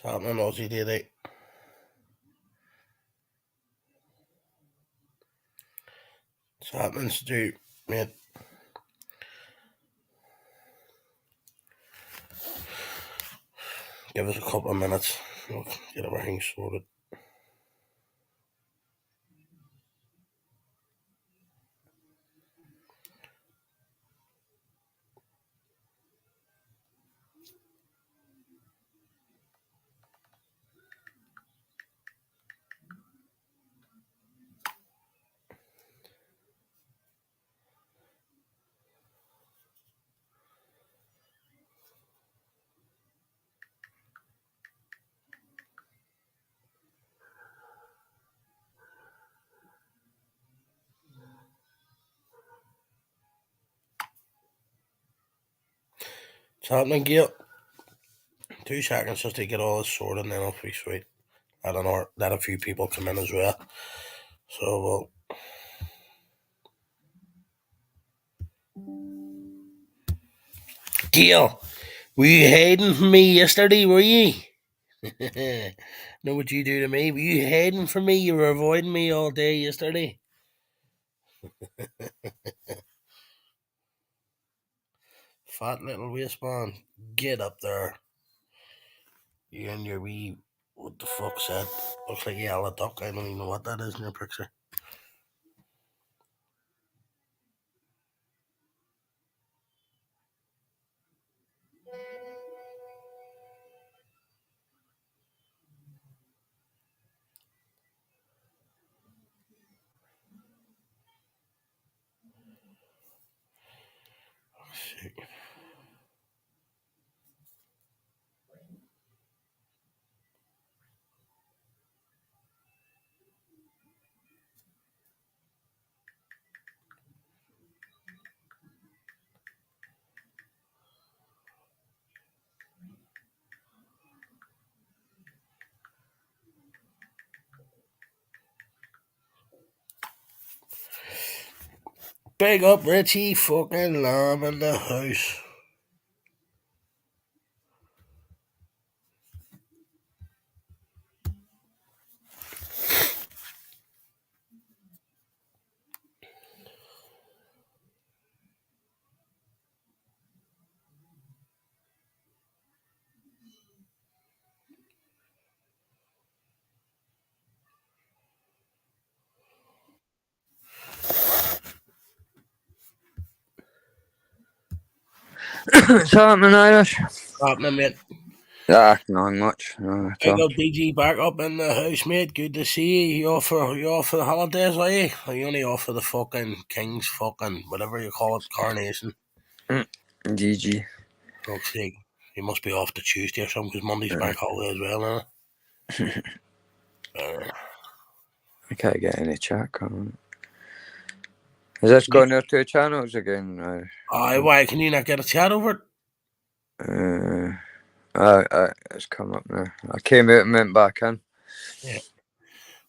What's happening, Aussie Daddy? What's happening, Stu, mate? Give us a couple of minutes. We'll get everything sorted. What's happening, Gail? 2 seconds just to get all this sorted and then I'll be sweet. I don't know, let a few people come in as well. So, Gail, were you hiding from me yesterday, were you? Know what you do to me? Were you hiding from me? You were avoiding me all day yesterday. Fat little waistband. Get up there. You and your wee, what the fuck's that? Looks like a yellow duck. I don't even know what that is in your picture. Shit. Big up Richie fucking Lamb in the house. What's happening, Irish? Happening, mate. Nothing much. No, at Big all. up DG back up in the house, mate. Good to see you. You off for the holidays, are you? Are you only off for the fucking King's fucking whatever you call it, coronation? GG. Fuck's sake. You must be off the Tuesday or something because Monday's bank holiday as well, I can't get any chat going. Is this going there 2 channels again? Aye, why can you not get a chat over it? It's come up now. I came out and went back in. Yeah.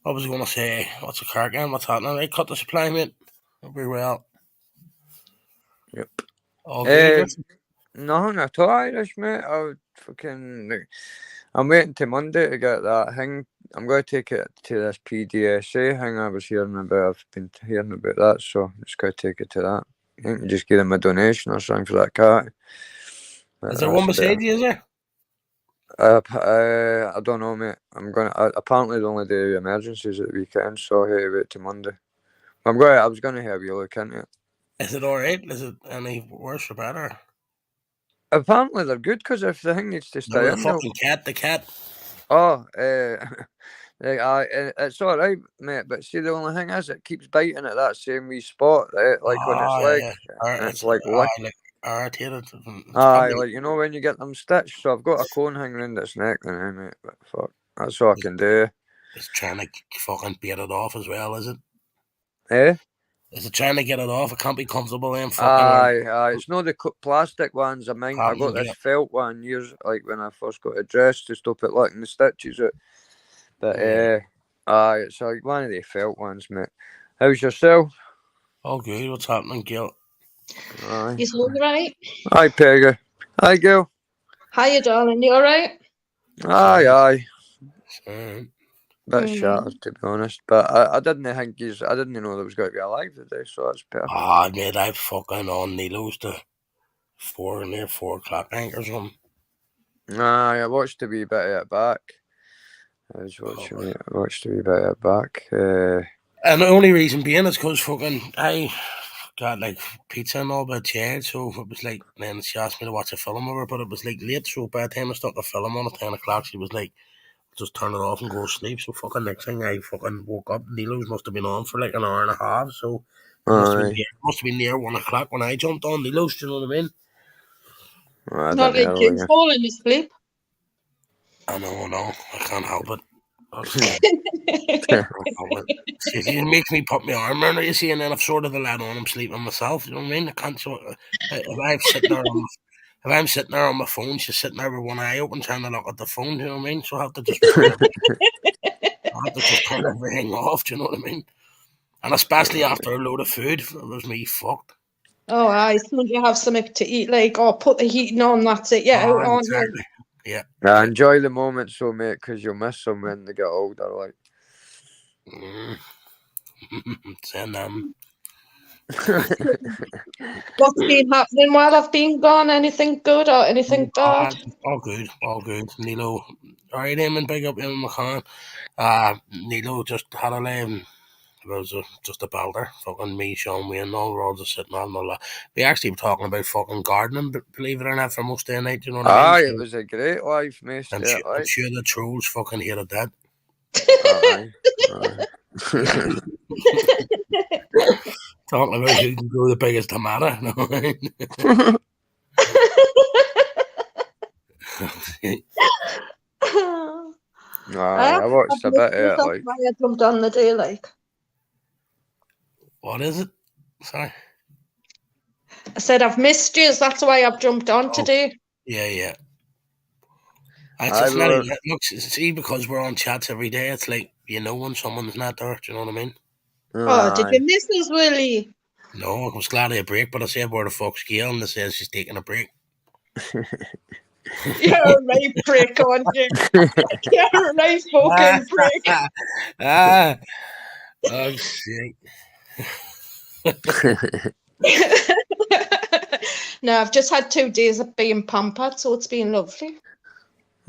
I was going to say, what's the crack on? What's happening? They cut the supply, mate. Very well. Yep. All good. Nothing at all, Irish, mate. I'm waiting till Monday to get that thing. I'm going to take it to this PDSA thing I was hearing about. I've been hearing about that, so I'm just going to take it to that. I think you just give them a donation or something for that cat. Is there one beside you, is there? I don't know, mate. Apparently they only do emergencies at the weekend, so I had to wait till Monday. I was going to have you look into it. Is it alright? Is it any worse or better? Apparently they're good, because if the thing needs to stay The in, fucking cat, the cat. Oh, it's all right, mate. But see, the only thing is, it keeps biting at that same wee spot, right? Like on its leg. Yeah. It's like irritated. like you know when you get them stitched. So I've got a cone hanging around its neck, then, mate. But fuck, that's all I can do. It's trying to fucking beat it off as well, is it? Eh? Is it trying to get it off? It can't be comfortable then. Aye. It's not the plastic ones. I got this Yeah. felt one years, like when I first got a dress to stop it letting the stitches out. But it's like one of the felt ones, mate. How's yourself? Oh, good. What's happening, Gil? Aye. You all right? Hi, Peggy. Hi, girl. Hiya, darling. You all right? Aye. So, Bit shattered, to be honest. But I didn't think I didn't know there was going to be a live today, so that's perfect. mate, I fucking on Nilo's to near 4 o'clock, I think, or something. Aye, I watched a wee bit of it back. I watched a wee bit of it back. And the only reason being is because fucking I got like pizza and all by Chad, so it was like, then she asked me to watch a film over, but it was like late, so by the time I stuck the film on at 10 o'clock, she was like, just turn it off and go to sleep. So fucking next thing I fucking woke up, Nilo's must have been on for like an hour and a half, so it Aye. must have been near 1 o'clock when I jumped on Nilo's, do you know what I mean? I Not didn't like hear kids it. falling asleep. I know, I can't help it. It makes me put my arm around her, you see, and then I've sort of let on I'm sleeping myself, you know what I mean? I can't if I'm sitting there on my phone, she's sitting there with one eye open trying to look at the phone, you know what I mean? So I have to just turn everything off, do you know what I mean? And especially after a load of food, it was me fucked. Oh, aye. As soon as you have something to eat, like, or put the heating on, that's it. Yeah, out on you. Exactly. Yeah. Enjoy the moment, so mate, because you'll miss them when they get older. Like, Send What's been happening while I've been gone? Anything good or anything bad? all good. Nilo, all right, Eamon, big up Eamon McCann. Nilo just had a name. It was just a belter. Fucking me, Sean Wayne, all we're all just sitting on all that. We actually were talking about fucking gardening, believe it or not, for most of the night, you know what I mean? aye, it was a great life, mate. I'm Like, sure the trolls fucking hated that. aye. Talking about who can grow the biggest tomato. You know what I mean? I watched a bit of it. Like, why I jumped on the day, like. What is it? Sorry. I said I've missed you, that's why I've jumped on today. Yeah. I were, Look, see, because we're on chats every day, it's like, you know when someone's not there, do you know what I mean? Oh, did you miss us, Willie? No, I was glad of a break, but I said, where the fuck's Gail? And they says she's taking a break. You're a right prick, aren't you? You're a right fucking prick. Oh, shit. No, I've just had 2 days of being pampered, so it's been lovely.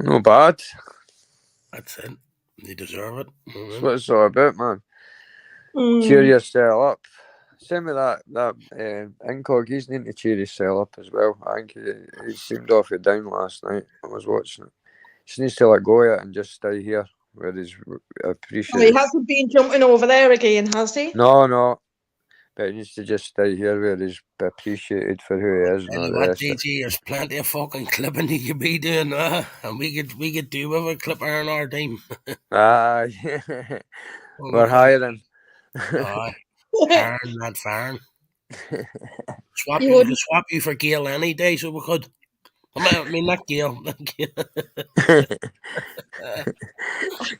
no bad. That's it. You deserve it. That's what it's all about, man. Cheer yourself up. Same with that Incog, he's needing to cheer himself up as well. I think he seemed awfully down last night. I was watching it. He needs to let go of it and just stay here where he's appreciated. He hasn't been jumping over there again, has he? No. But he needs to just stay here where he's appreciated for who he is. And what, DG, there's plenty of fucking clipping you could be doing, and we could do with a clipper in our team. Aye. We're hiring. Hiring, not firing. You could swap you for Gail any day, so we could. I mean, not Gail.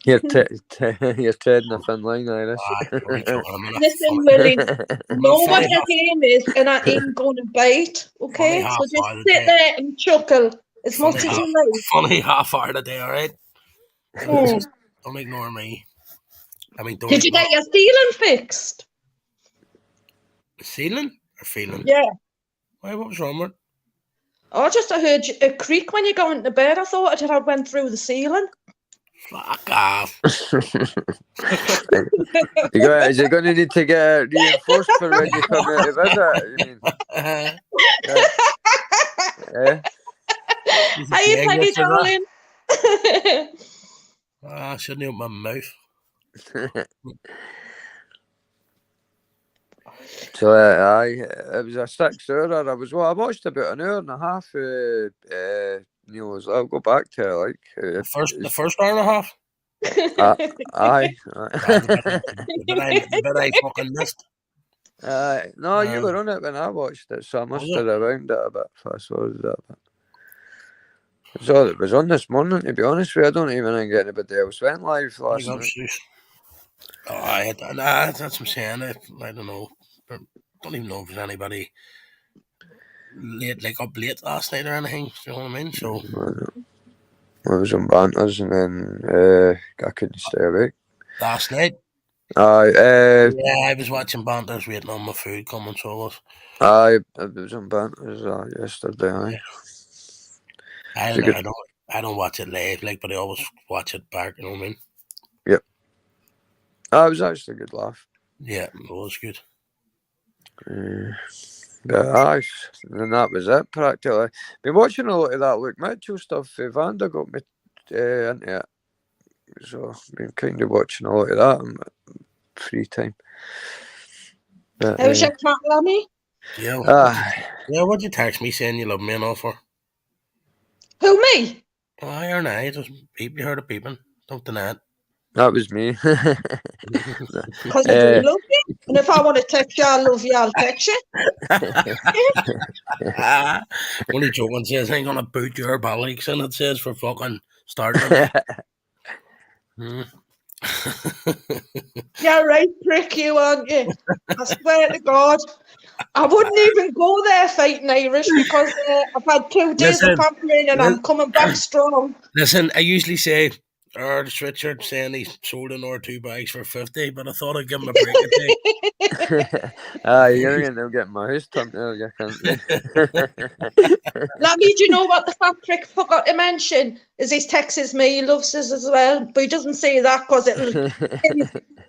You're treading a thin line, Irish. Listen, Willie, know what your game is, and I ain't going to bite, okay? So just sit there and chuckle as much as you like. Funny half hour of the day, alright? Just don't ignore me. I mean, Did you get your ceiling fixed? Ceiling or feeling? Yeah. Why, what was wrong with it? Oh, I heard a creak when you go into bed. I thought it had went through the ceiling. Fuck off. Is it going to need to get reinforced for when you come out to visit? You mean? How you Peggy, darling? I shouldn't open my mouth. So it was a 6 hour. I watched about an hour and a half. I'll go back to it, like the first hour and a half. Aye. The bit I fucking missed. No, you were on it when I watched it, so I must have rewound it a bit fast forwarded it a bit. It's all it was on this morning, to be honest with you. I don't even think anybody else went live last night. That's what I'm saying. I don't know. I don't even know if there's anybody up late last night or anything. You know what I mean? So I was on banters and then I couldn't stay awake. Last night? Yeah, I was watching banters waiting on my food coming, so I was. I was on banters yesterday. I don't watch it live, like, but I always watch it back, you know what I mean? Yep. It was actually a good laugh. Yeah, it was good. And that was it practically. Been watching a lot of that Luke Mitchell stuff. Vanda got me into it, so been kind of watching a lot of that in my free time. But, How's your cat, Lammy? Yeah, what'd you text me saying you love me and all for? Who, me? Oh, I heard it. Just peep. You heard it peeping. Don't deny it. That was me. Because I do love you. And if I want to text you, I love you, I'll text you. Only joking says, I ain't gonna boot your bollocks, and it says for fucking starting. Yeah, right, prick you, aren't you? I swear to God. I wouldn't even go there fighting Irish because I've had 2 days of pampering and I'm coming back strong. Listen, I usually say, it's Richard saying he sold another 2 bags for 50, but I thought I'd give him a break a day. You're going to get my house turned there, you can't. Lammy, do you know what the fat prick forgot to mention? Is he texts me, he loves us as well, but he doesn't say that because it'll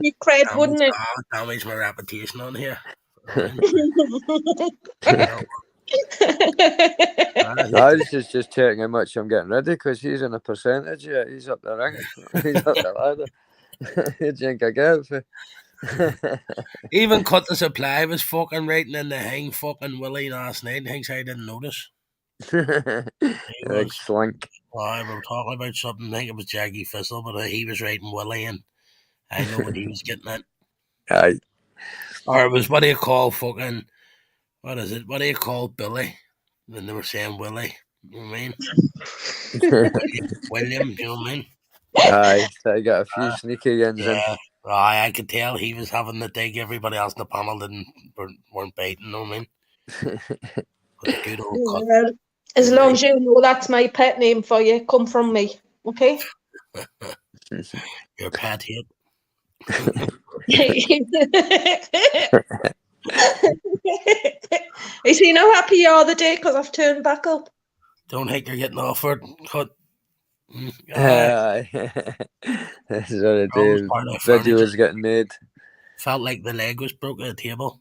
be cred, wouldn't it? Damage my reputation on here. Irish is just checking how much I'm getting ready because he's in a percentage. Yeah, he's up the ring. He's up the ladder. You think I get it? Even Cut the Supply was fucking writing in the hang fucking Willie last night. Thinks I didn't notice. Like slink. We were talking about something. I think it was Jackie Fissel, but he was writing Willie, and I know what he was getting at. Aye. Or it was what do you call fucking? What is it? What do you call Billy? When they were saying Willie, you know what I mean? William, you know what I mean? Aye, so I got a few sneaky ends in. I could tell he was having the dig. Everybody else in the panel weren't baiting, you know what I mean? Good old Cut. Well, as long as you know that's my pet name for you, come from me, okay? Your pet hate. Is he now happy you are the day because I've turned back up? Don't think you're getting offered, Cut. Aye. That's what it is. Video was getting made. Felt like the leg was broke at the table.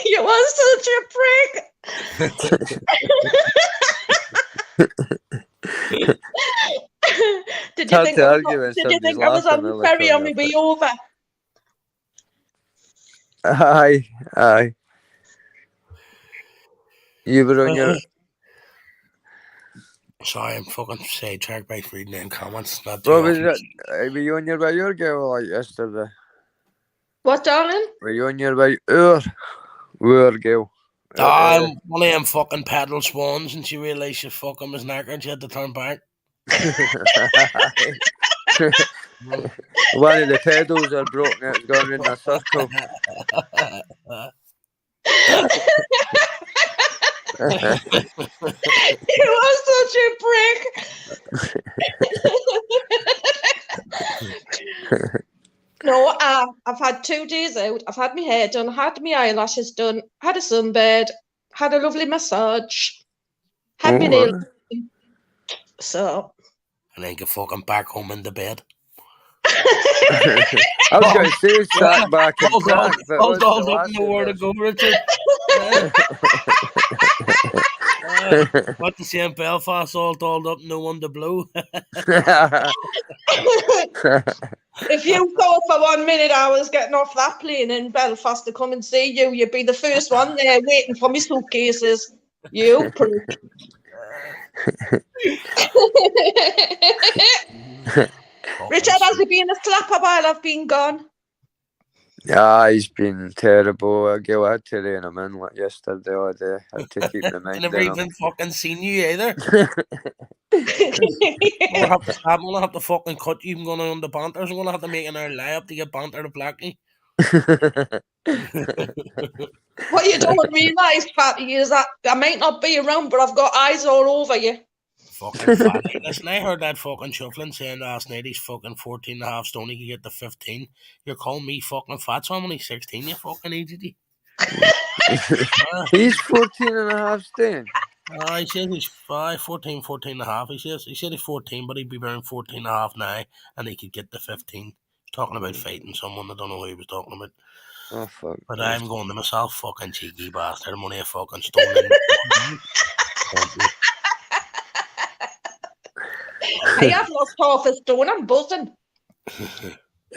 You was such a prick. Did you think I was on the ferry on my way over? Aye. You were on your... Sorry, I'm fucking sidetracked by reading in comments. What was it? Were you on your way your girl like yesterday? What, darling? Were you on your way girl? One of them fucking pedal swans, and she realised she fucking was knackered. She had to turn back. One of the pedals are broken. It's gone in a circle. You are such a prick. No, I've had 2 days out. I've had my hair done, had my eyelashes done, had a sunbed, had a lovely massage, had my nails done. So. And then get fucking back home in the bed. I was going to say sat back and crack, but hold on, don't know where to go, Richard. What the same Belfast all dolled up, no one to blow. If you thought for 1 minute I was getting off that plane in Belfast to come and see you, you'd be the first one there waiting for me suitcases. You prick. Richard, has he been a slapper while I've been gone? Yeah, he's been terrible. I had to rein him in like yesterday all day. I had to keep the mind I never even fucking seen you either. I'm gonna have to fucking cut you. I'm gonna on the banters. I'm gonna have to make an hour lie up to get banter to Blackie. What you don't realise, Fatty, is that I might not be around, but I've got eyes all over you. Fucking fat. Listen, I heard that fucking shuffling saying last night he's fucking 14 and a half stone, he can get to 15. You're calling me fucking fat, so I'm only 16, you fucking idiot. He's 14 and a half stone. He says he's 14 and a half. He said he's 14, but he'd be wearing 14 and a half now, and he could get to 15. Talking about fighting someone, I don't know who he was talking about. Oh, fuck. But I'm going to myself, fucking cheeky bastard. I'm only a fucking stone. I have lost half a stone. I'm buzzing.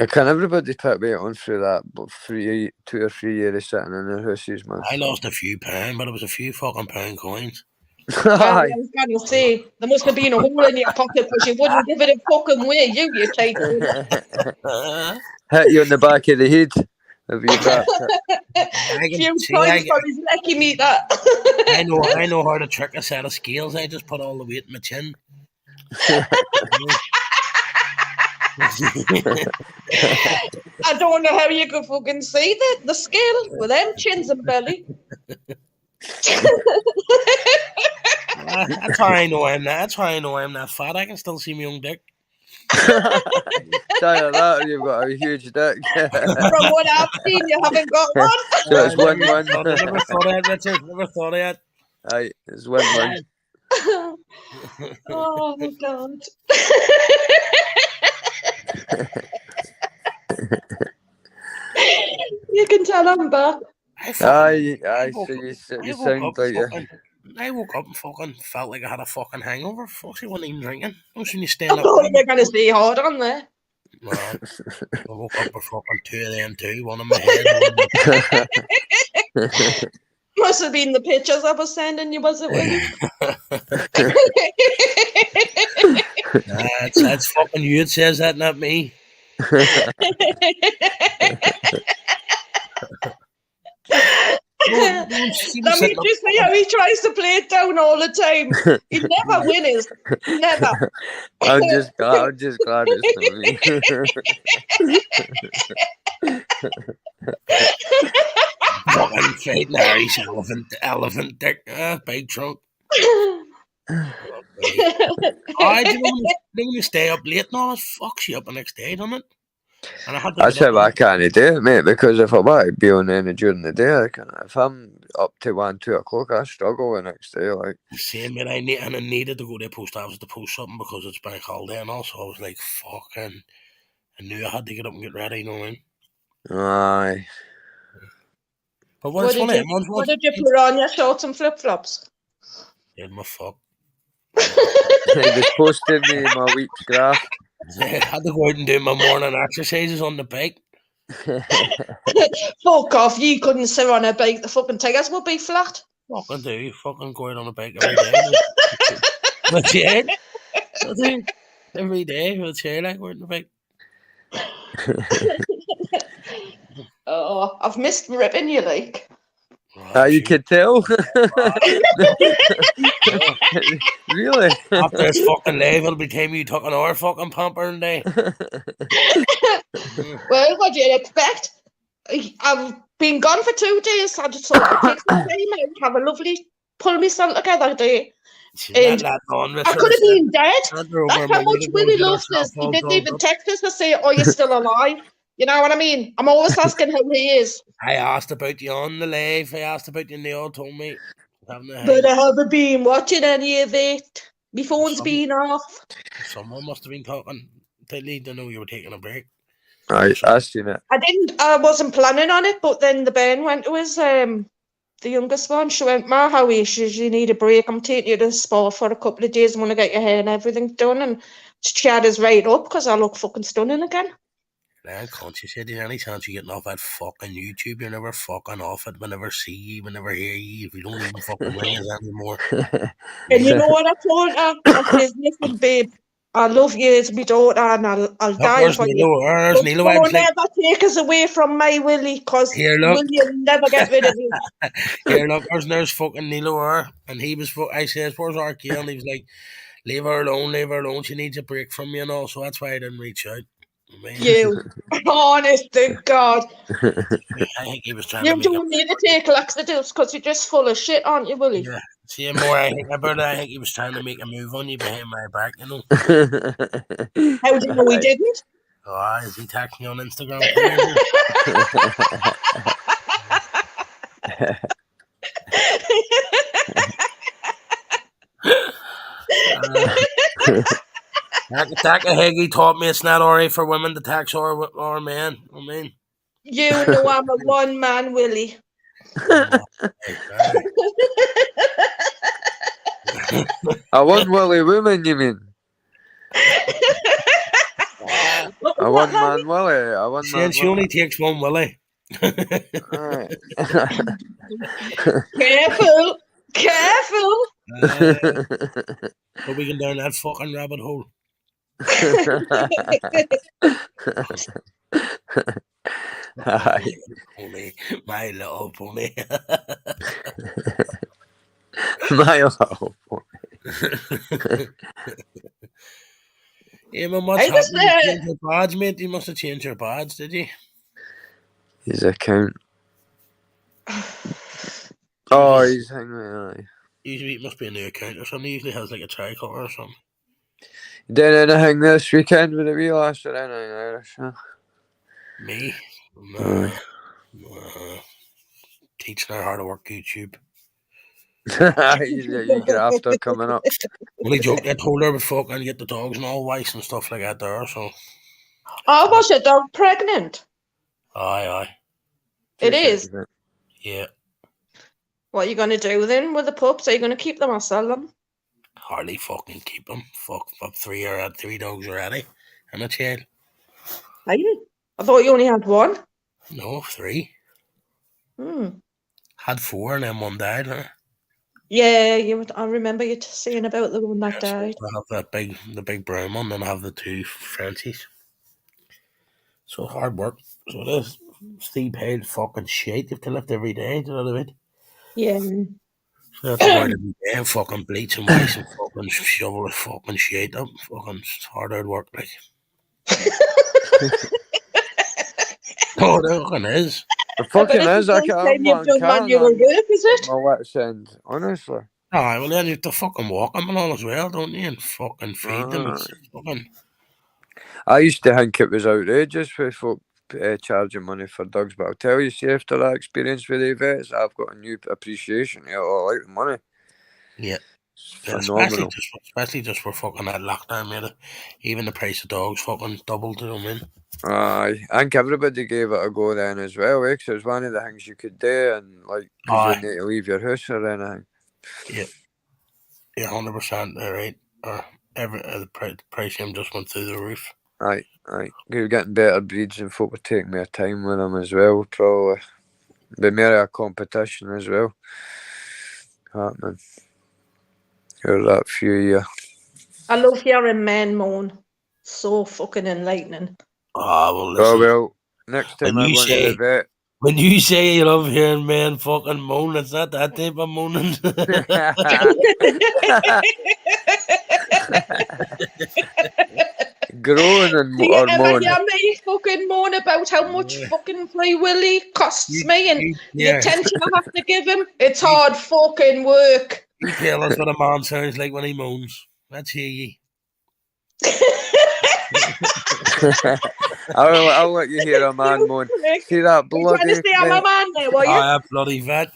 Can everybody put me on through that 2 or 3 years sitting in their houses, man? I lost a few pounds, but it was a few fucking pound coins. Well, I was going to say, there must have been a hole in your pocket because you wouldn't give it a fucking way, you tight. Hit you on the back of the head. Have you got a few times for his necky meat that. I know how to trick a set of scales. I just put all the weight in my chin. I don't know how you could fucking see the scale with them chins and belly. That's how I know I'm that. That's how I know I'm that fat. I can still see my own dick. Tell you that, you've got a huge dick. From what I've seen, you haven't got one. So it's 1-1. Never thought of it, Richard. Never thought of it. Aye, it's 1-1. Oh my God. You can tell I'm back. Aye, so you sound like you. I woke up and fucking felt like I had a fucking hangover. Fuck, I wasn't even drinking. When you stand I up. thought you were going to stay hard on there. No, I woke up with fucking 2 of them too. One in my head. Must have been the pictures I was sending you, was it, Willie? That's fucking you. It says that, not me. Let me just see how he tries to play it down all the time. He never wins. Never. I'm just glad it's Fucking fighting Harry's elephant dick, big trunk. I didn't when you stay up late and all that fucks you up the next day, doesn't it? And that's how I can't do it, mate, because if I want to be on any during the day, I can. If I'm up to 1-2 o'clock, I struggle the next day. Like same, mate. I needed to go to the post office to post something because it's bank holiday and all. So I was like, fucking, I knew I had to get up and get ready. You know what I mean? Aye. But what did you put on your shorts and flip flops? Did my fuck. He was posting me my week's graph. I had to go out and do my morning exercises on the bike. Fuck off, you couldn't sit on a bike. The fucking tires would be flat. Fucking do. Fucking go out on a bike every day. That's it. Every day with a chair like we're on the bike. Oh, I've missed ripping you, like. You could tell. Really? After this fucking live, it'll be time you took an hour fucking pampering day. Well, what do you expect? I've been gone for 2 days, so I just thought I'd take some time out, have a lovely pull myself together day. And I could have been dead. That's how much Willie loves this. He didn't even text us to say, "Are you still alive?" You know what I mean? I'm always asking how he is. I asked about you on the live. I asked about you and they all told me. But I haven't been watching any of it. My phone's been off. Someone must have been talking. They need to know you were taking a break. I seen it. I wasn't planning on it, but then the Ben went to his, the youngest one. She went, "Ma, how is she? You need a break. I'm taking you to the spa for a couple of days. I want to get your hair and everything done." And she had us right up because I look fucking stunning again. I can't. She said, "There's any chance you getting off that fucking YouTube? You're never fucking off it. We never see you. We never hear you. If we don't even fucking ring us anymore." And you know what I told her? I said, "Listen, babe, I love you as my daughter, and I'll die for you. Where's Nilo? Don't ever take us away from my Willie, because Willie will never get rid of you." Here, look, there's fucking Nilo, and he was. I says, "Where's our girl?" And he was like, "Leave her alone. She needs a break from you and all." So that's why I didn't reach out. I mean, You. Honest to God. I think he was trying to You make don't need to take laxatives because you're just full of shit, aren't you, Willie? Yeah. See, the more I think about it, I think he was trying to make a move on you behind my back, you know. How do you know he didn't? Oh, is he tagging me on Instagram too? He taught me it's not alright for women to tax or men. I mean, You know I'm a one-man Willie. A one-willy woman, you mean? A one-man willy. A one-man she only takes one willy. Aye. Careful. Careful. But we can down that fucking rabbit hole. Aye. Pony, my little pony. My little pony. Yeah, man, what's happened? You changed your badge, mate? You must have changed your badge, did you? His account. Oh, he's hanging aye. Usually it must be a new account or something. He usually has like a tricolor or something. You did anything this weekend with the wee lass or anything Irish, huh? Me? Nah. Teaching her how to work YouTube. you grafter coming up. Only joke, I told her before I get the dogs and all white and stuff like that there, so. Oh, was your dog pregnant? Aye. It is? Yeah. What are you going to do then with the pups? Are you going to keep them or sell them? Hardly fucking keep them. Fuck, I've three dogs already. And a child. Are you? I thought you only had one. No, 3. Hmm. Had 4 and then one died, huh? Yeah, I remember you saying about the one that died. So I have the big brown one, and I have the 2 Frenchies. So hard work. So it is. Steve paid fucking shit. You have to lift every day, do you know what I mean? Yeah. So I have to go out every day and fucking bleach and waste and fucking shovel the fucking shit up. Fucking hard work, like. Oh, it fucking is. It fucking is. I can't you've done manual work, is it? My wits end, honestly. Aye, well then you have to fucking walk them and all as well, don't you? And fucking feed them. It's fucking... I used to think it was outrageous for folk charging money for dogs, but I'll tell you, see, after that experience with the vets, I've got a new appreciation. I like the money. Yeah. It's phenomenal. Especially just for fucking that lockdown, mate. Even the price of dogs fucking doubled, you know what I mean? Aye, I think everybody gave it a go then as well, because it was one of the things you could do, and like, because you didn't need to leave your house or anything. Yeah. Yeah, 100% right. The price of them just went through the roof. Aye. You're getting better breeds and folk were taking more time with them as well, probably. Be more of a competition as well. Happening. Over that few years. I love hearing men moan. So fucking enlightening. Well, listen. Well, next time I go to the vet. When you say you love hearing men fucking moan, it's not that type of moaning. Groan and Do you ever moan. hear me fucking moan about how much fucking Free Willy costs me and the attention I have to give him? It's hard fucking work. You tell us what a man sounds like when he moans. Let's hear ye. I'll let you hear a man moan. See that bloody... You're trying to say I'm a man there, were you? Ah, bloody vet.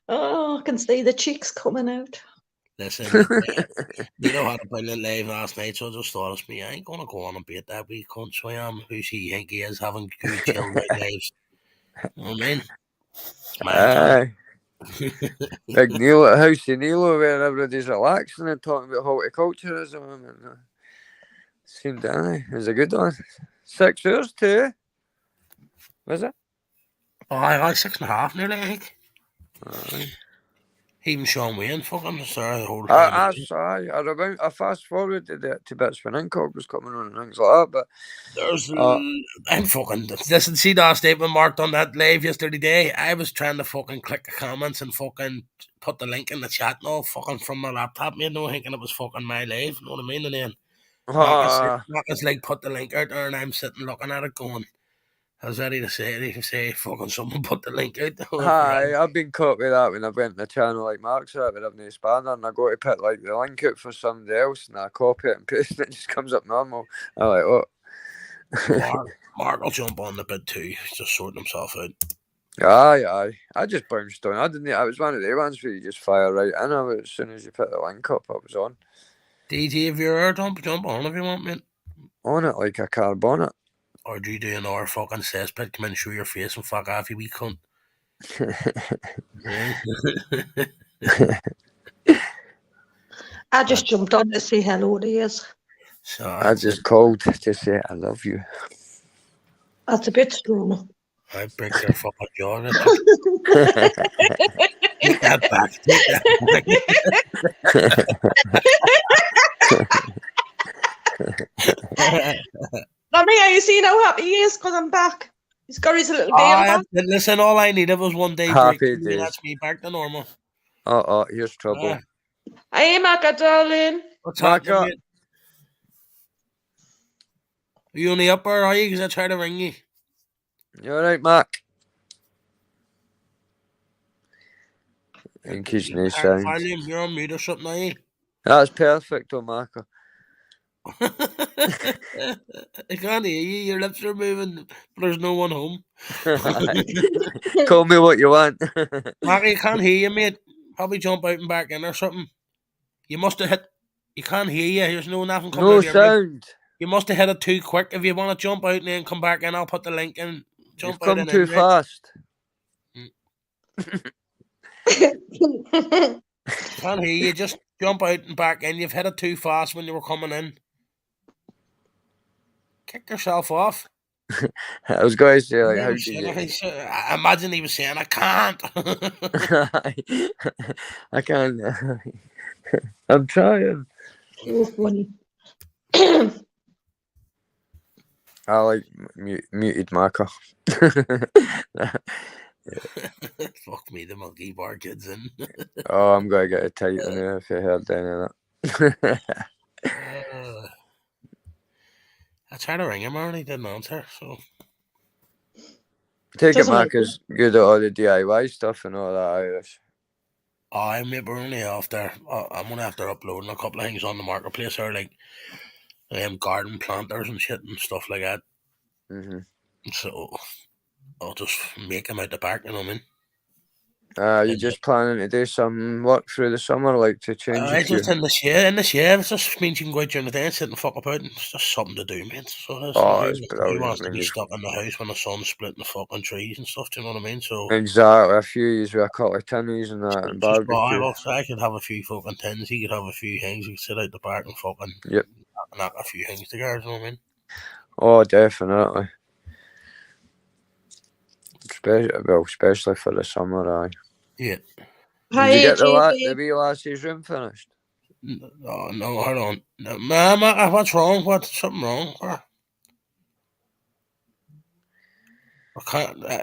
Oh, I can see the cheeks coming out. Listen, you know how to play the live last night, so I just thought it's me. I ain't gonna go on and beat that wee cunt, so I am. Who's he think he is, having good chilled out lives? You know what I mean? Big Neil at House of Neilo, where everybody's relaxing and talking about horticulturism. And, seemed it was a good one. 6 hours too. Was it? Oh, I 6.5 nearly, I think. Even Sean Wayne fucking started the whole time. I fast forwarded it to bits when Incock was coming on and things like that, but There's I'm fucking listen, see that statement marked on that live yesterday. I was trying to fucking click the comments and fucking put the link in the chat and all fucking from my laptop, mate, no thinking it was fucking my live, you know what I mean? And then Marcus like put the link out there and I'm sitting looking at it going, I was ready to say fucking someone put the link out there. I've been caught with that when I went to the channel like Mark said, but I've no spanner and I go to put like the link out for somebody else and I copy it and paste it and it just comes up normal. I'm like, what? Mark will jump on the bit too. He's just sorting himself out. Aye. I just bounced on. I was one of the ones where you just fire right in. As soon as you put the link up, I was on. DJ, if you're jump on if you want, mate. On it like a car bonnet. Or do you do an hour fucking cesspit, come in, show your face and fuck off, you wee cunt? I just jumped on to say hello to you. So I just called to say I love you. That's a bit strong. I break your fucking jaw. Take that back. I mean, are you seeing how happy he is because I'm back? He's got his little game back. Listen, all I needed was one day happy break. That's me back to normal. Here's trouble. Hey, Macca, darling. What's happening, mate? Are you only up or are you? Because I tried to ring you. You alright, Mac? In case no sound. You're on mute or something, are you? That's perfect, Marco. I can't hear you. Your lips are moving, but there's no one home. Call me what you want. Mackie, I can't hear you, mate. Probably jump out and back in or something. You must have hit. You can't hear you. There's nothing coming out of your sound. mouth. You must have hit it too quick. If you want to jump out and then come back in, I'll put the link in. Jump You've out come and too in, fast. Can't hear you. Just jump out and back in. You've hit it too fast when you were coming in. Kick yourself off. I was going to say, like, how did you... I imagine he was saying, I can't. I can't. I'm trying. So funny. I like muted marker. Fuck me, the monkey bar kids in. I'm going to get a tight in there if you heard any of that. I tried to ring him and he didn't answer, so... Take it, Mark is good at all the DIY stuff and all that Irish. Mate, we're only after... I'm only after uploading a couple of things on the marketplace there, like garden planters and shit and stuff like that. Mm-hmm. So I'll just make them out the back, you know what I mean? You're just planning to do some work through the summer, like to change it? Just in the shade. It just means you can go out during the day and sit and fuck about, and it's just something to do, man. So it's brilliant. Who wants to be stuck in the house when the sun's splitting the fucking trees and stuff? Do you know what I mean? So exactly, a few years with a couple of tinnies and that, and barbecue. I could have a few fucking tins. He could have a few things. We could sit out the back and fucking knock a few things together. You know what I mean? Oh, definitely. Especially for the summer, aye. Yeah. Did you get the wee lassie's room finished? No, hold on. No, what's wrong? What's something wrong?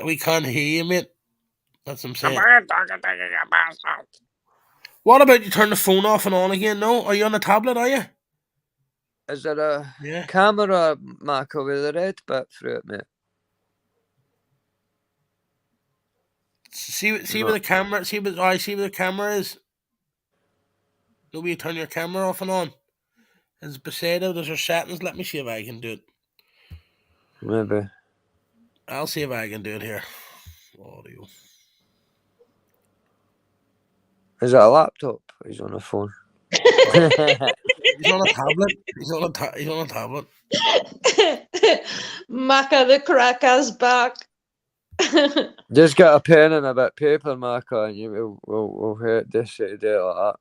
We can't hear you, mate. That's what I'm saying. What about you turn the phone off and on again? No? Are you on the tablet, are you? Is there a camera, Marco, with the red bit through it, mate? See where the camera. See where the camera is. Maybe you turn your camera off and on. It's beside it. There's your settings. Let me see if I can do it. Maybe. I'll see if I can do it here. Audio. Is it a laptop? He's on a phone. He's on a tablet. He's on a tablet. Macca the cracker's back. Just get a pen and a bit of paper, Marco, and we'll hit this day like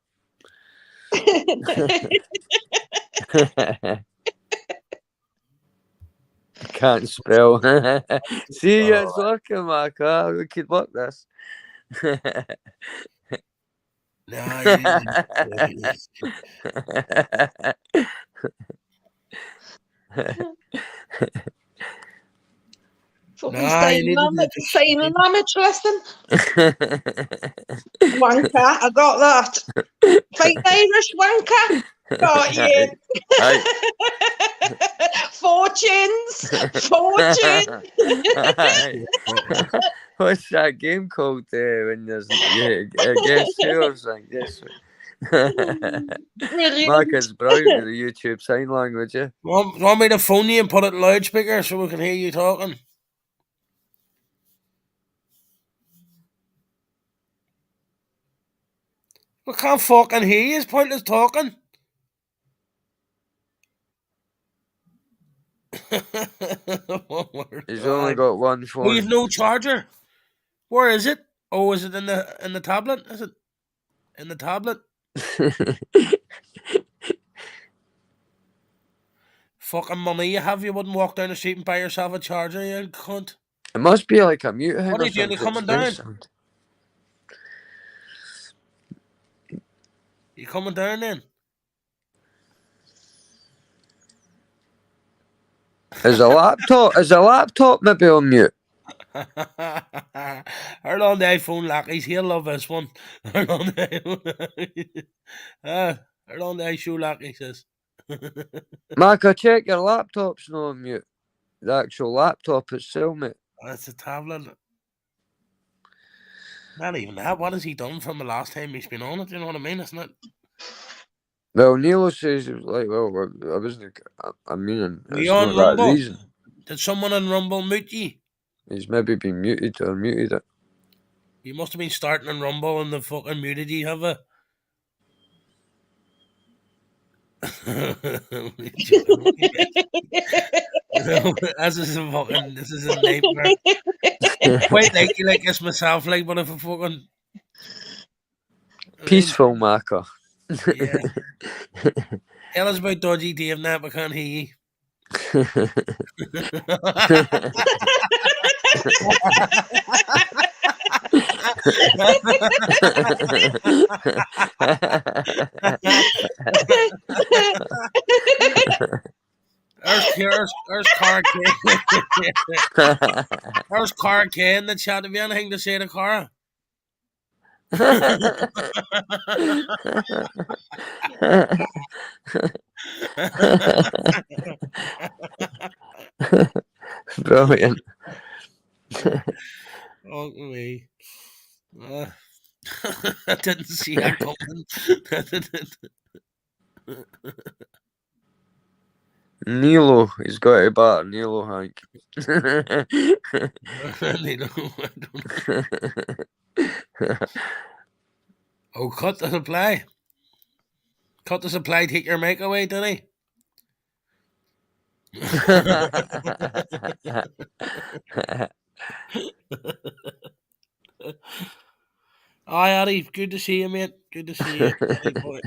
that. Can't spell. See, it's working, Marco. We could work this. Nah, Fucking you needed to just. sign language lesson. Wanker, I got that. Fake Irish wanker. Got you. Aye. Fortunes. Aye. What's that game called when there's guess who or something? Guess who? Brilliant. Marcus brilliant with the YouTube sign language, yeah. Want me to phone you and put it in loudspeaker so we can hear you talking? We can't fucking hear you. It's pointless talking. He's only got one phone. We've no charger. Where is it? Oh, is it in the tablet? Is it in the tablet? Fucking money you have, you wouldn't walk down the street and buy yourself a charger, you cunt. It must be like a mute thing What are or you doing? something. You coming down? You coming down then? Is a laptop maybe on mute? Hold on the iPhone lackeys, he'll love this one. Hold on the iPhone lackey says. Marco, check your laptop's not on mute. The actual laptop itself, mate. That's a tablet. Not even that. What has he done from the last time he's been on it? You know what I mean? Isn't it? Well, Neil says like, well, I wasn't. I mean, Were it's you on not that Rumble? reason. Did someone on Rumble mute you? He's maybe been muted or muted it. You must have been starting on Rumble and the fucking muted you, have you? This is a nightmare. Quite like you like this myself, like, but if a fucking peaceful Marco. Yeah. Tell us about Dodgy Dave now, we can't hear you. There's Cara Kane. There's Cara Kane in the chat. Have you anything to say to Cara? Brilliant. Oh me. I didn't see that coming. Nilo, he's got a bat. Nilo, Hank. Oh, cut the supply. Cut the supply, take your mic away, did he? Hi, Addy. Good to see you, mate. Good to see you. Addy boy.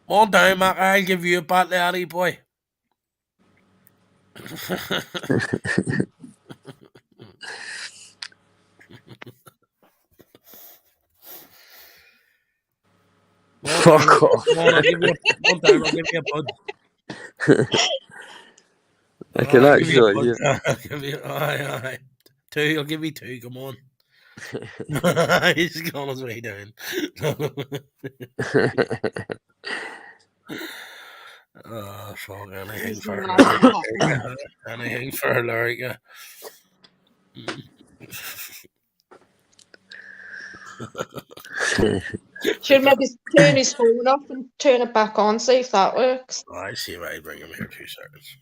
On down, Mac. I'll give you a battle, Addy boy. Fuck off. I'll give you a bud. I can actually hear. I'll give you, aye. Two, I'll give you two, come on. He's gone his way down. Oh, fuck, anything for Lurica. Should maybe turn his phone off and turn it back on, see if that works. Oh, I see why I bring him here 2 seconds.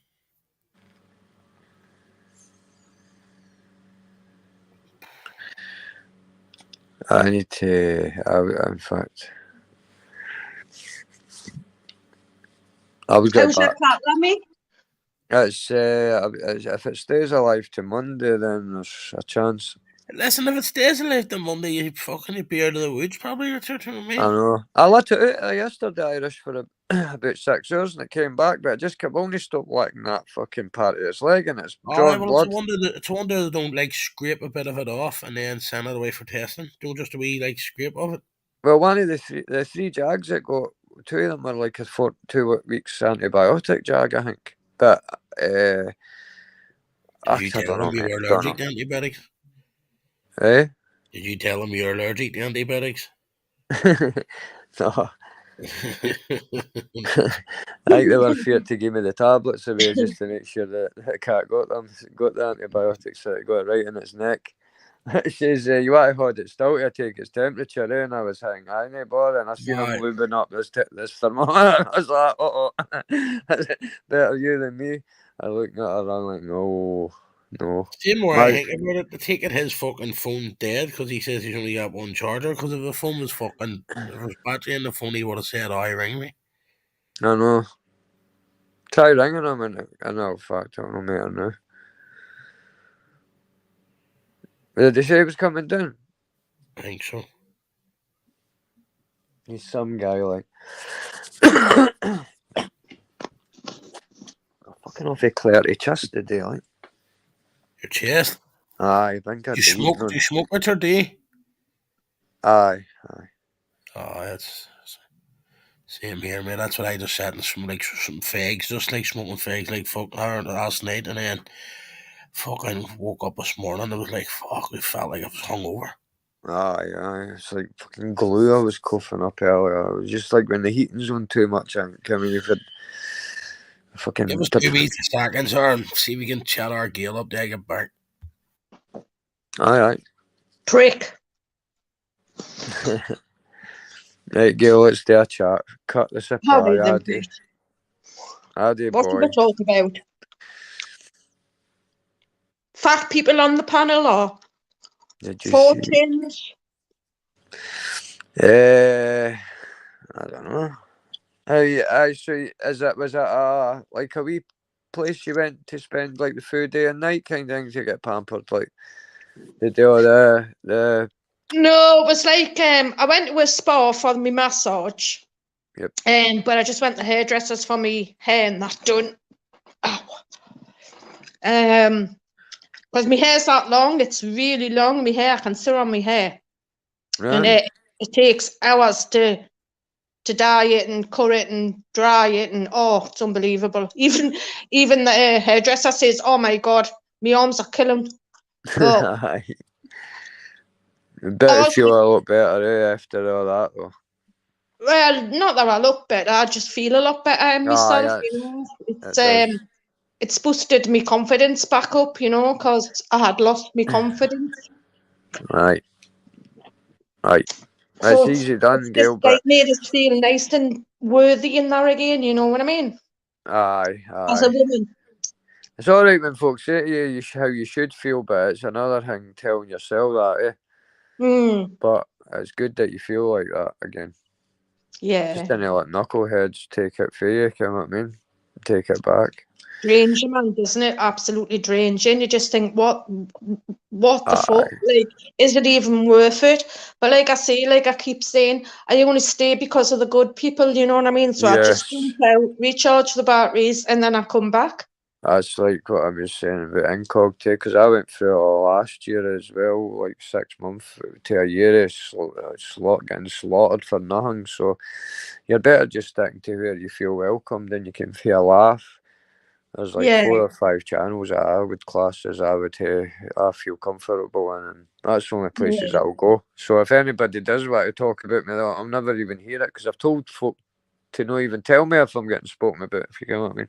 I need to. In fact, I will get How's back. that, Lemmy? It's if it stays alive to Monday, then there's a chance. Listen, if it stays alive the Monday, you fucking be out of the woods probably, Richard, you know what I I mean? know. I let it out yesterday, Irish, for about 6 hours, and it came back, but it just kept only stopped licking that fucking part of its leg, and it's Alright, drawing well, blood. it's a wonder they don't, like, scrape a bit of it off and then send it away for testing. Don't just a wee, like, scrape of it. Well, one of the three jags that got, two of them were like a 2 weeks antibiotic jag, I think. But Did I you don't tell know, them you mate. were Don't know. allergic to antibiotics? Eh? Did you tell them you're allergic to antibiotics? No. I think they were feared to give me the tablets away just to make sure that the cat got the antibiotics, so it got it right in its neck. It says, you want to hold it still to take its temperature, and I was hanging, I ain't bother, and I seen him Right. lubing up this thermometer. I was like, oh, better you than me. I looked at her, I'm like, no. Same more I My, think about it. To take it, his fucking phone's dead because he says he's only got one charger. Because if the phone was fucking, if there was battery in the phone, he would have said, "I ring me." I know. Try ringing him, and I know, fact, I don't know, mate, I know. Did they say he was coming down? I think so. He's some guy, like. I fucking off a clarity chest today, like. Your chest. Aye, I think I'd You be eating smoke? Do on. you smoke with your day? Aye. Oh, it's same here, man. That's what I just sat and some like some fags, just like smoking fags, like fuck last night, and then fucking woke up this morning. It was like fuck. It felt like I was hungover. Aye. It's like fucking glue I was coughing up earlier. It was just like when the heating's on too much, I mean, you've had fucking. Give us 2 weeks seconds, or and see if we can chat our gale up there. Get burnt. Aye. Prick. Right, Gail, let's do a chat. Cut the How do supply, them Addy. things? Addy, What do we boy. talk about? Fat people on the panel or Did you see? fortunes? I don't know. Hey, so was it like a wee place you went to spend like the food day and night kind of thing to get pampered, like they do the No, it was like I went to a spa for my massage. Yep. But I just went to the hairdressers for me hair and that done. Because my hair's that long, it's really long. My hair, I can sit on my hair, and right. it takes hours to dye it and cut it and dry it, and oh, it's unbelievable. Even the hairdresser says, "Oh my god, my arms are killing." But Bet you feel a lot better after all that though. well, not that I look better, I just feel a lot better in myself. You know, it's boosted my confidence back up. You know, because I had lost my confidence. Right. So It's easy done, just Gail, like but made us feel nice and worthy in there again. You know what I mean? aye. As a woman. It's all right when folks say to you, how you should feel, but it's another thing telling yourself that, But it's good that you feel like that again. Yeah. Just didn't let knuckleheads take it for you, you know what I mean? Take it back. Drains you, man, doesn't it? Absolutely drains you. And you just think, what the fuck? Like, is it even worth it? But like I say, like I keep saying, I only stay because of the good people, you know what I mean? So I just jump out, recharge the batteries, and then I come back. That's like what I was saying about incog too, because I went through it all last year as well, like 6 months to a year of getting slaughtered for nothing. So you're better just sticking to where you feel welcomed and you can feel a laugh. There's like 4 or 5 channels that I would class as I feel comfortable in, and that's the only places I'll go. So if anybody does want to talk about me, I'll never even hear it, because I've told folk to not even tell me if I'm getting spoken about, if you get what I mean.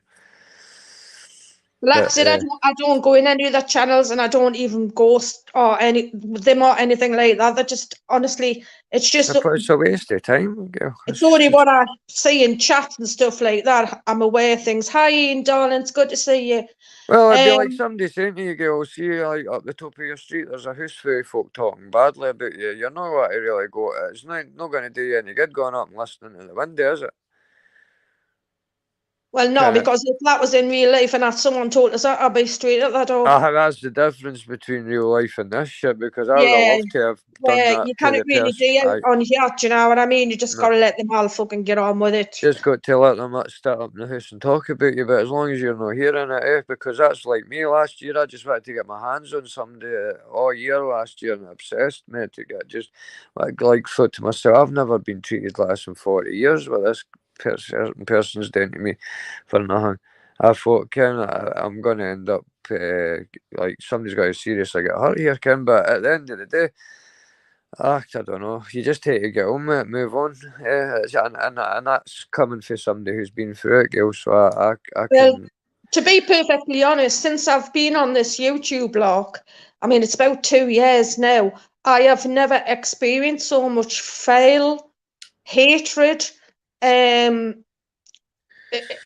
Well, that's it. I don't go in any of the channels, and I don't even ghost or them or anything like that. They're just, honestly, it's just it's a waste of time, girl. It's only what I see in chats and stuff like that. I'm aware of things. Hi, Ian, darling. It's good to see you. Well, it'd be like somebody saying to you, girl, see, like up the top of your street, there's a house full of folk talking badly about you. You're not going to really go to it. It's not going to do you any good going up and listening to the window, is it? Well, no, Kinda, because if that was in real life and that someone told us that, I'd be straight at that door. that's the difference between real life and this shit, because I would have Yeah, loved to have done where that you to can't the really person. do it on here, do you know what I mean? You just No, got to let them all fucking get on with it. just got to let them sit up in the house and talk about you, but as long as you're not hearing it, because that's like me last year. I just wanted to get my hands on somebody all year last year, and obsessed, mate, to get just like thought to myself, I've never been treated like this in 40 years with this certain person's doing to me for nothing. I thought, Ken, I'm going to end up like somebody's got to seriously get hurt here, Ken, but at the end of the day, I don't know. You just take to get on with it, move on. And that's coming for somebody who's been through it, Gil. So I Well, can. to be perfectly honest, since I've been on this YouTube blog, I mean, it's about 2 years now, I have never experienced so much fail, hatred, um,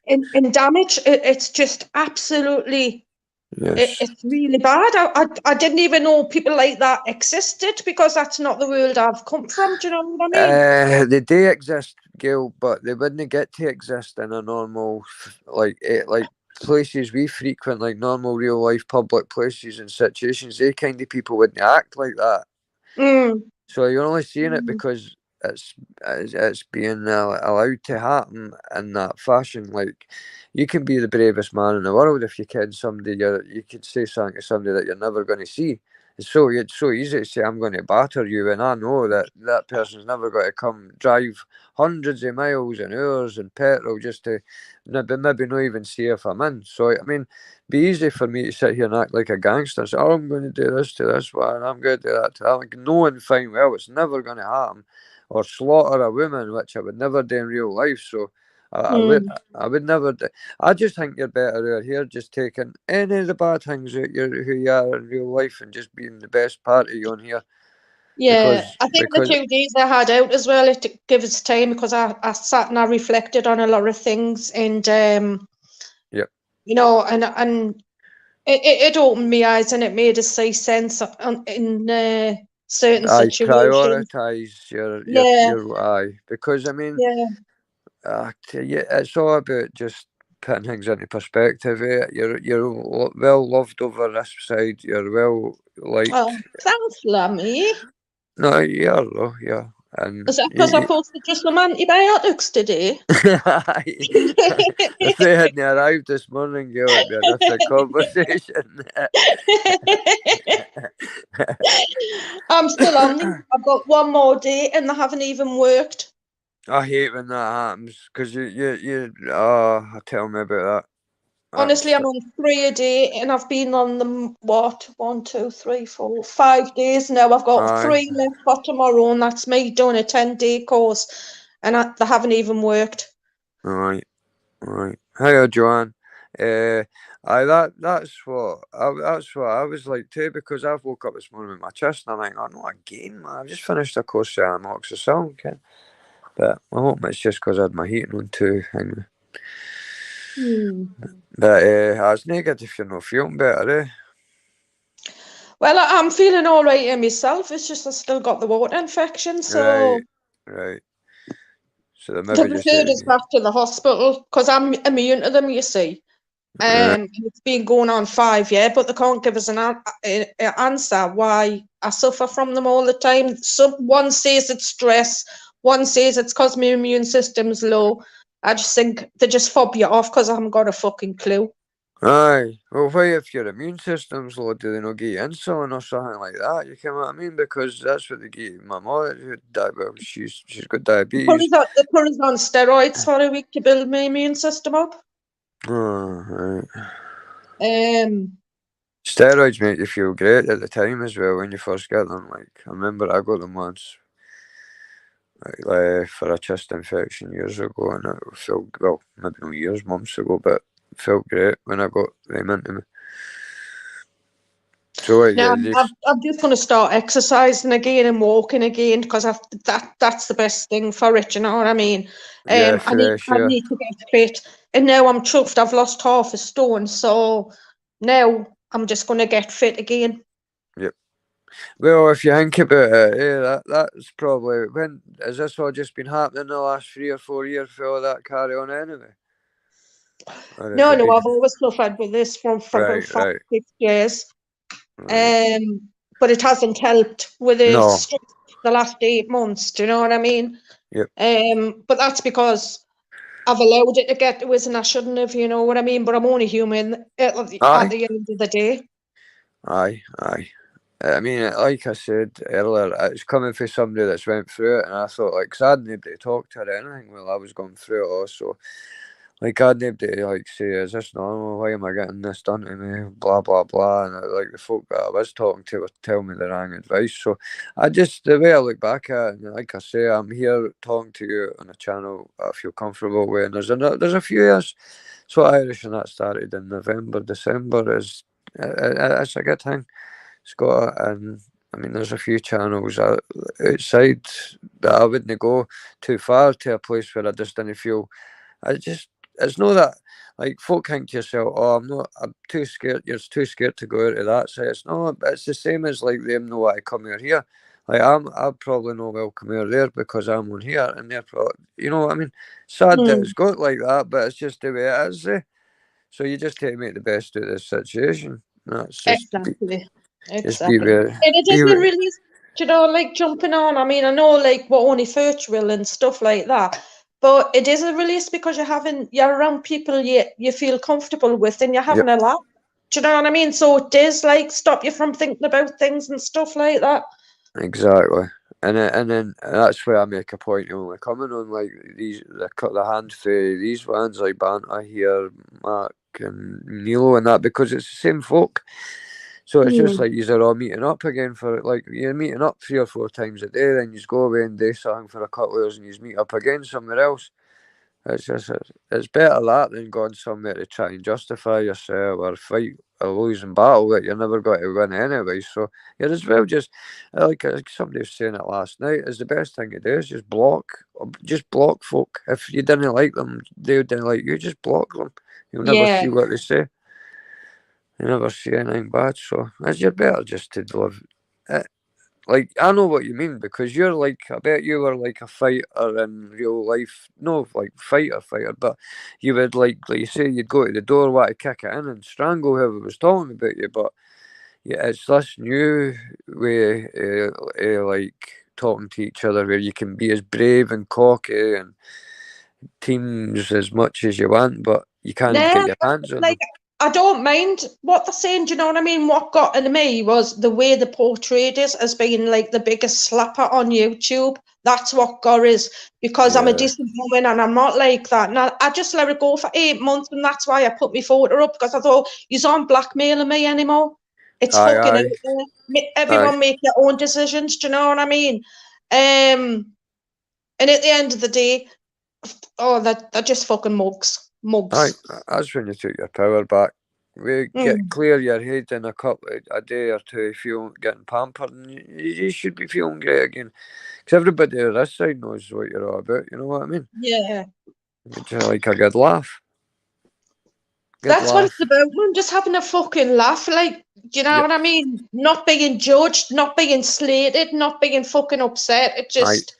and damage. It's just absolutely, Yes. it's really bad. I didn't even know people like that existed because that's not the world I've come from. Do you know what I mean? They do exist, Gail, but they wouldn't get to exist in a normal, like places we frequent, like normal real life public places and situations. They kind of people wouldn't act like that. Mm, So you're only seeing it mm, because it's being allowed to happen in that fashion. Like you can be the bravest man in the world if you kid somebody. You could say something to somebody that you're never going to see. It's so easy to say I'm going to batter you, and I know that that person's never going to come drive hundreds of miles and hours and petrol just to maybe not even see if I'm in. So I mean, be easy for me to sit here and act like a gangster and say, "Oh, I'm going to do this to this one, I'm going to do that to that." Like, knowing fine well it's never going to happen, or slaughter a woman, which I would never do in real life. So mm. I would never do. I just think you're better out here just taking any of the bad things out who you are in real life and just being the best part of you on here. Yeah, I think the Because 2 days I had out as well, it gave us time because I sat and I reflected on a lot of things and yeah, you know, and it opened my eyes and it made us see sense in certain I situations. prioritize Yeah, your eye, because I mean, yeah. yeah, it's all about just putting things into perspective. You're well loved over this side. You're well liked. Oh, thanks, Lammy. No, yeah, though, yeah, and Is that because I posted just some antibiotics today? if they hadn't arrived this morning, Gail, it'd be a different conversation. I'm still on them. I've got one more day and they haven't even worked. I hate when that happens because oh, tell me about that. Honestly, That's I'm on 3 a day and I've been on them, what, 1, 2, 3, 4, 5 days now. I've got aye, 3 left for tomorrow and that's me doing a 10-day course and they haven't even worked. right, right. Hiya, Joanne. Uh, that's what I was like too, because I've woke up this morning with my chest and I'm like, oh no, again, man. I've just finished a course of amoxicillin, okay? But I hope it's just because I had my heating on too. Anyway. Hmm. But it's negative if you're not feeling better, eh? Well, I'm feeling all right in myself. It's just I still got the water infection, Right, so right. So they they've maybe just referred letting us you. back to the hospital because I'm immune to them, you see. Right. It's been going on 5 years, but they can't give us an answer why I suffer from them all the time. One says it's stress, one says it's because my immune system's low. I just think they just fob you off because I haven't got a fucking clue. Aye. Well, why if your immune system's low, do they not give you insulin or something like that? You know what I mean? Because that's what they give my mother. Well, she's got diabetes. They put us on steroids for a week to build my immune system up. Oh, right. Um, Steroids make you feel great at the time as well when you first get them. Like I remember I got them once, for a chest infection years ago, and it felt well, maybe not years, months ago, but it felt great when I got them into me. So Now yeah, I'm just going to start exercising again and walking again because that's the best thing for it. You know what I mean? yeah, I need fresh, I yeah. need to get fit, and now I'm chuffed. I've lost half a stone, so now I'm just going to get fit again. Yep. Well, if you think about it, that's probably when has this all just been happening the last 3 or 4 years for all that carry on anyway? Or is No, it no, been I've always suffered with this for about right, 5-6 years. right? But it hasn't helped with No. the last 8 months. Do you know what I mean? Yep. But that's because I've allowed it to get to us and I shouldn't have, you know what I mean? But I'm only human at the Aye. end of the day. Aye. I mean, like I said earlier, it's coming from somebody that's went through it, and I thought, like, 'cause I had nobody to talk to or anything while I was going through it also. Like, I had nobody to, like, say, is this normal? Why am I getting this done to me? Blah, blah, blah. And, like, the folk that I was talking to were telling me the wrong advice. So, the way I look back at it, and like I say, I'm here talking to you on a channel I feel comfortable with. And there's a few years. So, Irish and that started in November, December is, it's a good thing. Scott, and I mean, there's a few channels outside that I wouldn't go too far to a place where I just didn't feel. It's not that, like, folk think to yourself, oh, I'm too scared. You're too scared to go out of that side. It's no, it's the same as like them know why I come out here. Like, I'm probably not welcome out there because I'm on here, and they're probably, you know what I mean? Sad that it's got like that, but it's just the way it is. So you just take to make the best of the situation. That's just Exactly. just be Exactly. very, And it be isn't very, really, you know, like jumping on. I mean, I know like we're only virtual and stuff like that, but it is a release because you're around people you feel comfortable with and you're having yep, a laugh. Do you know what I mean? So it does like stop you from thinking about things and stuff like that. exactly. And then that's where I make a point of only coming on like the hand for these ones like Banter here, Mark and Nilo and that, because it's the same folk. So it's just like you're all meeting up again for like you're meeting up 3 or 4 times a day, then you go away and do something for a couple of hours and you meet up again somewhere else. It's better that than going somewhere to try and justify yourself or fight a losing battle that you're never going to win anyway. So you're as well just like somebody was saying it last night. Is the best thing to do is just block folk. If you didn't like them, they didn't like you. Just block them. You'll never Yeah. see what they say. You never see anything bad. So you're better just to live. Like, I know what you mean because you're like, I bet you were like a fighter in real life. No, like fighter, but you would like you say, you'd go to the door, want to kick it in and strangle whoever was talking about you. But yeah, it's this new way, like talking to each other where you can be as brave and cocky and teams as much as you want, but you can't Yeah, get your hands on like them. I don't mind what they're saying, do you know what I mean? What got into me was the way they portrayed it as being like the biggest slapper on YouTube. That's what got us because I'm a Yeah, decent woman and I'm not like that. And I just let it go for 8 months and that's why I put my photo up because I thought, you aren't blackmailing me anymore. It's aye, fucking out aye, there. aye, Everyone make their own decisions, do you know what I mean? And at the end of the day, oh, they're just fucking mugs. aye. Mugs. That's when you took your power back. We get Mm. clear your head in a day or two, feel getting pampered, and you should be feeling great again. Because everybody on this side knows what you're all about. You know what I mean? Yeah. It's like a good laugh. Good That's what it's laugh. about, man. Just having a fucking laugh. Like, do you know Yep. what I mean? Not being judged, not being slated, not being fucking upset. It Aye. just,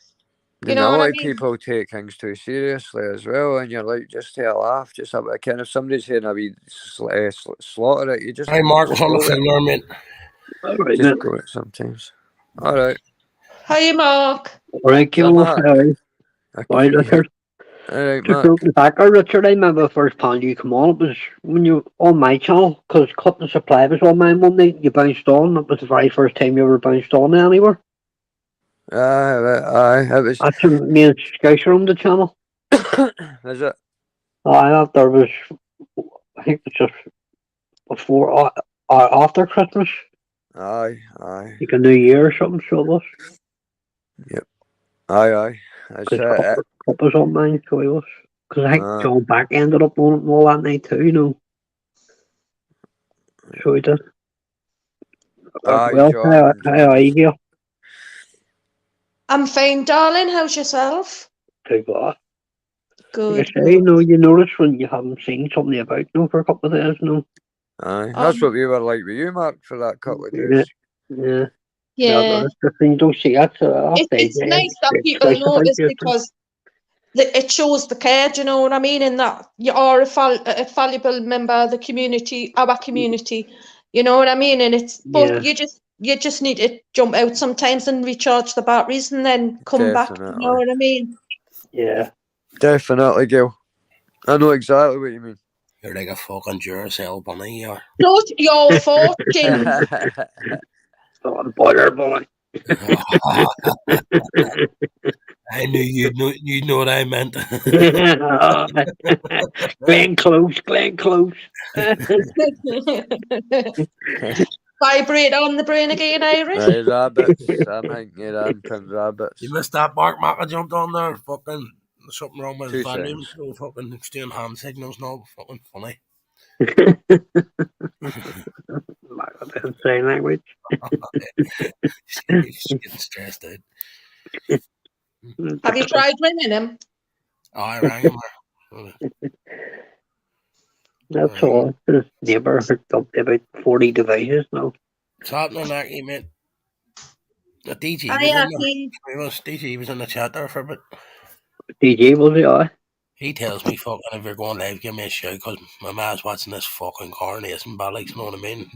you Then know a what I lot of mean? people take things too seriously as well, and you're like, just take a laugh, just have a kind. If somebody's saying a wee slaughter it, you just Hi, Mark was on the go with it. phone there, mate. All right, Just then. go with it sometimes. All right. Hi, Mark. All right, So Gil. Mark, I All right, keep you here. Richard. All right, Just Mark. looking back, Richard, I remember the first time you come on. It was when you on my channel because Cut and Supply was on mine one night. You bounced on. It was the very first time you ever bounced on anywhere. Aye, it was. That's when me and Scouser on the channel. Is it? I thought there was. I think it was just before or after Christmas, Aye. like a New Year or something. So it was Yep. Aye. It's because Cup was on mine. So it was because I think John Back ended up on it and all that night too. You know. So he did. Well, John. how are you, Gil? I'm fine, darling. How's yourself? Too bad. Like I Good, say, good. you notice when you haven't seen something about, for a couple of days, Aye. Oh, That's what we were like with you, Mark, for that couple of Yeah, days. yeah. yeah. That's the thing you don't see that, so I'll say, It's yeah, nice that it's people nice about notice you. because it shows the care, do you know what I mean? And that you are a valuable member of the community, our community, you know what I mean? And it's, but you just need to jump out sometimes and recharge the batteries and then come back, you know what I mean? Yeah. Definitely, Gil. I know exactly what you mean. You're like a fucking Duracell bunny, you are. Plus your fortune. Oh, boiler boy. I knew you'd know what I meant. Glenn Close. Vibrate on the brain again, Irish. Aye, rabbits. I'm thinking of rampant rabbits. You missed that Mark Macca jumped on there. Fucking something wrong with his 2 volume. seconds. So fucking doing hand signals now. Fucking funny. Sign language. He's getting stressed out. Have you tried ringing him? Oh, I rang him. That's all. His neighbour hooked up to about 40 devices now. What's happening, Aki, mate? The DG was Aye, in Aki. there. DG was in the chat there for a bit. DJ was it? Aye. He tells me, fucking, if you're going live, give me a shout, because my man's watching this fucking coronation ballot, you know what I mean?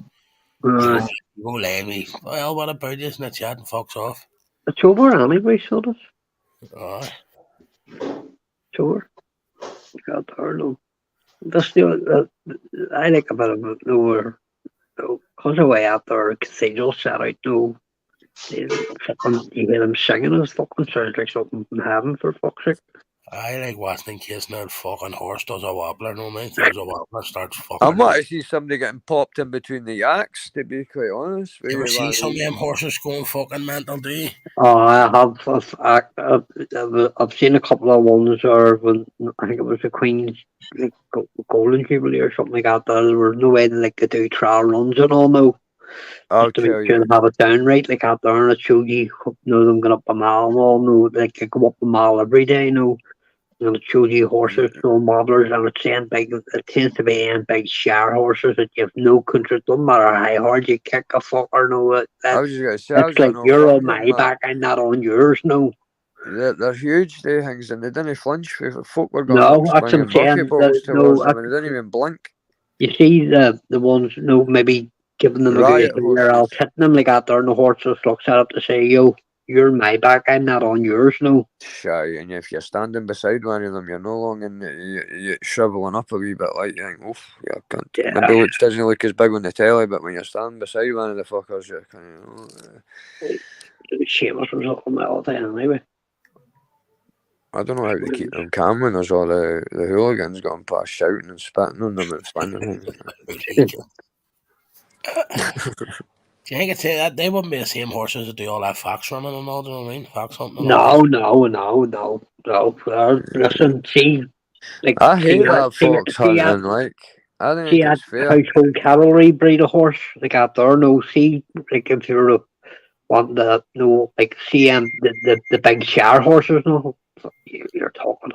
You go live, me, well, what about this in the chat, and fucks off. It's over anyway, so does. Aye. It's over. God, no. That's the I like about it. No, because of way out there, cathedral set out. No, fucking you hear them singing. It fucking sounds like something from heaven, for fuck's sake. I like watching in case now fucking horse does a wobbler, no man, throws a wobbler, starts fucking. I want to see somebody getting popped in between the yaks, to be quite honest. You ever see some of them horses going fucking mental, do you? Oh, I have. I've seen a couple of ones where when I think it was the Queen's like, Golden Jubilee or something like that. There was no way they could do trial runs and all. No, I'll just to tell make sure you. they have it down right, like out there, and it showed you, them going up a mile and all. No, they could go up a mile every day. No. And it shows you horses throwing wobblers, and it's saying it tends to be in big share horses that you have no control. Doesn't matter how hard you kick a fucker, no. I was just going to say, I was It's like getting you're off on work, my back, I'm not on yours, no. They're huge, they things, and they didn't flinch. Folk were going No, up that's slinging what I'm saying. bucketballs towards No, them, and they didn't even blink. you see the ones, no, maybe giving them a Riot good year, I'll horses. hitting them like that there, and the horse just looks at up to say, yo, you're my back, I'm not on yours, no. Shy, and if you're standing beside one of them, you're no longer you're shriveling up a wee bit, like you think, oof, yeah, can't. Yeah. Maybe it doesn't look as big on the telly, but when you're standing beside one of the fuckers, you're kind of. Seamus was up on my all the time anyway. I don't know how to keep them calm when there's all the hooligans going past shouting and spitting on them and flinging them. Do you think it's that they wouldn't be the same horses that do all that fox running and all? Do you know what I mean? Fox hunting. And all No. Listen, see, like I hate that fox hunting. Like, I think see it's that fair. household cavalry breed of horse like out there. No, see, like if you're wanting to know, like see the big share horses. No, you're talking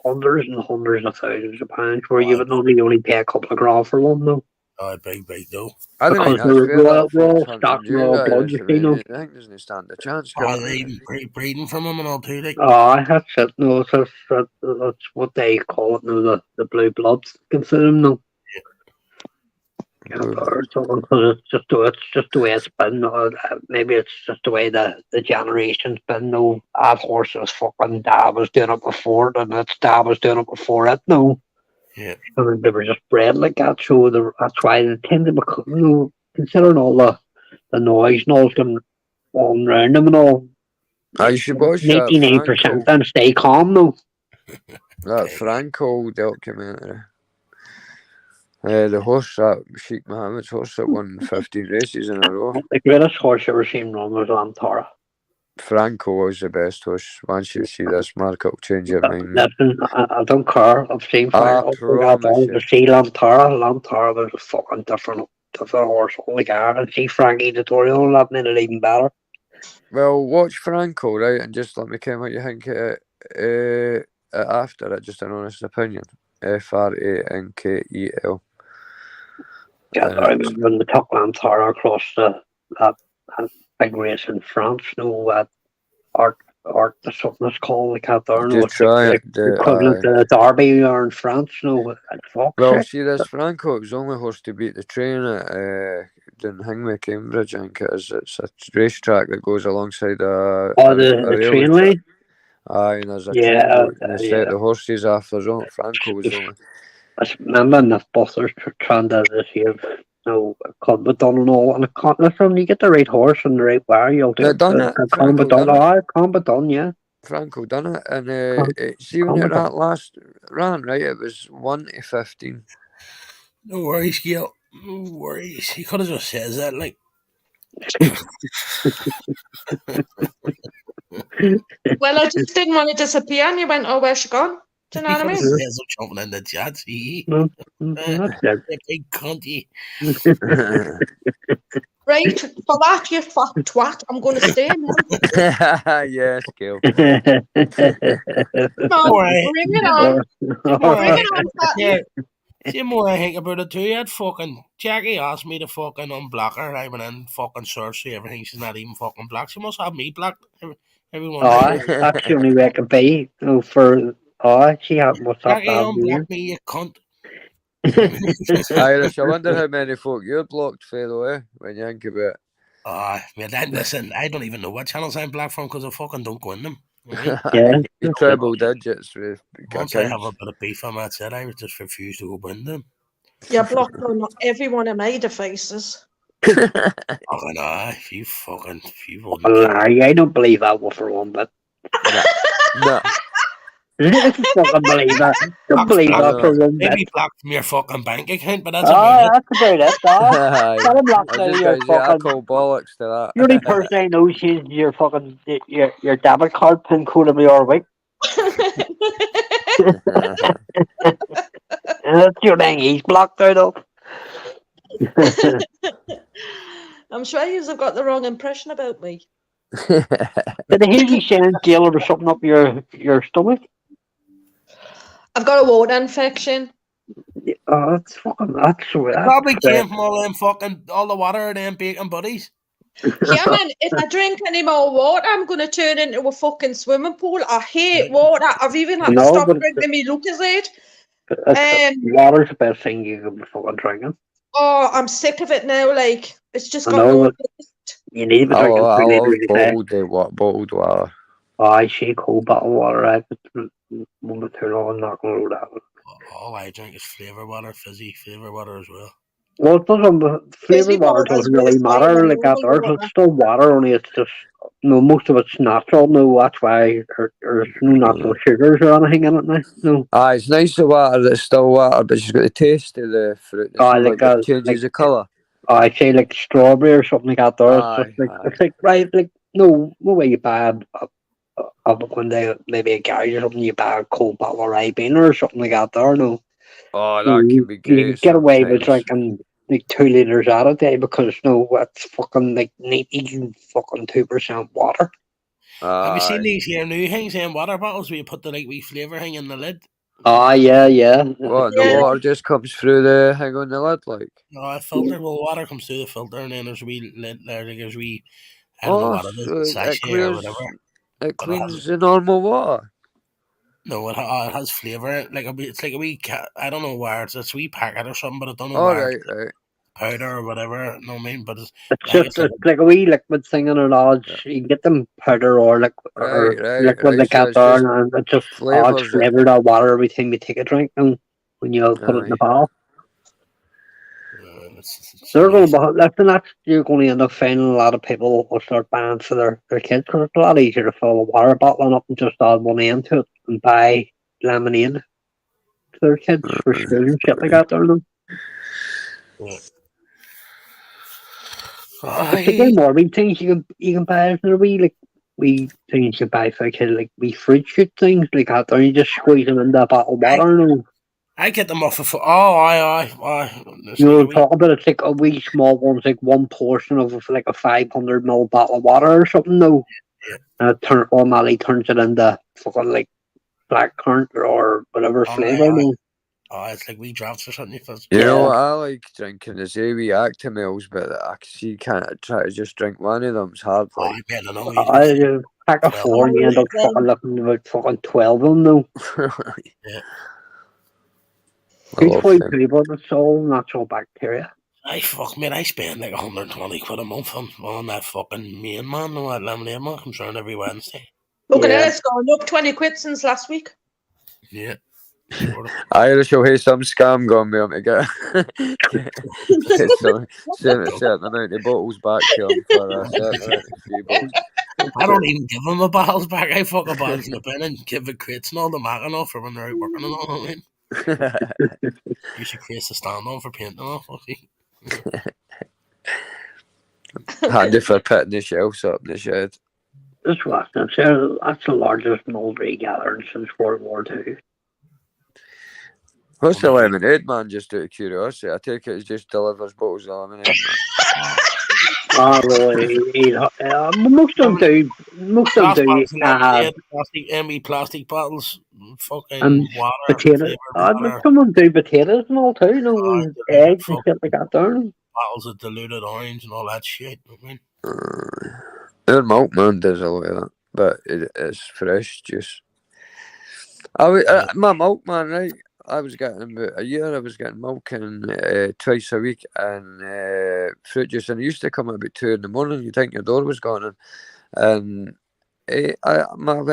hundreds and hundreds of thousands of pounds where you would normally only pay a couple of grand for one. No. Oh, big, though. I think Because that's they're fair. That royal fox stock, hunting, royal blood, you see, no. I think doesn't stand a chance. Oh, they even breeding from them and all too. Like. Oh, that's it. No, that's what they call it. No, the blue bloods consider them. No. It's just the way it's been. Maybe it's just the way the generation's been. No, that horse was fucking dad was doing it before, and its dad was doing it before it. No. Yeah. I mean, they were just bred like that, so that's why they tend to become. You know, considering all the noise and all's going on around them and all. I should watch 99% them stay calm though. That Franco documentary. The horse that Sheikh Mohammed's horse that won 15 races in a row. The greatest horse I've ever seen run was Lantara. Franco was the best horse. Once you see this mark, it'll change your mind. Listen, I don't care. I've seen Franco. To see Lantara. Lantara was a fucking different horse. Holy God. And see Frankie tutorial, that made it even better. Well, watch Franco, right, and just let me know what you think after it. Just an honest opinion. Frankel. Yeah, I remember when we took Lantara across that big race in France. No, Art or something that's called like out there. No, To it's like try it. the equivalent to Derby or in France. No, fuck Well, shit. see, this Franco, it was only horse to beat the train at Hingway, Cambridge, I think it is. It's a racetrack that goes alongside Oh, a the railway train track. line. Aye, and there's a Yeah, train go, and they set yeah. the horses off. There's only Franco was only. I remember enough buses trying to receive Combadon and all, and listen, you get the right horse and the right wire, you'll do They done it. it. Franco Combadon, done it. Combadon, yeah. Franco done it, and see when it Combadon. that last ran, right? It was 1-15. No worries, Gail. No worries. He could have just said that, like. Well, I just didn't want to disappear, and you went, "Oh, where's she gone?" Do you know what I mean? There's no jumping in the chat. That's it. You big cunty. Right, for that, you fat twat, I'm going to stay now. Yes, Gail. Come on, bring it on. Bring it on, fatty. See, more I think about it too. That fucking Jackie asked me to fucking unblock her. I went in fucking search through everything. She's not even fucking blocked. She must have me blocked. Everyone. That's the only way it can be. She must have Jackie, to have unblock me, you cunt. Irish, I wonder how many folk you're blocked for the way when you think about it. Man, listen, I don't even know what channels I'm blocked from because I fucking don't go in them. Right? Yeah. Treble digits with Once I have a accounts. bit of beef on that said, I would just refuse to go in them. You're blocked on every one of my devices. Fucking if you wouldn't. I don't believe that one for one bit. No. Fucking believe that. Don't believe that for one bit. Maybe blocked from your fucking bank account, but that's about it. That's about it. Tell him blocked out of your I fucking. call bollocks to that. The only person I know uses your fucking your debit card pin code every other week. That's your thing. He's blocked out of. I'm sure you've got the wrong impression about me. Did I hear you saying Gail or something up your stomach? I've got a water infection. That's Probably came from all the water and them bacon buddies. Yeah, man, if I drink any more water, I'm going to turn into a fucking swimming pool. I hate water. I've even had to stop drinking me Lucozade. Water's the best thing you can be fucking drinking. Oh, I'm sick of it now. Like, it's just got no taste. You need to be drinking 2 litres a day. Bottled water. I see cold bottled water. I won't turn on, not going to do that. All I drink is flavour water, fizzy flavour water as well. Well, it doesn't. Flavour water doesn't really matter. Like that, it's still water. Only it's just most of it's natural. No, that's why there's no natural sugars or anything in it now. No. It's nice the water that's still water, but she's got the taste of the fruit. It changes the colour. I say like strawberry or something like that. It's like right, like no way you buy one day maybe a garage or something. You buy a cold bottle of Ribena or something like that. There, no. Oh, that can be great. You can get away with drinking like 2 litres out a day because it's fucking like 92% water. Have you seen these here new things in water bottles where you put the wee flavour thing in the lid? Yeah. What, the water just comes through the thing on the lid, like? No, a filter. Well, water comes through the filter, and then there's a wee lid there. There's wee. I don't know what it is, sachet or whatever. It cleans the normal water. No, it has flavour. It's like a wee. I don't know where it's a wee packet or something, but I don't know where. Right. Powder or whatever. No, I mean, but it's like a wee liquid thing in a lodge. You can get them powder or liquid like that there, and it just flavoured that water every time you take a drink. And when you put it in the bottle. You're going to end up finding a lot of people will start buying for their kids because it's a lot easier to fill a water bottle up and just add one end to it and buy lemonade to their kids for school and shit like that. There's more wee things you can buy. There's wee things you buy for a kid, like wee fruit shoot things like that. Or you just squeeze them in that bottle of water. I get them off of. Aye. Talk about it's like a wee small one's like one portion of like a 500ml bottle of water or something. No, and it automatically turns it into fucking like black currant or whatever flavour. Oh, it's like wee drafts or something. You know Yeah. what I like drinking is wee Actimels, but I see you can't try to just drink one of them. It's hard. Oh, Like, I bet I know. He's I got just pack of 12. 4 and you end up fucking looking about fucking 12 of them though. Yeah. I love Good them. for you, but it's all natural bacteria. Fuck, mate, I spend like 120 quid a month on that fucking main man. No, that lemonade man comes around every Wednesday. Look at Yeah. it, it's gone up 20 quid since last week. Yeah. Sort of. Irish will have some scam going with him to get some certain amount of bottles back to him for a certain amount of free bucks. I don't even give them the bottles back. I fuck the bottles in the bin and give the crates and all the marking off for when they're out working and all. I mean, you should create a stand on for painting off. Handy for putting the shelves up in the shed. Just watching it. That's the largest mulberry gathering since World War II. What's the lemonade man, just out of curiosity? I take it he just delivers bottles of lemonade, man. Really, most of them do. Most of Glass them do. bottles of lemonade, plastic bottles, fucking And water, potatoes. flavoured water, Some of them do potatoes and all too. You know, and diluted eggs and shit like that. There. bottles of diluted orange and all that shit. I mean, Their milkman does a lot of that, but it's fresh juice. My milkman, right? I was getting about a year. I was getting milk in twice a week and fruit juice, and it used to come at about 2 in the morning. You think your door was gone, and when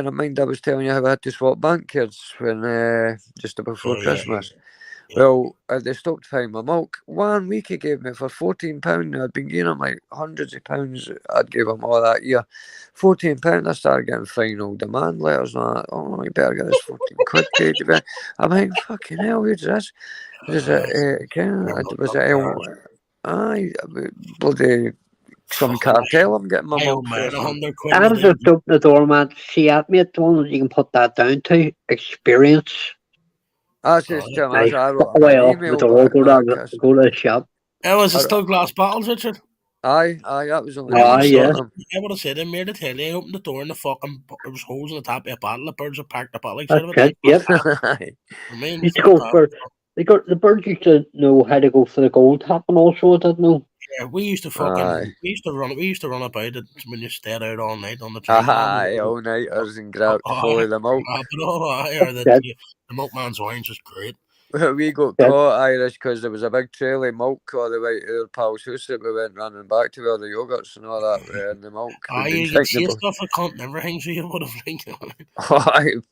I mind, I was telling you how I had to swap bank cards when just before Christmas. Yeah. Well, they stopped paying my milk. 1 week he gave me for £14. I'd been giving him like hundreds of pounds. I'd give him all that year. £14. I started getting final demand letters and all that. Oh, you better get this 14 quid paid. I'm like, fucking hell, who's this? Was it bloody some cartel? I'm getting my I milk owe mine for. 100 quid. I was just open the door, man. See at me at the one that you can put that down to experience. I just tell him, Like, I wrote him way an off the email door, back. go to the shop. Was it still glass bottles, Richard? Aye, that was only Aye, yeah. I would have said him here to tell you. I opened the door and the fucking there was holes in the top of a bottle. The birds had packed the bottle. Like, That's it. Yep. Aye. I You go for the birds used to know how to go for the gold tap and also I didn't know. Yeah, we used to run about it when you stayed out all night on the train. Aye, all nighters and grab fully the milk. The milkman's orange was great. We got caught, Irish, because there was a big trail of milk all the way to our pal's house that we went running back to, all the yogurts and all that and the milk. You could see stuff I can't never hang so you would have liked.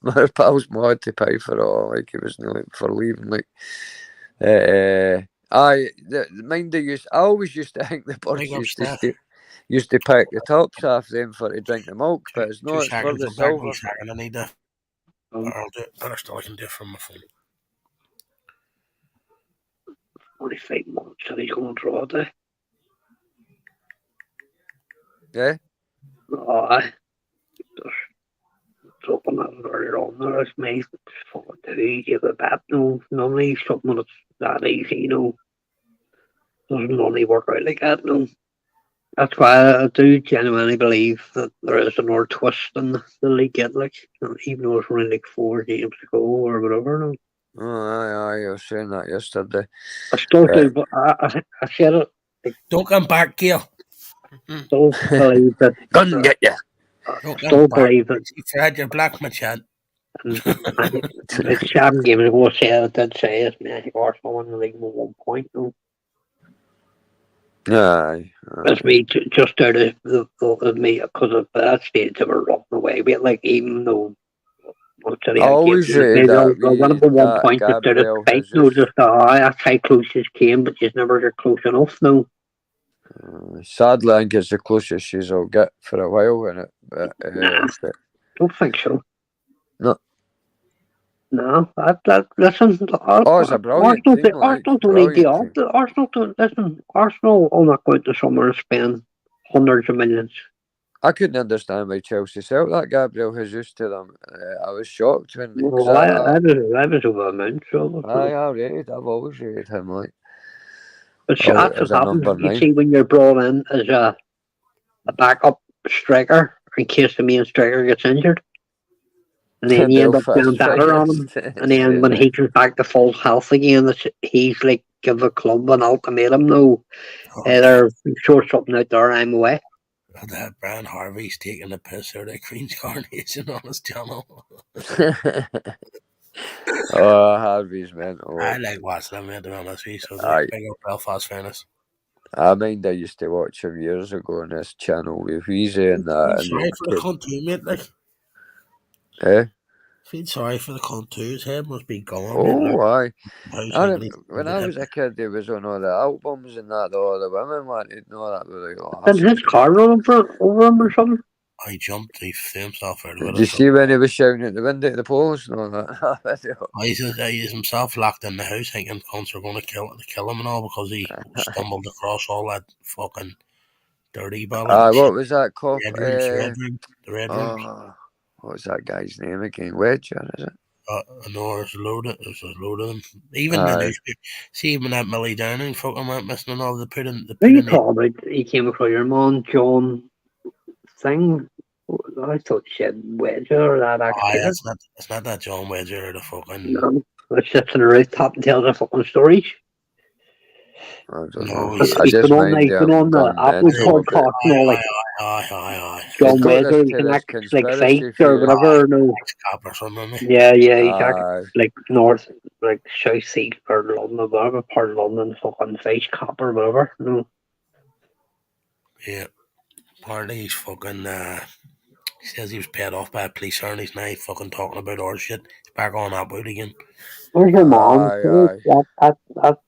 My pal's mad to pay for it all, like he was nearly for leaving, like. I always used to think the birds used to pick the tops off them for to drink the milk, but it's not. It's for the silver. I need to. I'll do it better still. I can do it from my phone. 45 months and he's going to draw it. Yeah. Aye. Just open that earlier on there. It's me. Fucking two. Give it back. No, normally something that's that easy, you know. Doesn't normally work out like that, no. That's why I do genuinely believe that there is another twist in the league yet, like, even though it's only like 4 games to go or whatever, no. Oh, aye, I was saying that yesterday. I still do, but I said it. Like, don't come back here. Still believe that. Gun get you. Still believe that. Fred, you're black, my chat. Like 7 games ago, I did say it. Man, I think Arsenal won the league with 1 point, no. Aye. That's me, just out of me, because at that stage they were running away with it, like, even though. I always say that we won by 1 point to the fight, no, just that's how close it came, but you never get close enough, no. Sadly, I think it's the closest she's will get for a while, innit? But, don't think so. No. No, listen. It's a brilliant team. Arsenal don't need the odds. Arsenal will not go out this summer and spend hundreds of millions. I couldn't understand why Chelsea sold that Gabriel Jesus to them. I was shocked when. I was over the moon. So I've always rated him, like. But that's what happens. You see, when you're brought in as a backup striker in case the main striker gets injured, And then you end up doing Belfast better on him. And then when he comes back to full health again, he's like, give the club an ultimatum. No, either sort something out there, I'm away. That Brian Harvey's taking the piss out of Queen's Coronation on his channel. Oh, Harvey's mental. I like watching him, to be honest with you. So it's Aye. like big old Belfast fairness. I mind I used to watch him years ago on this channel with Weezy and that. Feel And sorry for the then, cunt too, mate. Like, eh? feel sorry for the cunt too. His head must be gone. Oh, mate. aye. Like, When I was a kid, he was on all the albums and that. All the women wanted and all that. Were like, oh, Did his car run over him or something? I jumped, he threw himself out of it. Did you see when he was shouting at the window at the police and all that? He's himself locked in the house thinking cunts are going to kill him and all because he stumbled across all that fucking dirty ballad. What was that cop? The Red Rooms. What was that guy's name again? Wedger, is it? No, there's a load of them. Even the newspaper. See, even that Millie Downing fucking went missing and all. They put in. Are you talking about he came across your man, John thing? I thought you said Wedger or that actor. It's not that John Wedger or the fucking. No, it sits on the rooftop and tells a fucking stories. I don't know. He's I just mind he's been on the Apple podcast and all like. Aye. John Wedger, he can act like fake or whatever. No. Cop or something. Yeah, he's acting like north, like south east part of London, or whatever part of London, fucking face cop or whatever. No. Yeah. Apparently he's fucking. He says he was paid off by a police and he's now fucking talking about our shit. He's back on that boat again. Where's your mom? That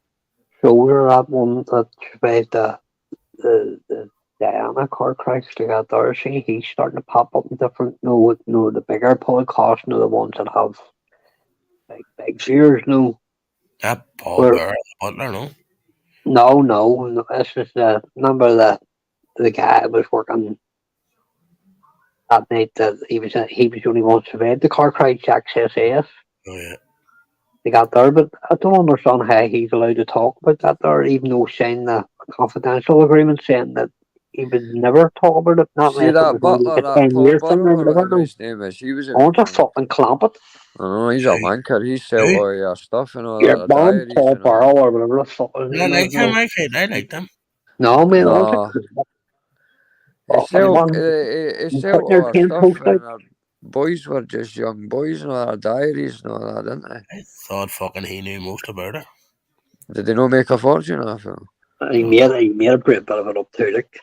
shoulder, that one that survived the Diana car crash they got there. See, he's starting to pop up in different. No, the bigger podcasts, the ones that have like big ears. No, that Paul Bear, the butler, no. It's just remember the guy that was working that night that he was the only one survived the car crash. Jack SAS. Oh yeah. They got there, but I don't understand how he's allowed to talk about that there, even though signing a confidential agreement saying that he would never talk about it. Not see that butler, that Paul Butler, whatever his name is. He was. I want to fucking clamp it. I know he's a wanker. He sell all your stuff and all that. Your Paul Barrow or whatever the fuck. I like him. I like them. No, man. No. He sell all our stuff and our boys were just young boys and all our diaries and all that, didn't they? I thought fucking he knew most about it. Did they not make a fortune off it? He made a great bit of it up too, like.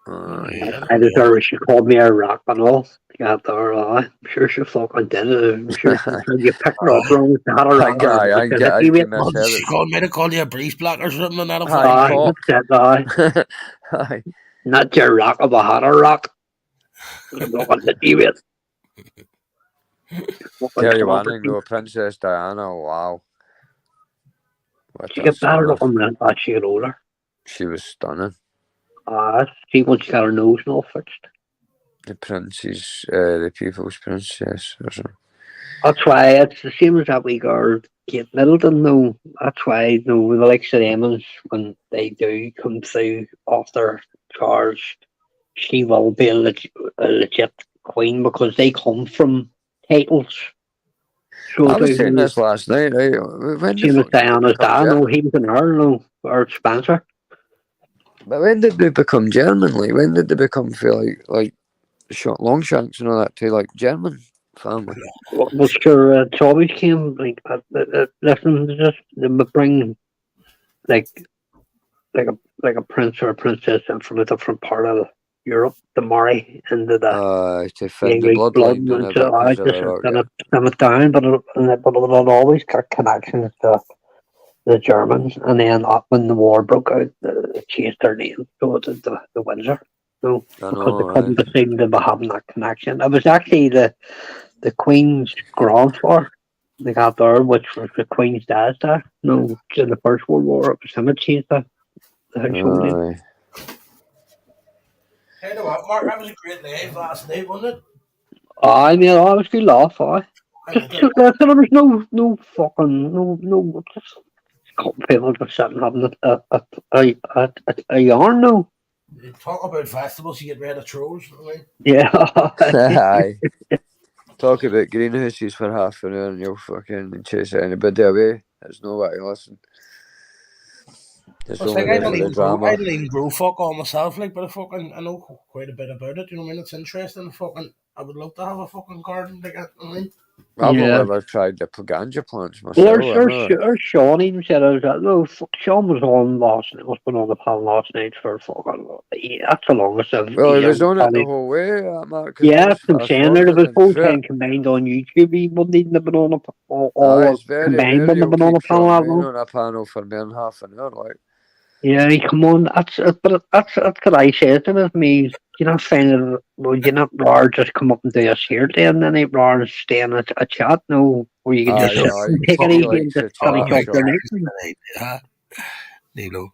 I deserve she called me a rock and all. Got there, I'm sure she fucking did it. I'm sure you picked her up wrong. Had a rock. She called you a breeze block or something. Aye. Not your rock, but had a rock. Tell you one thing though, Princess Diana, wow. She got better looking than that she got older. She was stunning. See when she got her nose and all fixed. The princess, the people's princess or something. That's why it's the same as that wee girl, Kate Middleton, though. That's why, the likes of them, when they do come through off their cars, she will be a legit queen because they come from titles. So I was saying this last night, right? She was Diana's dad, no, he was an Earl, or Spencer. But when did they become German? Like, when did they become feel like Longshanks and all that to like German family? Well, sure, it always came like listen, they would bring like a prince or a princess in from a different part of Europe to marry into the to fit the bloodline down, but it always got connections to the Germans, and then when the war broke out, they changed their name to the Windsor. So because they couldn't seem to be having that connection. It was actually the Queen's grandfather they got there, which was the Queen's dad's dad. No, in the First World War, it was him that changed the household name. Hey, you know what, Mark? That was a great live last night, wasn't it? I mean, I was good laugh. There was no fucking just couple people just sitting having a yarn. No. You talk about festivals, you get rid of trolls. Yeah. Aye. talk about greenhouses for half an hour and you'll fucking chase anybody away. There's no way to listen. It's It's only like I there don't for the even grow. drama. I don't even grow fuck all myself. Like, but I know quite a bit about it. You know what I mean? It's interesting. I would love to have a fucking garden. Like, you know what I mean? I've Yeah. only ever tried the ganja plants myself. Or Sean even said, I was like, no, Sean was on last night, must have been on the panel last night for fucking, that's the longest I've Well, he was on it the whole way, Mark. Yeah, that's what I'm saying. There was full fair. time combined on YouTube. He wouldn't even have been on It's very combined rare wouldn't have you'll been on a keep panel. Sean I Wayne don't know. on a panel for more than half an hour, like. Yeah, he come on. That's what I said to him. With me, you're not finding, well, you're not rather just come up and do us here, then they rather stay in a chat, no, where you can just sit and take it he easy likes and to just chat, finish off your Sean. next. You know.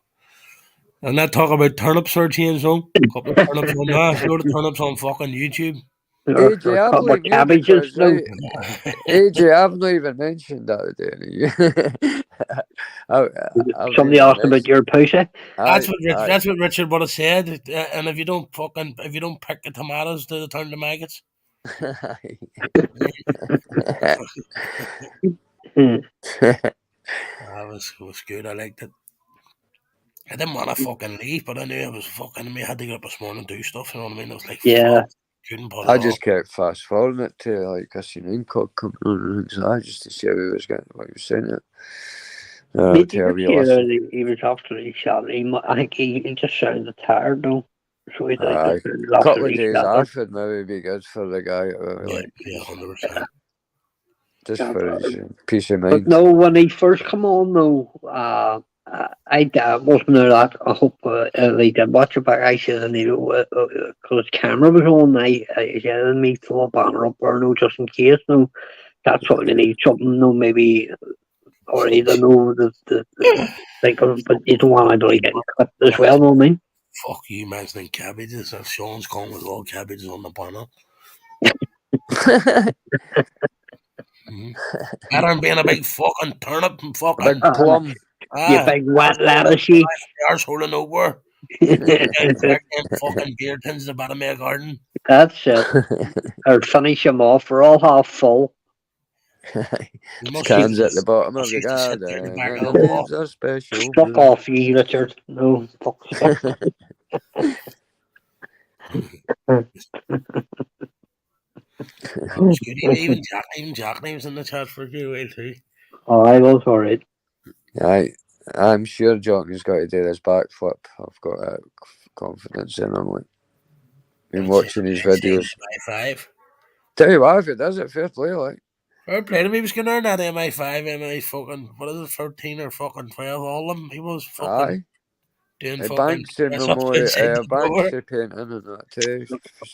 And that talk about turnips or James on. Couple of turnips on that. Load of turnips on fucking YouTube. AJ, Or I couple of blame you cabbages, because, no. right, AJ, I've not even mentioned that today. Somebody asked about your pussy. That's what Richard would have said. And if you don't pick the tomatoes, do they turn to maggots? That was good. I liked it. I didn't want to fucking leave, but I knew I was fucking me. I had to get up this morning and do stuff. You know what I mean? I was like, yeah. Fuck, couldn't put it I off. just kept fast forwarding it to like a scene called coming on, so just to see how he was getting what he was saying it. Did you hear he was after he shot? I think he just sounded tired though. So he a couple of days off would maybe be good for the guy. Yeah, 100%. Just for his peace of mind. But no, when he first come on though, I wasn't there that. I hope they did watch it back. I said, you know, because camera was on. I said, me throw a banner up there, no, just in case. No, that's what they need. Something, no, maybe, or either know the like, but you don't want to like getting clipped as well. No, I mean. Fuck you, mentioning cabbages. If Sean's gone with all cabbages on the banner. Better than being a big fucking turnip and fucking big plum. You big wet lettucey. Arsehole of nowhere. Fucking beer tins at the bottom of my garden. That's it. Or finish them off. We're all half full. Cans at the bottom of the garden. And the leaves are special. Fuck off, you Richard. No, fuck off. Even Jack was in the chat for a good while too. Oh, I was alright. I'm sure Johnny's got to do this backflip. I've got confidence in him. Like, been watching his videos. Tell you what, if it does it, fair play, like. Fair play to him. He was going to earn that MI5, MI fucking, what is it, 13 or fucking 12, all of them. He was fucking doing fucking... Banksy painting and that too.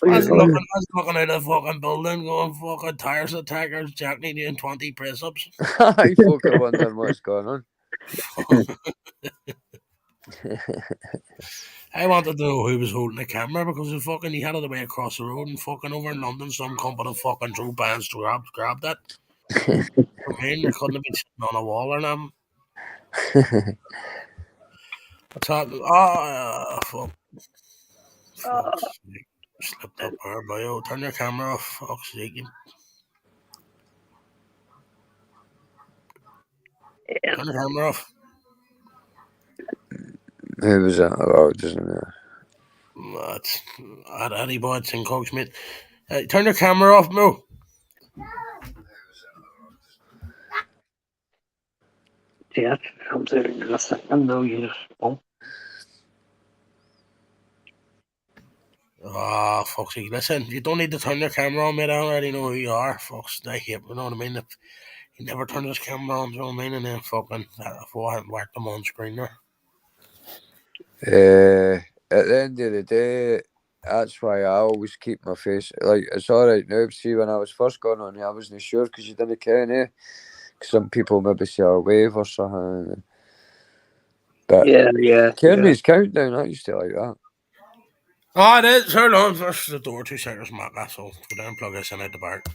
I was looking out of the fucking building going, fucking tires attackers, Jack need doing 20 press-ups. I fucking wondering what's going on. I wanted to know who was holding the camera because he had it away across the road and fucking over in London some company fucking drove by and grabbed it. I mean, they couldn't have been sitting on a wall or nothing. What's happening? Fuck. Fuck's sake. Slipped up there, boyo. Turn your camera off. Fuck's sake. Turn the camera off. Who was that? Oh, it doesn't matter. That's Addy Bods and Cogs, mate. Turn your camera off, Mo. Yeah, comes out in a second. No, you just won't. Fuck's sake. Listen, you don't need to turn your camera on, mate. I already know who you are. Fuck's sake, you know what I mean? If he never turned his camera on, you know what I mean? And then fucking, I hadn't whacked him on screen there. At the end of the day, that's why I always keep my face. Like, it's alright now. See, when I was first going on, I wasn't sure because you didn't care, eh? Some people maybe say a wave or something. But Kearney's countdown, I used to like that. Oh, it is. Hold on. First the door, 2 seconds, Mac. That's all. Go down and plug this in out the back.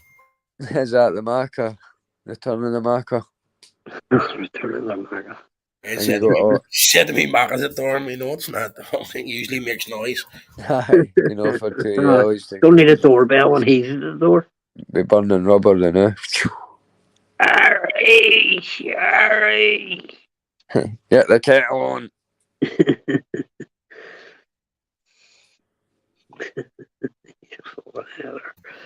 Is that the marker? Return of the marker? Return of the marker. Said to me, Mac at the door. You know, it's not. The whole thing usually makes noise. Aye, you know, for 2 years. Don't need a doorbell when he's at the door. Be burning rubber then, eh? Harry, Harry. Get the kettle on.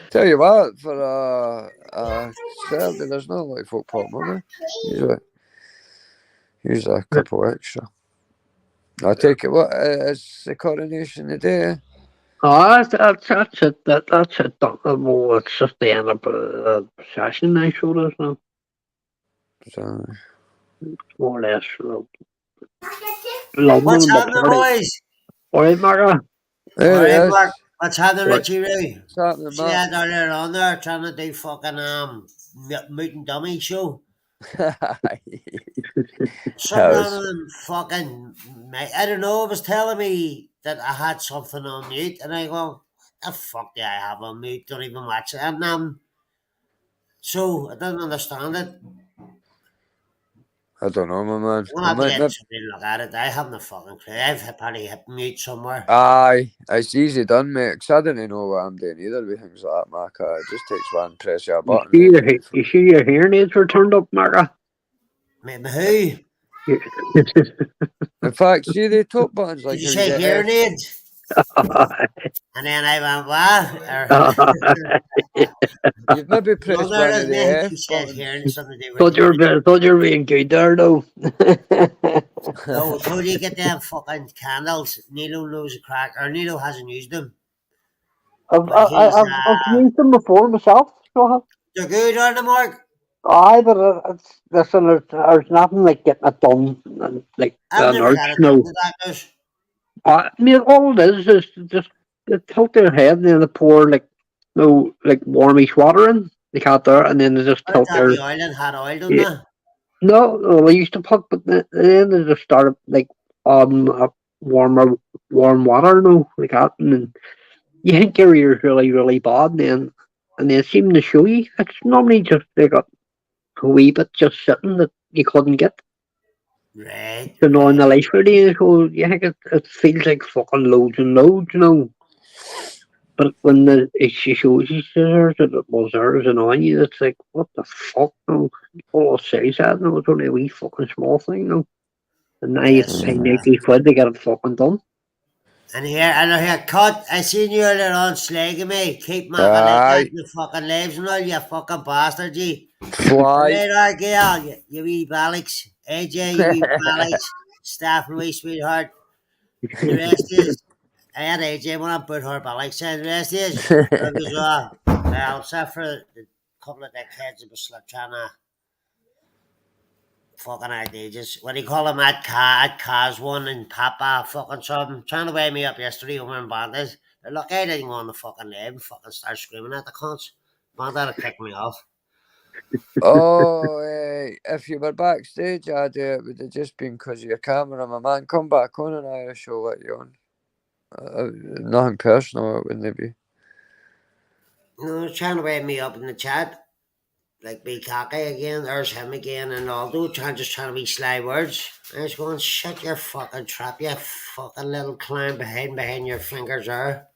Tell you what, for a Saturday, there's not like folk pot money. Usually a couple extra. I take it. What is the coronation today? Oh, that's it. That's it. Well, it's just the end of the session, I suppose. No? So, More or less. London What's and the happening, party. boys? All right, Mara. there Alright, it Mark. is. What's happening, Right. Richie Ray? What's happening, See Matt? that earlier on there trying to do fucking meat and dummy show? Some Yes. random fucking mate, I don't know, was telling me that I had something on mute, and I go, the fuck do I have on mute? Don't even watch it. And so I don't understand it. I don't know, my man. I'm gonna I have to might get not. somebody to look at it. I haven't a fucking clue. I've probably hit mute somewhere. Aye, it's easy done, mate. 'Cause I didn't know what I'm doing either with things like that, Mark. It just takes one press of a button. You see your hearing aids were turned up, Mara? Maybe who? In fact, see the top buttons like Did you how you say get hearing aids? And then I went, what? you've maybe No, pressed there one of is the me. F She said hearing buttons. something to do with thought you were being good there, though. no, so do you get them fucking candles? Nilo knows a crack, or Nilo hasn't used them. But I've used them before myself. So they're good, aren't they, Mark? aye, but listen, there's nothing like getting it done, and, like I've the never nurse. had it done No, to doctors. I mean, all it is just they tilt their head and then they pour like no like warmish water in the cat there, and then they just Put tilt that their. the oil and hot oil, don't Yeah, they? no, they used to put, but then they just started like warm water, no, like that, and then you think your ears really bad, and then seem to show you. It's normally just like a wee bit just sitting that you couldn't get. Right, You know, in right. the life for you, so you think it feels like fucking loads and loads, you know. But when she shows you scissors that it was hers and on you, it's like, what the fuck, no? All says that, no, it's only a wee fucking small thing, no. And now you have to Yes. pay 90 quid to get it fucking done. And here, cut. I seen you earlier on slagging me. Keep making like that, Aye, you fucking lives and all, you fucking bastard, you. fly. Radar girl, you wee Balix. AJ, you wee Balix. Staff and wee sweetheart. And the rest is, I had AJ when I put her Balix in. The rest is, drug as well. Well, except for the couple of dickheads that was trying to fucking outrageous. What do you call him? At Cars one and Papa fucking something. Trying to weigh me up yesterday over in Bandas. They're lucky I didn't go on the fucking lab and fucking start screaming at the cunts. Banda had kicked me off. Oh, if you were backstage, it would have just been because of your camera, my man. Come back on an Irish show, let you on. Nothing personal, it wouldn't be. No, trying to weigh me up in the chat. Like be cocky again, there's him again, and Aldo just trying to be sly words. I was going, shut your fucking trap, you fucking little clown behind your fingers there.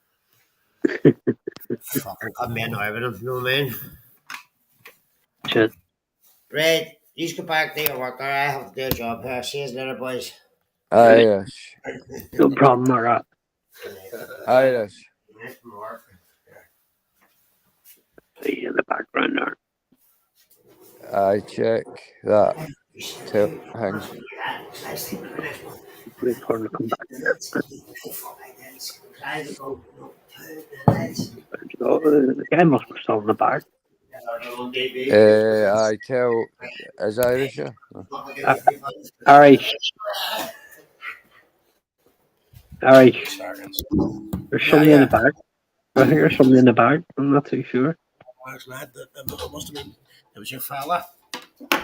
Fucking come in now with him, you know what I mean? Shit. Right, you go back to your work there, I have to do a job here. See you later, boys. Irish. No problem, alright. Irish. See you in the background there. I check that hang. Wait for him to come back. So, the guy must be still in the back. I tell is Irish, yeah? Alright, there's somebody in the back. I think there's somebody in the back. I'm not too sure. Where's that? That must have been. It was your fella.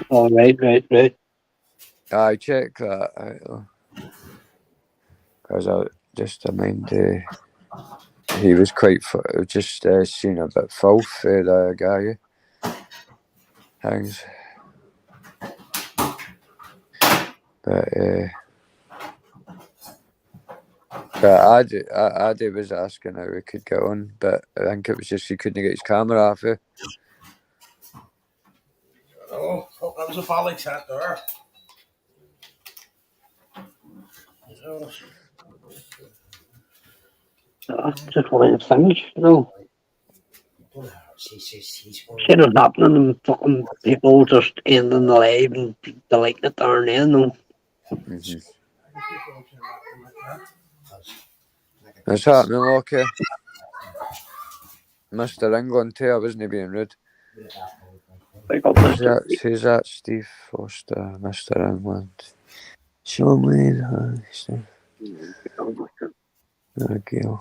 Oh, right. I check that because I just mind he was quite just seen a bit filth the guy hangs, but But Addy was asking how we could get on, but I think it was just he couldn't get his camera off it. Oh, fuck, that was a volley chat there. Just one of the things, you know. Shit is happening and fucking people just ending the live and deleting it there and then, no. Mm-hmm. What's happening, Lockie? Mr. England too, I wasn't being rude. Who's that? Steve Foster, Mr. England. Sean Wayne, Steve. Gil.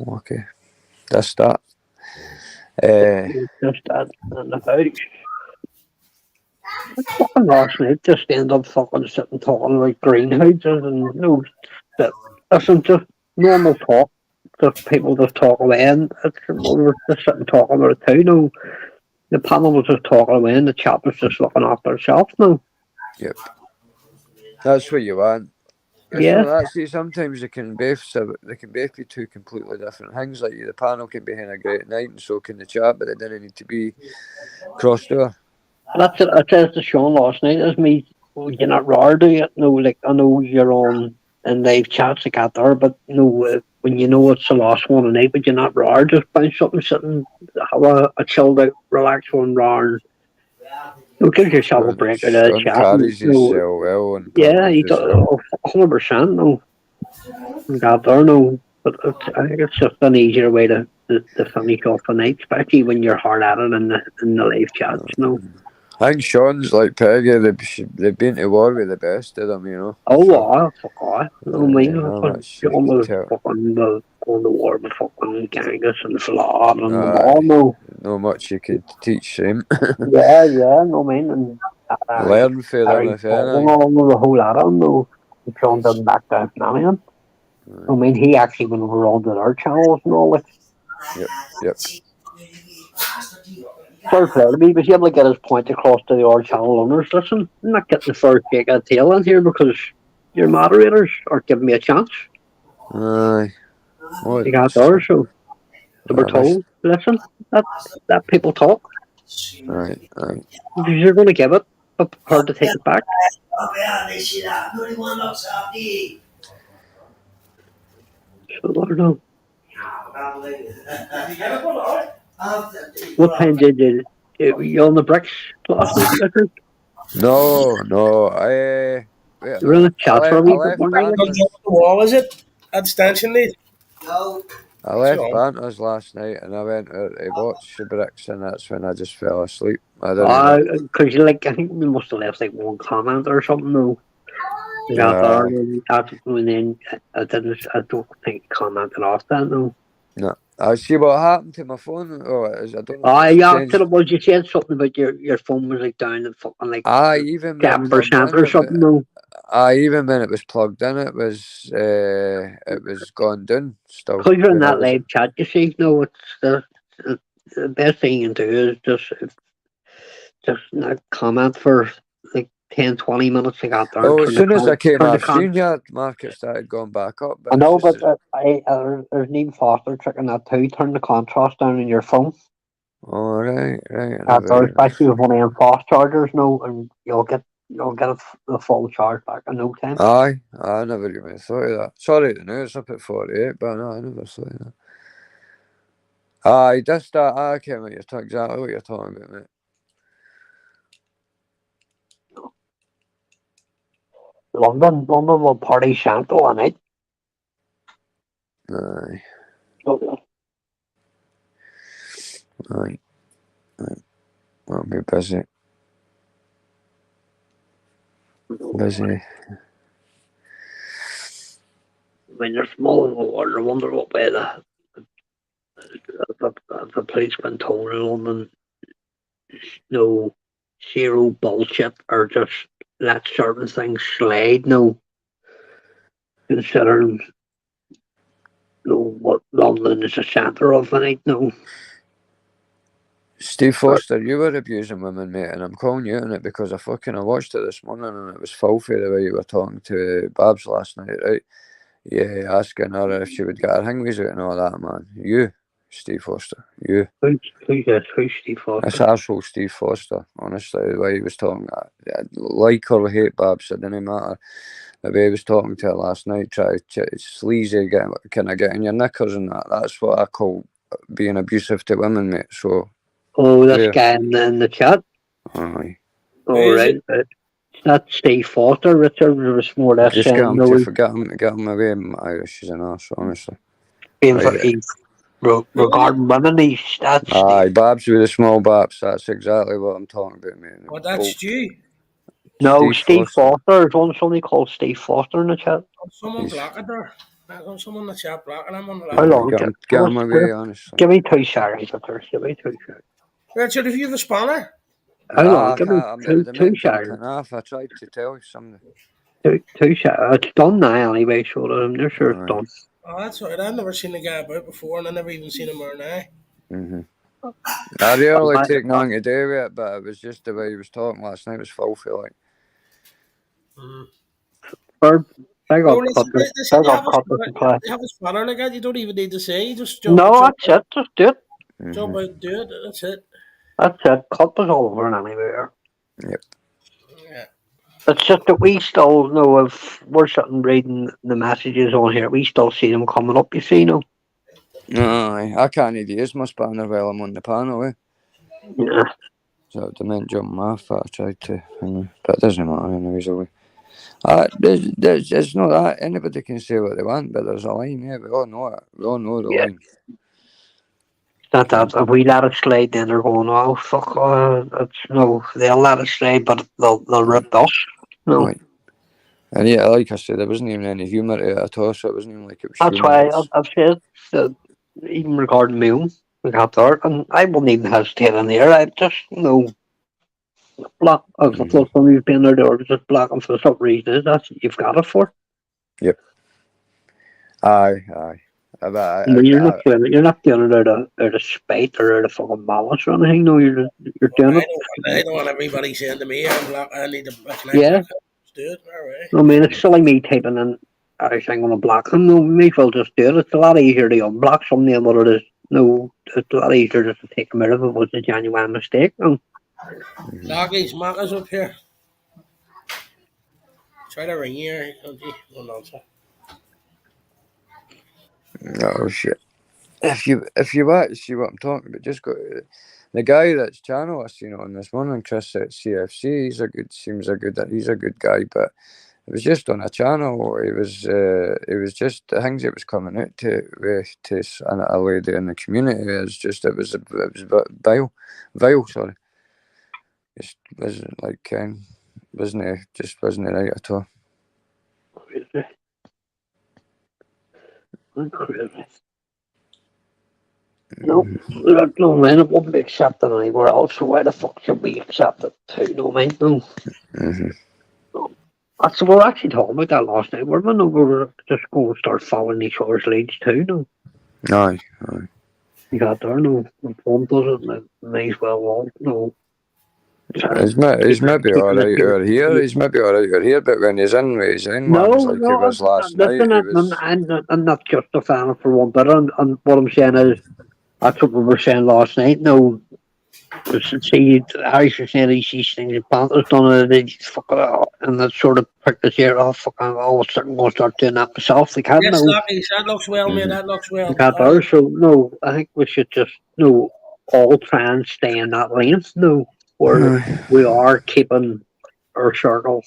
Okay. That's that. Just that and about it. Fucking last night just end up fucking sitting talking about greenhouses and no that isn't just normal talk. Just people just talk away and we were just sitting talking about it too, no. The panel was just talking away and the chat was just looking after itself, no. Yep. That's what you want. Yeah. So actually, sometimes they can both be two completely different things. Like the panel can be having a great night, and so can the chat, but they don't need to be crossed over. That's it. I said to Sean last night, "Is me, you're not raw, do you? No, like I know you're on and live chats like that there, but no, when you know it's the last one tonight, but you're not raw. Just bounce up and sit and have a chilled out, relaxed one raw. And, give yourself a break out of the chat. Carries himself well, and yeah, he does 100%. No, got there, no. But I think it's just an easier way to finish off the night, especially when you're hard at it in the live chats. No. I think Sean's like Peggy. They've been to war with the best of them, you know. Oh, so, fuck off. I mean, Sean was fucking going to war with fucking Genghis and Vlad and them all. No much you could teach him. yeah, no, I mean, and learn for them if anything. The whole lot of them, though. Sean didn't back down from anything. I mean, he actually went over all to their channels and all. Like, Yep. Fair play to me, he was able to get his point across to the old channel owners. Listen, I'm not getting the first shake of the tail in here because your moderators aren't giving me a chance. Aye. They got theirs, so they were told, listen, that people talk. Right. If you're going to give it, but hard to take it back. So, I don't know. What time did you on the bricks last night, Richard? No. You were in the chat for a wee bit more night. The wall, is it? At Stanchion League? No. I left Banters last night and I went out to watch the bricks, and that's when I just fell asleep. I didn't because I think we must have left like one comment or something, though. And then I don't think commented off that, no. No. I see what happened to my phone. I don't know. You said something about your phone was like down and fucking like even 7% or something, though. Even when it was plugged in, it was gone down still. Because you're in that live chat, you see, no, it's the best thing you can do is just not comment for like 10-20 minutes. I got there. As soon as I came off StreamYard, market started going back up. I know, but there's an even faster trick in that too. Turn the contrast down on your phone. Oh, right. Especially with one of them fast chargers, and you'll get the full charge back in no time. Aye, I never even thought of that. Sorry, the news up at 48, but no, I never thought of that. Aye, that's that. I can't remember exactly what you're talking about, mate. London will party Shanto all night. Aye. Aye. I'll be busy. Busy. When you're small in the water, I wonder what way the police been told in London. No, zero bullshit, or just let certain things slide. No, considering what London is a centre of, and no. Steve Foster, you were abusing women, mate, and I'm calling you on it because I watched it this morning and it was filthy the way you were talking to Babs last night, right? Yeah, asking her if she would get her hingwies out and all that, man. You, Steve Foster. You. Who's Steve Foster? That's arsehole Steve Foster, honestly, the way he was talking. Like or hate Babs, it didn't matter. The way he was talking to her last night, sleazy, kind of getting your knickers and that. That's what I call being abusive to women, mate. So. Oh, this yeah. guy in the chat? Aye. Oh, right. That's Steve Foster, Richard. Was more or less Just saying, get him to forget him, get him away. Irish is an arse, honestly. Regarding women, that's aye, Babs with the small Babs. That's exactly what I'm talking about, mate. Well, that's Stu. No, Steve Foster. There's somebody called Steve Foster in the chat. Someone black it there. Someone in the chat black, and I'm on the How long? Get him away, honestly. Give me 2 seconds, Give me 2 seconds. Richard, if you have a spanner. How long? Give me 2 seconds. I tried to tell you something. 2 seconds. It's done now anyway, so I'm not sure it's done. Oh, that's right. I've never seen the guy about before, and I never even seen him there now. I really take nothing to do with it, but it was just the way he was talking last night. It was filthy, like. Big up Cutlass. Big up Cutlass and play. You have a spanner like that, you don't even need to say. You just no, that's it. Just do it. Jump out, do it. That's it. That's it. Cutlass all over and anywhere. Yep. Yeah. It's just that we still know if we're sitting reading the messages on here, we still see them coming up, you see, no? Aye, I can't even use my spanner while I'm on the panel, eh? Yeah. So the men jump off, I tried to, but it doesn't matter anyways, it's not that anybody can say what they want, but there's a line, yeah, we all know it. We all know the line. That if we let it slide, then they're going, oh fuck, no, they'll let it slide, but they'll rip us. No. Right. And yeah, like I said, there wasn't even any humour to it at all, so it wasn't even like it was. That's why I've said that even regarding me own, we got there, and I wouldn't even hesitate in there. I just block. If the close one you've been there, just block them for some reason. That's what you've got it for. Yep. Aye. You're not doing it out of spite or out of fucking malice or anything. No, you're doing it. I don't want everybody saying to me, I need to block. Yeah. Do it. All right. I mean, it's silly me typing in everything on a block them. No, we may as well just do it. It's a lot easier to unblock something than what it is. No, it's a lot easier just to take them out if it was a genuine mistake. No. Locky's Macca's up here. Try to ring here. One answer. Oh shit! If you want to see what I'm talking about, just go to the guy that's channel us, on this morning, Chris at CFC. He's a good guy, but it was just on a channel. It was just the things it was coming out to a lady in the community. It was vile. Sorry, just wasn't like wasn't right at all. No, man, it wouldn't be accepted anywhere else, so why the fuck should we accept it too? No, man, no. So we're actually talking about that last night. We're just going to start following each other's leads too, no? Aye. You got there, no. The phone does it, may as well won't, no. He's maybe alright out here. He's maybe alright out here, but when he's in, like he was last night. I'm not justifying it for one bit. And what I'm saying is, that's what we were saying last night. No, see, Irish was saying he sees things in Panthers done it, they fuck it out, and that sort of pricked his ear off. Fucking, I'm going to start doing that myself. They can't. Yes, that looks well, mate. That looks well. So no, I think we should just all try and stay in that lane. No. Where we are keeping our circle.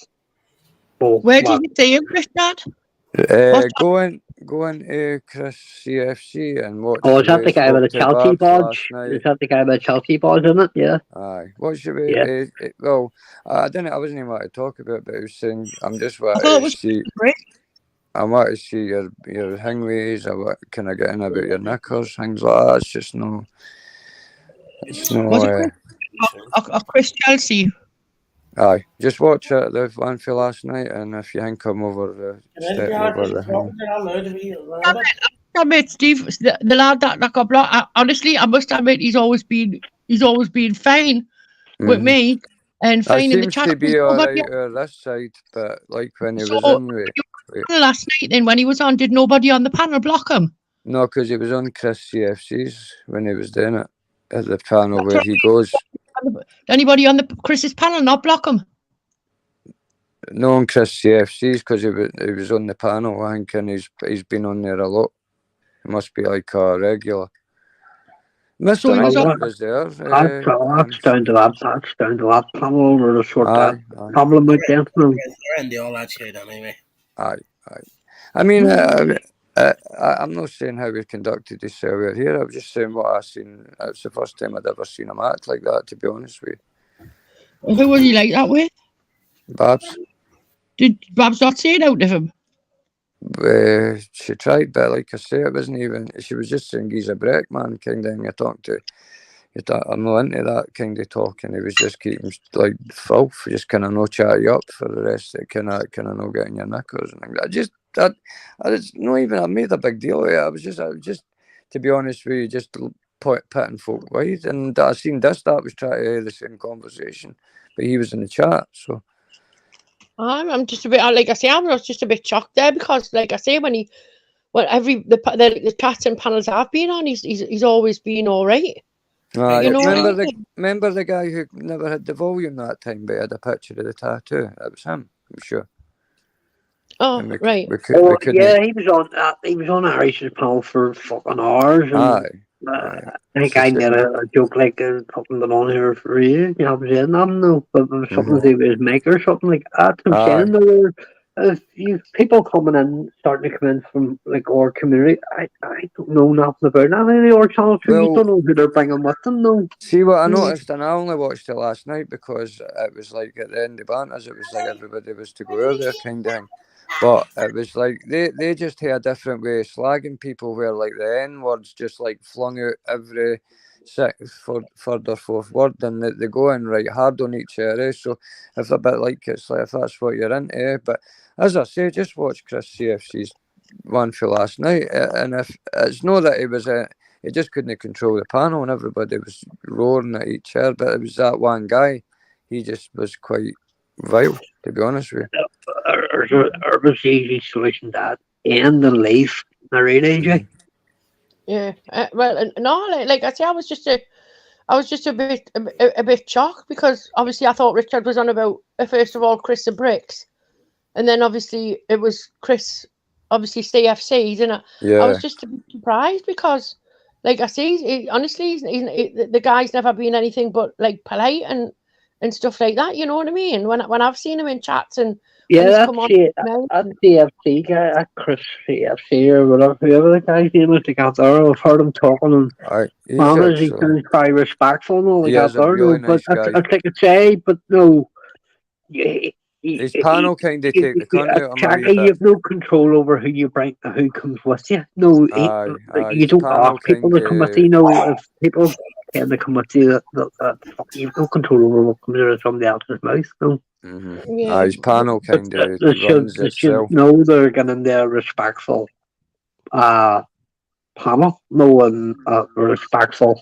Where did you see him, Chris, Dad? Going to Chris CFC and watch. Oh, is that the guy with the Chelsea badge? Is that the guy with the Chelsea badge, isn't it? Yeah. Aye. What should we? Yeah. Well, I wasn't even want to talk about it, but I was saying I'm just wanting to see. I want to see your hingways. Can I get in about your knickers, things like that? It's just no. It's no. Chris Chelsea. Aye, just watch the one for last night, and if you think I'm over I met Steve, the lad that got blocked. Honestly, I must admit, he's always been fine with me and fine in the chat. Seems to be alright this side, but like when he was in last night then when he was on, did nobody on the panel block him? No, because he was on Chris CFC's when he was doing it at the panel where he goes. Anybody on the Chris's panel not block him? No, on Chris CFC's because he was on the panel, I think, and he's been on there a lot. He must be like a regular. Mr. Albert was there. That's down to that. That's down to that panel or the sort that problem with them. They're in the all that shit anyway. Aye. I mean, I'm not saying how we conducted this out here. I was just saying what I seen. It's the first time I'd ever seen him act like that, to be honest with you. Who was he like that with? Babs. Did Babs not say it out of him? She tried, but like I say, it wasn't even. She was just saying he's a break man, kind of. And you talk to. I'm not into that kind of talking. He was just keeping like filth, just kind of no chat you up for the rest. It kind of no getting your knickers and things. I not even. I made a big deal of it. I was just to be honest with you, just pitting folk wide. And I seen this that was trying to have the same conversation, but he was in the chat, so. I'm just a bit like I say. I was just a bit shocked there because, like I say, the chats and panels I've been on, he's always been all right. Remember the guy who never had the volume that time, but had a picture of the tattoo. That was him, I'm sure. Oh, right. He was on Irish's panel for fucking hours. And, I think I can get a joke like fucking been on here for you. You haven't said nothing though, but something to do with his maker or something like that. I'm saying if you people coming in, starting to come in from like our community, I don't know nothing about that any other channel. You don't know who they're bringing with them, no. See what I noticed, and I only watched it last night because it was like at the end of banters, it was like everybody was to go out there kind of thing. But it was like they just had a different way of slagging people where like the N words just like flung out every sixth, third or fourth word, and they go in right hard on each other. So if a bit like it's like if that's what you're into, but as I say, just watch Chris CFC's one for last night, and if it's not that he just couldn't control the panel and everybody was roaring at each other, but it was that one guy, he just was quite vile, to be honest with you. Or was the easy solution that end and leave, right, AJ? Yeah, well, no, like I say, I was just a bit shocked because obviously I thought Richard was on about first of all Chris and Bricks, and then obviously it was Chris, obviously CFCs, and I was just a bit surprised because, like I say, honestly, the guy's never been anything but like polite and stuff like that. You know what I mean? When I've seen him in chats and that's CFC guy, Chris CFC or whatever, whoever the guy's name is, they got there. I've heard him talking and he's very respectful and all. They got there, really nice but it's like a say, but no. His panel kind of take the content. You have no control over who you bring, who comes with you. No, you don't ask people to come with you. If people tend to come with you, you have no control over what comes out of somebody else's mouth. No. His panel kind of runs itself. No, they're getting their respectful panel. No one respectful.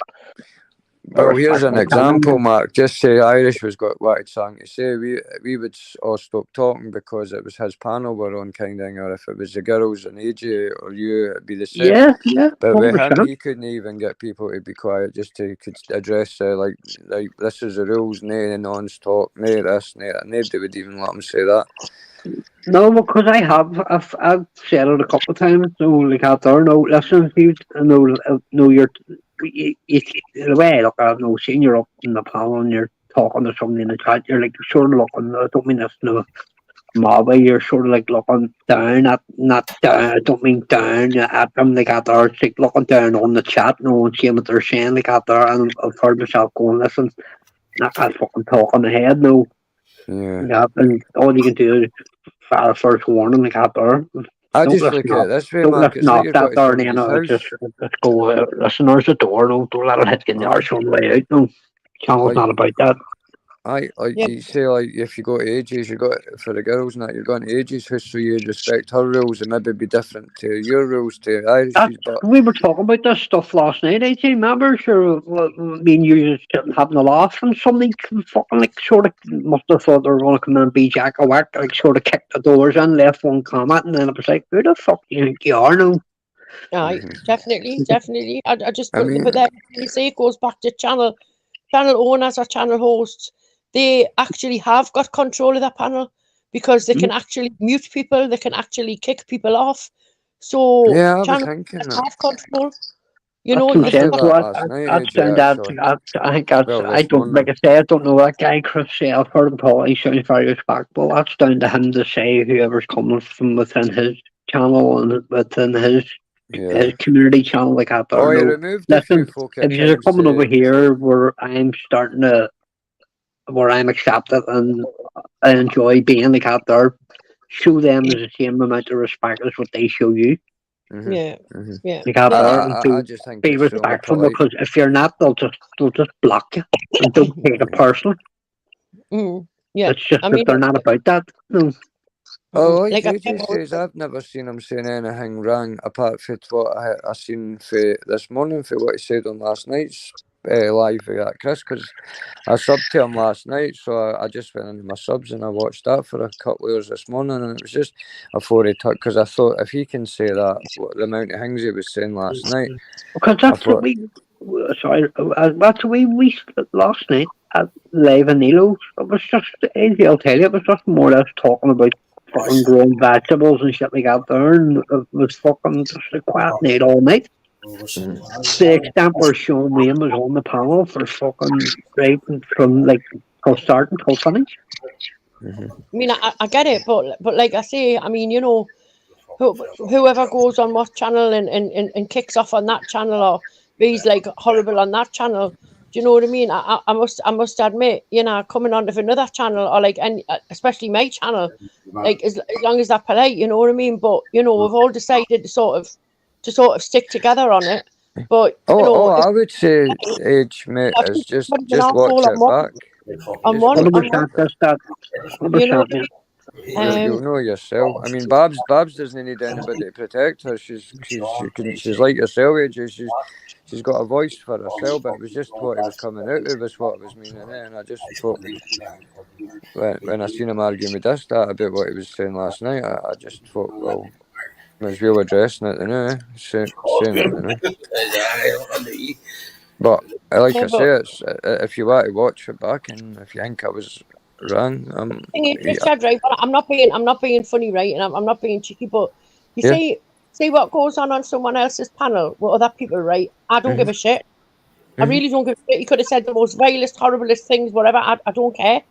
Well, here's an example, Mark. Just say Irish was got what he's trying to say. We would all stop talking because it was his panel we're on, kind of thing, or if it was the girls and AJ or you, it'd be the same. Yeah. But with him, he couldn't even get people to be quiet, just to could address like this is the rules, no non-stop, no this, no that. Nobody would even let him say that. No, because I've said it a couple of times. So like out there, no, listen, you know you're. The way I look at it, seeing you're up in the panel and you're talking to somebody in the chat, you're like sort of looking. I don't mean this in a mob way. You're sort of like looking down at, not down. I don't mean down at them. Like out there, it's like looking down on the chat, and seeing what they're saying. Like out there, and I've heard myself going, listen, not that fucking talk on the head, no. Yeah. And all you can do is fire first warning, like out there. I just look at it this way, Mark. It's like you're going to somebody's house. Just go, listen, there's a door, no, don't let it hit you in the arse on the way out, no. Channel's not about that. like Yeah. you say, like if you go to ages, you got for the girls and that you're going to ages, so you'd respect her rules and maybe be different to your rules to Irish's. But We were talking about this stuff last night. I remember, sure. Me and you just sitting having a laugh, and somebody fucking like sort of must have thought they were going to come in and be Jack a whack, like sort of kicked the doors in, left one comment, and then it was like, who the fuck do you think you are now? Aye, definitely. I just, I mean, but then you say it goes back to channel owners or channel hosts. They actually have got control of that panel because they can actually mute people, they can actually kick people off. So yeah, I was channel thinking owners that. have control. You That's know, what I'm I saying. did So that last night, that's AJ, down that. actually. I think that's. Well, I this don't like morning. I say. I don't know that guy, Chris. I've heard him talk. He sounds very respectable. That's down to him to say whoever's coming from within his channel and within his Yeah. community channel like that. Oh, Or he no, removed a few listen. folk If at you're times. coming over here where I'm starting to, where I'm accepted and I enjoy being like that there, show them the same amount of respect as what they show you. yeah, yeah. Like that there, and I just think be it's only respectful polite. because if you're not, they'll just block you and don't take it personally. Yeah. It's just I that mean, they're not about that. No. Oh, like like I AJ says, I've never seen him saying anything wrong apart from what I seen for this morning for what he said on last night's live with that Chris, because I subbed to him last night, so I just went into my subs and I watched that for a couple of hours this morning, and it was just before he took, because I thought if he can say that, what the amount of things he was saying last night, Because that's what we. Sorry, that's the way we last night at live in Nilo. It was just, I'll tell you, it was just more or less talking about fucking growing vegetables and shit like that there, and it was fucking just a quiet night all night. The extent where Sean Wayne was on the panel for fucking right from like from start until finish. I mean, I get it, but like I say, I mean, you know, whoever goes on what channel and kicks off on that channel or be's like horrible on that channel, do you know what I mean? I must admit, you know, coming onto another channel or like any, especially my channel, like as long as they're polite, you know what I mean. But you know, we've all decided to sort of stick together on it. But you know, I would say, age mate, is just an watch arsehole it back. on Just one, watch 100%, it back. that's that. you know. 100%. You'll know yourself. I mean, Babs doesn't need anybody to protect her. She's like yourself, AJ. She's got a voice for herself. But it was just what he was coming out of was what was meaning, and I just thought when I seen him arguing with this that about what he was saying last night, I just thought, well, might as well addressing it, saying it, But like I say, it's if you want to watch it back, and if you think I was wrong, Thing is, Richard, right? But I'm not being funny, right? And I'm not being cheeky. But you see what goes on someone else's panel with other people, right? I don't give a shit. I really don't give a shit. He could have said the most vilest, horriblest things, whatever. I don't care.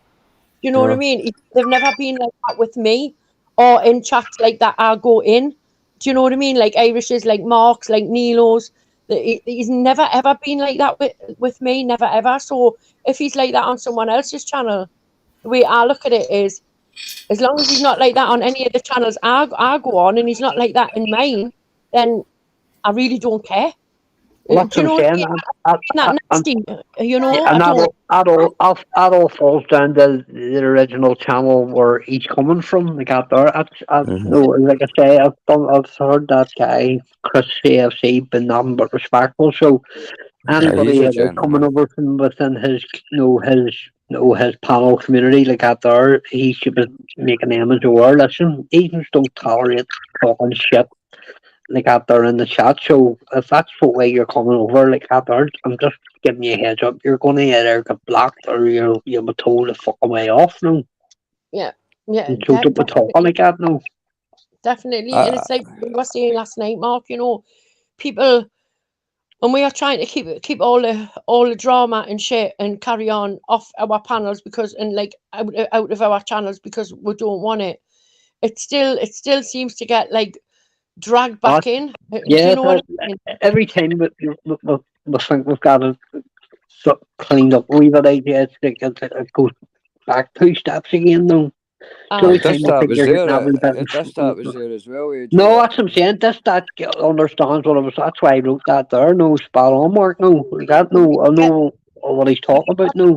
You know what I mean? They've never been like that with me or in chats like that. I go in. Do you know what I mean? Like Irish's, like Mark's, like Nilo's. He's never ever been like that with me. Never ever. So if he's like that on someone else's channel, the way I look at it is, as long as he's not like that on any of the channels I go on, and he's not like that in mine, then I really don't care. Well, Do you know what I'm what I saying. mean? That nasty, you know. And I don't. that all falls down to the original channel where he's coming from. Like that there, no, like I say, I've heard that guy Chris CFC been nothing but respectful. So anybody he's a coming gentleman. over from within his, his panel community like that there, he should be making them as aware. Listen, agents don't tolerate talking shit like out there in the chat. So if that's the way you're coming over, like out there, I'm just giving you a heads up. You're going to either get blocked or you'll be told to fuck away off now. Yeah, And so don't be talking like that now. definitely. And it's like we were saying last night, Mark. You know, people, and we are trying to keep all the drama and shit and carry on off our panels because and like out of our channels because we don't want it. It still seems to get like dragged back in. Do Yeah, you know what I mean? every time we think we've got it cleaned up a wee bit, it's like it goes back 2 steps again though. This start was there. This start was there as well. AJ, No, that's what I'm saying. That understands what I was. That's why I wrote that there. No, spot on, Mark. No, that no, I know what he's talking about. No,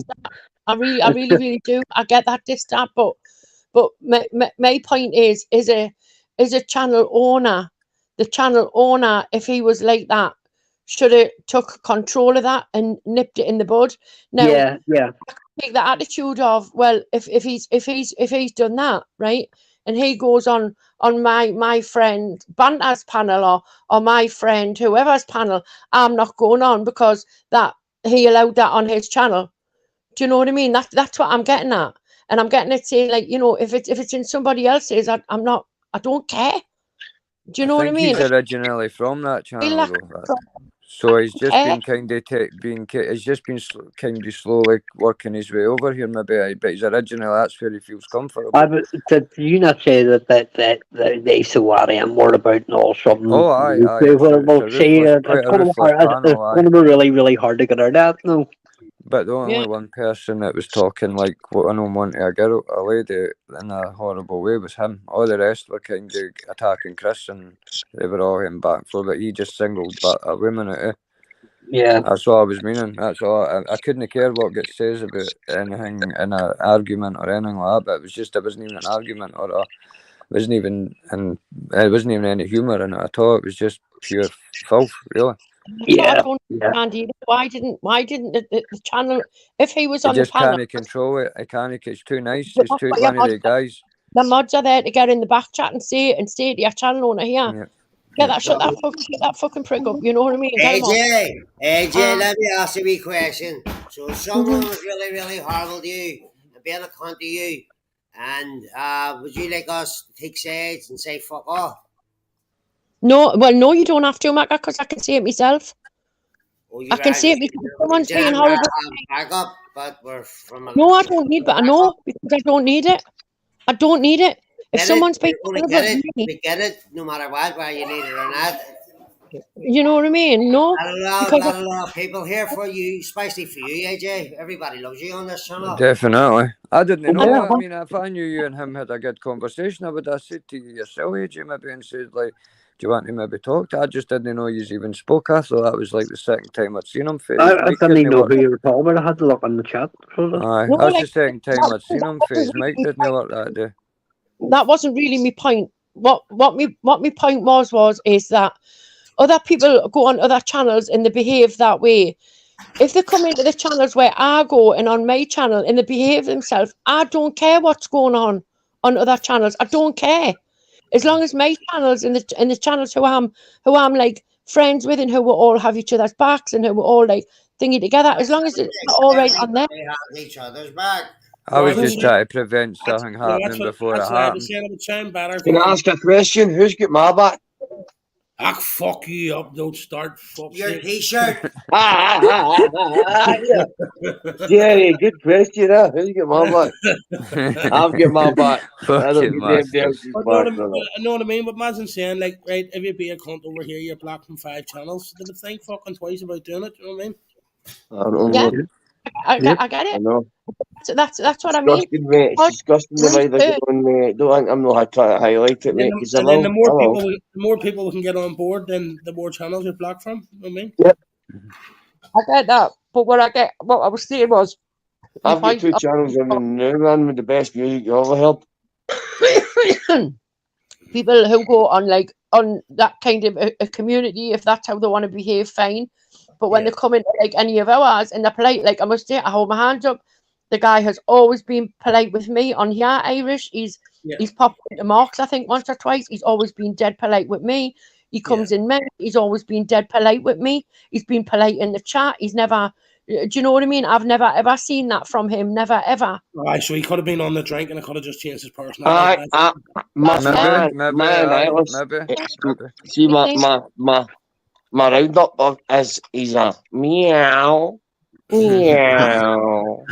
I really do. I get that distant, but my point is a channel owner, the channel owner, if he was like that, should have took control of that and nipped it in the bud. Now, Yeah. take the attitude of, well, if he's done that, right, and he goes on my friend Banter's panel or my friend whoever's panel, I'm not going on because that he allowed that on his channel. Do you know what I mean? That's what I'm getting at. And I'm getting it saying, like, if it's in somebody else's, I don't care. Do you know what I mean? He's originally from that channel, though. So he's just been kind of slowly working his way over here, maybe. But he's originally, that's where he feels comfortable. Did you not say that they so what I am worried about and all something? Oh, aye. Well, see, it's going to be really, really hard to get out of that, no. But the only one person that was talking like I don't want a lady in a horrible way was him. All the rest were kind of attacking Chris, and they were all getting back for. But he just singled a woman at it. Yeah, that's what I was meaning. That's all. I couldn't care what gets says about anything in an argument or anything like that. But it wasn't even an argument it wasn't even any humour in it at all. It was just pure filth, really. Yeah. Why didn't the channel, if he was on the panel, can't control it. I can't. It's too nice. It's too one of the guys. The mods are there to get in the back chat and say to your channel owner here. Yeah. Shut that fucking prick up. You know what I mean? AJ, let me ask you a wee question. So if someone was really, really horrible to you and being a cunt to you, and would you like us to take sides and say fuck off? No, you don't have to, Macca, because I can see it myself. I can see it because someone's being horrible. Backup, but we're from no, I don't need, but I know because I don't need it. I don't need it. If someone's being horrible, we get it, no matter what, whether you need it or not. You know what I mean? No, not a lot of people here for you, especially for you, AJ. Everybody loves you on this channel. Definitely. I didn't know. I mean, if I knew you and him had a good conversation, I would have said to you yourself, AJ, maybe, and said like, do you want to maybe talk to? I just didn't know you even spoke. I thought that was like the second time I'd seen him. I didn't even know who you were talking about. I had to look on the chat. That's the second time I'd seen him face. Mike didn't work that day. That wasn't really my point. What my point is that other people go on other channels and they behave that way. If they come into the channels where I go and on my channel and they behave themselves, I don't care what's going on other channels. I don't care. As long as my channels and the channels who I'm like friends with and who we all have each other's backs and who we all like thingy together, as long as it's all right on there. They have each other's back. I was just trying to prevent something happening before it happened. Can I ask a question? Who's got my back? Ah, fuck you up, don't start. Fuck your t-shirt. Jerry, good question, huh? Who's got my back? I'll get my back. I know what I mean, but imagine saying, like, right, if you be a cunt over here, you're blocked from 5 channels. Did I think fucking twice about doing it? You know what I mean? I don't know. I get it. I know. That's what I mean. Mate. It's disgusting the way they get on, mate. Don't think I'm not trying to highlight it, mate. And then the more people we can get on board, then the more channels you're blocked from. You know what I mean? Yep. I get that, but what I was saying was, I've got 2 channels on the new one with the best music you ever heard. People who go on that kind of a community, if that's how they want to behave, fine. But when they come into like any of ours and they're polite, like I must say, I hold my hands up. The guy has always been polite with me on here, Irish. He's popped into Mark's, I think, once or twice. He's always been dead polite with me. He comes in men. He's always been dead polite with me. He's been polite in the chat. He's never, do you know what I mean? I've never ever seen that from him. Never ever. Right, so he could have been on the drink and it could have just changed his personality. See, my roundup is he's a meow. Meow.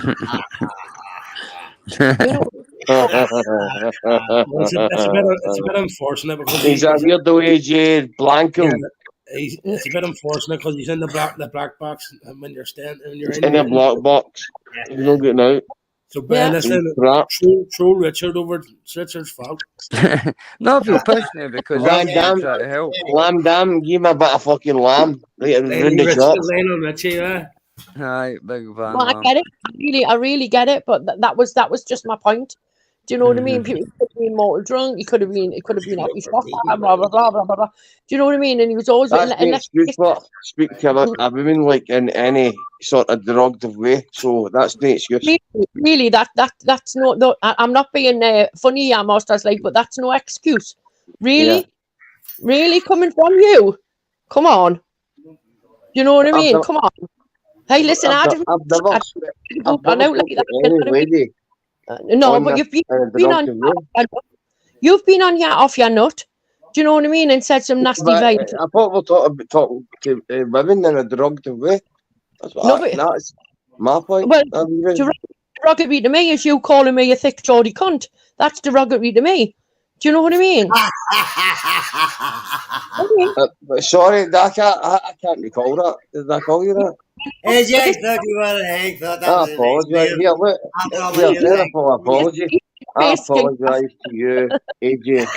It's a bit unfortunate because he's a weirdo AJ Blanco. Yeah, it's a bit unfortunate because he's in the black box when you're in the black box. Yeah. You don't get out. So listen, throw Richard over Richard's fault. No, I feel passionate because I'm trying to help. Lamb, give me a bit of fucking lamb. Right around the shop. On Richie, Aye, big van, Well, I man. get it. I really get it. But that was just my point. Do you know what I mean? People could have been mortal drunk. It could have been off his shop, blah blah blah blah blah blah. Do you know what I mean? And he was always That's no unless excuse for speaking to a woman like in any sort of derogatory way. So that's no excuse. really that's no. I'm not being funny, yeah, masters like, but that's no excuse. Really, really coming from you. Come on. You know what I mean? Come on. Hey, listen, I've I never know like spoken to any lady no, on but this you've in a been on derogatory way. you've been on your off your nut. Do you know what I mean? And said some nasty But vibes. I thought we're talking to women in a derogatory way. No, but That's my point. well, derogatory to me is you calling me a thick Geordie cunt. That's derogatory to me. Do you know what I mean? Sorry, I can't recall that. Did I call you that? AJ, thought you were Hank, thought that I was a nice apologise. name. Here, look. After Here, all you there like. for apology. I apologise to you, AJ.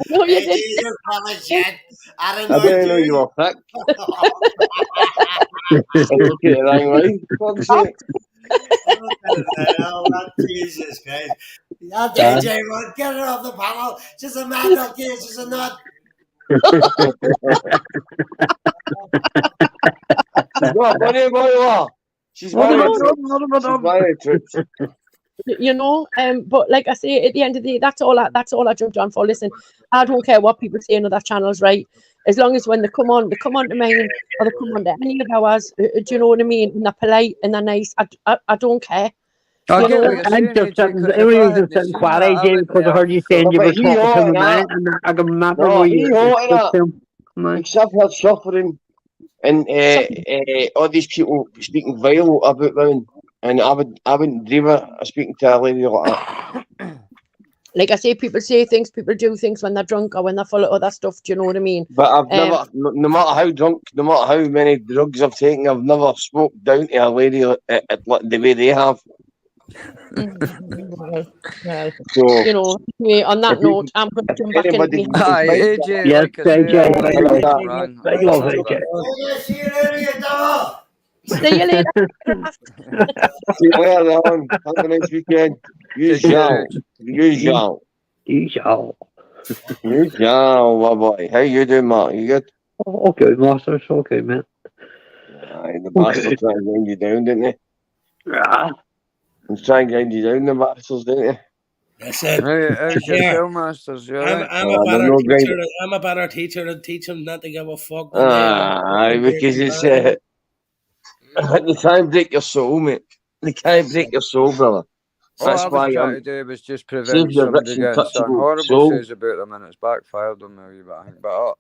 No, you AJ, didn't. you're full of shit. I don't I know didn't know you were thick. I look at it wrong way. Fuck's sake. Oh, Jesus Christ. That AJ, man, get her off the panel. She's a mental case, she's a nut. She's not funny about her. She's very true. She's very true. You know, but like I say, at the end of the day, that's all I jumped on for. Listen, I don't care what people say on other channels, right? As long as when they come on to mine or they come on to any of ours, do you know what I mean? And they're polite and they're nice. I don't care. I get what you're I'm saying, just AJ, sitting, 'cause if only I reason hadn't sitting seen quiet, that, I AJ, wouldn't because I have. heard you saying you But were he talking to hot my and man, that. and I can remember No, where he you hot and spoke that. to him. Man. Except for suffering and all these people speaking vile about women. And I wouldn't dream of speaking to a lady like that. Like I say, people say things, people do things when they're drunk or when they're full of other stuff. Do you know what I mean? But I've never, no matter how drunk, no matter how many drugs I've taken, I've never spoke down to a lady the way they have. Well, So, you know, anyway, on that if you, note, I'm going to if jump back anybody in. can Aye, find AJ, Yes, like I say, AJ, I big think love, it's grand. big I love, think AJ. AJ, see you later, you dog. See you later. see you later on, have a nice weekend. You Take care. shall, you shall, You shall. you shall, my boy. How you doing, Mark? You good? Okay, Masters, okay, man. Aye, the bastards trying to grind you down, didn't they? Yeah. They try and grind you down, the bastards, didn't they? Listen, How's here, yourself, Masters? You alright? I'm Oh, a they're better no teacher. grind. I'm a better teacher and teach them not to give a fuck than they are. Aye, because it's they try and break your soul, mate. They can't break your soul, brother. All That's I was why trying to do was just save prevent your somebody rich and getting something touchable horrible soul. says about them, and it's backfired on me a wee bit, I think. But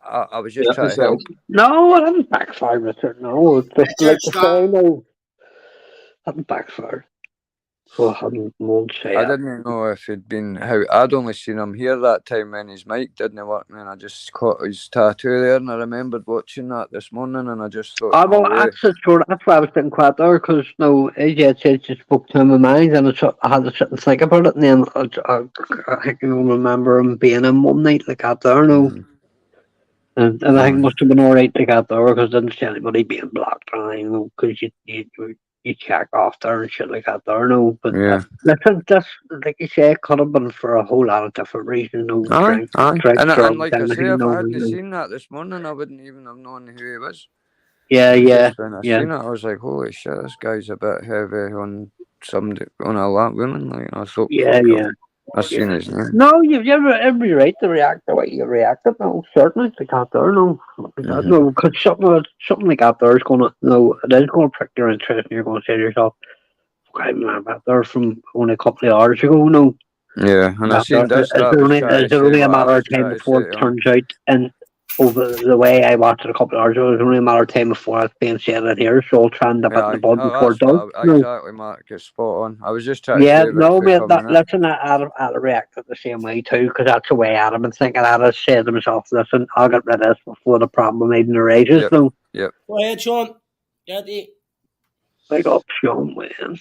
I was just Yeah, trying to help. No, it hasn't backfired, Richard. No, it's just Richard, like the stop. say, no, hasn't backfired. So I won't say I it. didn't know if he'd been how I'd only seen him here that time when his mic didn't work, and I just caught his tattoo there, and I remembered watching that this morning, and I just thought, Oh, no well, way. that's why I was sitting quiet there, because no, AJ had said she spoke to him in my mind, and I had to sit and think about it, and then I can remember him being in one night like that there, no. And I think it must have been alright to get there, because I didn't see anybody being blocked or anything, you know, because you check off there and shit like that there, no. But Yeah. listen, that's, like you say, it could have been for a whole lot of different reasons, no. Aye. Drugs, And like I anything, say, if I no, hadn't no. seen that this morning, I wouldn't even have known who he was. Yeah, And yeah, just when I yeah. seen it, I was like, holy shit, this guy's a bit heavy on somebody, on a lot women. Like, I thought, Yeah, fuck, yeah. I seen his name. No, you've every right to react the way you reacted. No, certainly to that there. No, no, because something like that there is gonna, no, it is gonna prick your interest, and you're gonna say to yourself, "I remember that there from only a couple of hours ago." No, Yeah, and I seen this. That was trying it's to say only a what I matter was of time trying to before say it to him. turns out. And over the way I watched it a couple of hours ago, it's only a matter of time before it's being said in here. So I'll try and nip it in the bud before it That's does. what exactly, Mark. It's spot on. I was just trying to Yeah, save it no, for mate, coming in. listen, I'd have reacted the same way too, because that's the way I'd have been thinking. I'd have said to myself, listen, I'll get rid of this before the problem even arises. Yep. No, Yep. Go ahead, Sean. Get it. big up, Sean, man.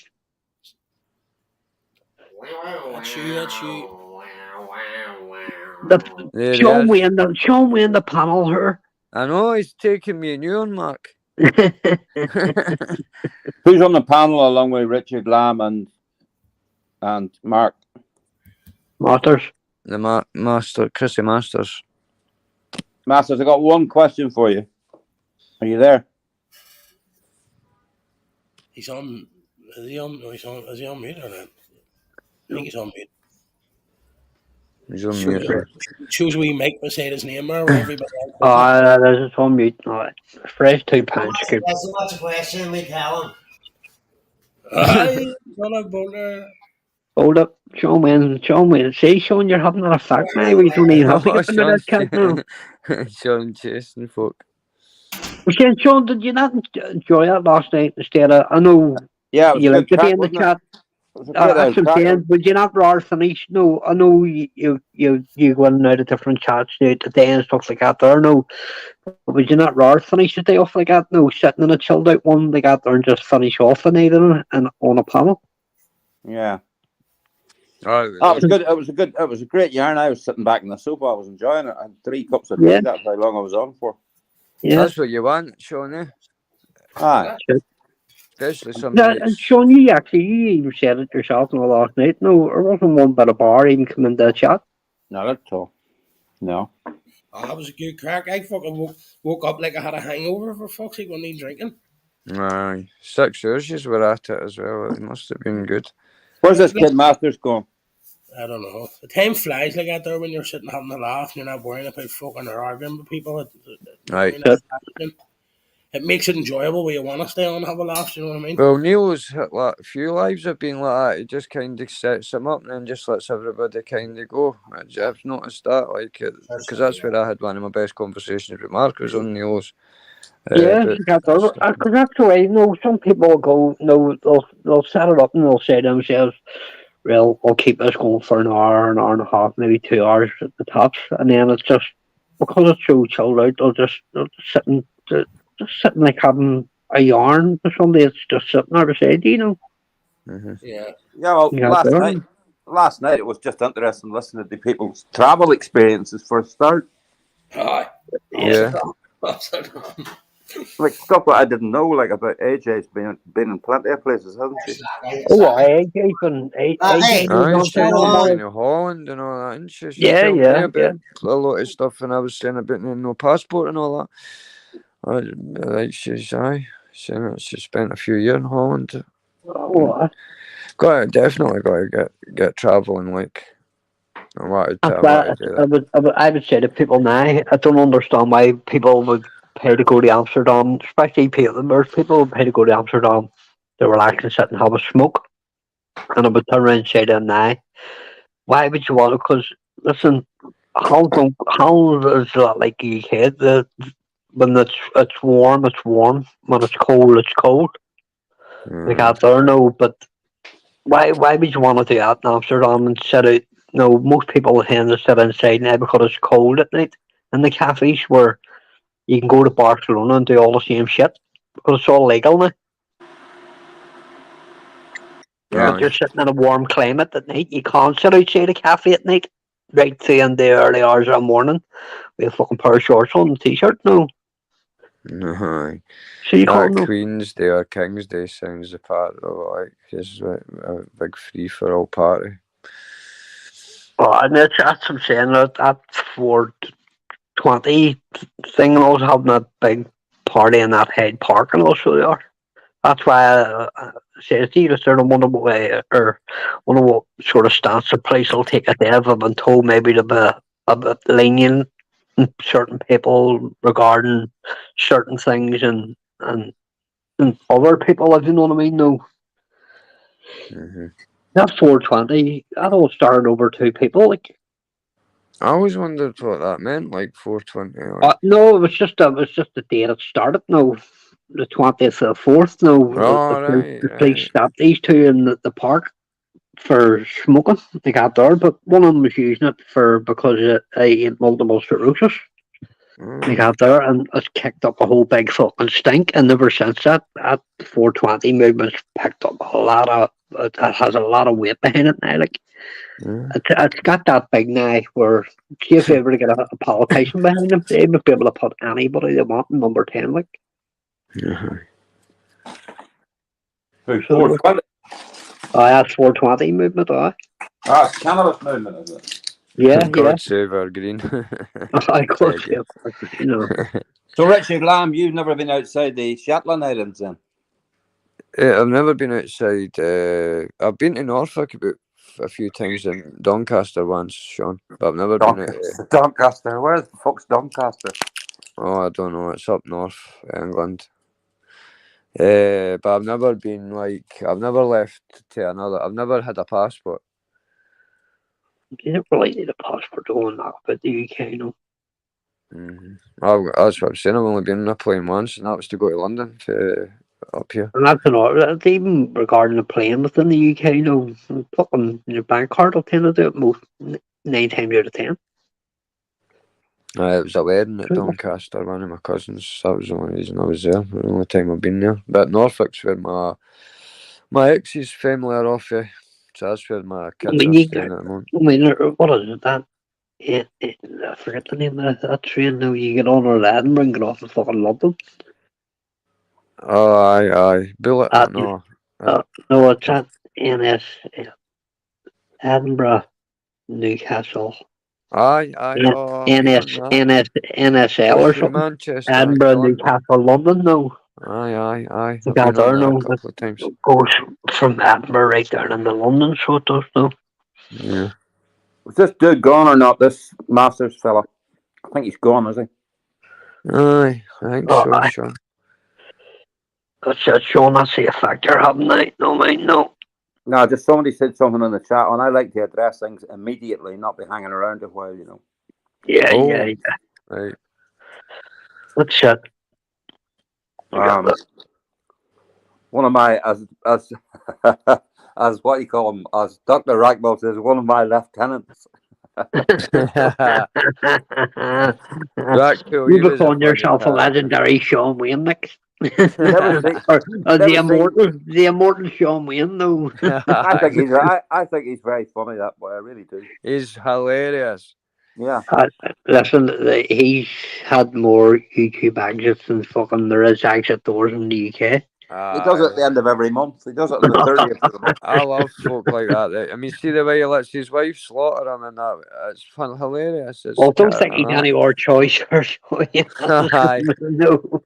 That's you. The There he Sean is. Wayne, the panel here. I know he's taking me and you on, Mark. Who's on the panel along with Richard Lamb and Mark? Masters. The Master, Chrissy Masters. Masters, I got one question for you. Are you there? He's on. Is he on? No, is he on mute or not? I think he's on mute. He's on mute. Choose we make beside his name there, where everybody else. There's on mute. No, fresh £2 scoop. That's so much a question, we tell him. Aye, son of Boulder. Hold up, Sean Wayne. See, Sean, you're having an effect now. We don't even have to get into that chat now. Sean chasing folk. Well, Sean, did you not enjoy that last night instead of, I know Yeah, it was you a like good to be crack, in the wasn't it? chat. It was a That's bit what I'm crack. saying. Would you not rather finish? No, I know you go in and out of different chats now today and stuff like that there, no. But would you not rather finish the day off like that? No, sitting in a chilled out one like that there and just finish off the night on a panel? Yeah. Oh, it was good. It was a great yarn. I was sitting back in the sofa. I was enjoying it. I had 3 cups of tea. Yeah. That's how long I was on for. Yeah. That's what you want, Sean, eh? Aye. Especially some Yeah, nights. and Sean, you even said it yourself in the last night. No, there wasn't one bit of bar even come into the chat. Not at all. No. Oh, that was a good crack. I fucking woke up like I had a hangover, for fuck's sake, when I drinking. Aye. 6 hours you were at it as well. It must have been good. Where's this kid Masters going? I don't know. The time flies like that there when you're sitting having a laugh and you're not worrying about fucking or arguing with people. Right. It makes it enjoyable where you want to stay on and have a laugh, you know what I mean? Well, Neil's hit like a few lives have been like that. He just kind of sets them up and then just lets everybody kind of go. I've noticed that, like, because that's where I had one of my best conversations with Mark, was on Neil's. Yeah, because that's the way. Some people will go. They'll set it up and they'll say to themselves, "Well, I'll keep this going for an hour and a half, maybe 2 hours at the tops," and then it's just because it's so chilled out. They'll just sitting like having a yarn with somebody that's just sitting there beside you, Mm-hmm. Yeah. Yeah, well, last night it was just interesting listening to the people's travel experiences for a start. Aye. Yeah. Like stuff that I didn't know, like about AJ's been in plenty of places, hasn't she? AJ's been She's been in Holland and all that, and she's telling me about a lot of stuff, and I was saying about no passport and all that. She spent a few years in Holland. Definitely got to get traveling, like. I would say to people now, I don't understand why people would pay to go to Amsterdam, especially people would pay to go to Amsterdam to relax and sit and have a smoke. And I would turn around and say to them now, why would you want it? Because, listen, how is that like you said? When it's warm, it's warm. When it's cold, it's cold. Like out there, no, but why would you want to do that in Amsterdam and sit out? No, most people tend to sit inside now because it's cold at night in the cafes, where you can go to Barcelona and do all the same shit because it's all legal now. Yeah. But you're sitting in a warm climate at night. You can't sit outside a cafe at night, right through in the early hours of the morning with a fucking pair of shorts on and a t-shirt. No. No. So you can't. Queen's Day or King's Day sounds a part of like this a big free for all party. Oh, and that's what I'm saying. That 420 thing, and also having a big party in that Hyde Park, and also they are. That's why I say to you, I wonder what sort of stance the place will take it. I've been told maybe to be a bit lenient in certain people regarding certain things, and other people, if you know what I mean. No. Mm-hmm. That 420, that all started over 2 people. Like, I always wondered what that meant, like 420. No, it was just the date it started. No, the 20th of the 4th. No, the police stopped these 2 in the park for smoking. They got there, but one of them was using it because he had multiple sclerosis. They got there and it's kicked up a whole big fucking stink. And ever since that 420 movement's picked up a lot of. It has a lot of weight behind it now. Like it's got that big now. Where see if you ever get a politician behind them, they would be able to put anybody they want in number 10. Like. Who, 420? That's 420 movement. It's Canada's movement, is it? Yeah, God save our green. I course, yeah, you know. So, Richard Lamb, you've never been outside the Shetland Islands then? I've never been outside. I've been to Norfolk about a few times in Doncaster once, Sean, but I've never been to Doncaster. Where the fuck's Doncaster? Oh, I don't know. It's up north England. But I've never been I've never left to another. I've never had a passport. You don't really need a passport to go and knock about the UK, no. That's what I'm saying. I've only been on a plane once, and that was to go to London up here. And that's another. Even regarding the plane within the UK, you know, fucking your bank card will tend to do it most 9 times out of 10. It was a wedding at Doncaster, one of my cousins. That was the only reason I was there. The only time I've been there. But Norfolk's where my ex's family are off. So that's where my kids are staying at the moment. I mean, what is it? That I forget the name of that train now. You get on or Edinburgh and get off in fucking London. Oh, aye. Bullet. No, it's at NS Edinburgh, Newcastle. Aye. NSL or something. Manchester. Edinburgh, Newcastle, London. No. Aye. I've been on that a couple of times. It goes from Edinburgh right down into London, so it does. No. Yeah. Was this dude gone or not? This Masters fella. I think he's gone, is he? Aye, I think so, Sean. That's Sean. I see a factor, haven't I? No, mate, no. No, just somebody said something in the chat, and I like to address things immediately, not be hanging around a while, you know. Yeah. Right. What's shit? One of my as as what you call him, as Dr. Rackbell says, one of my lieutenants. You become yourself a legendary Sean Wayne, Nick. The immortal Sean Wayne, though. I think he's very funny, that boy. I really do. He's hilarious. Yeah. Listen, he's had more YouTube exits than fucking there is exit doors in the UK. He does it at the end of every month. He does it on the 30th of the month. I love folk like that. I mean, see the way he lets his wife slaughter him and that. It's fun, hilarious. I don't think he's any more choice or no.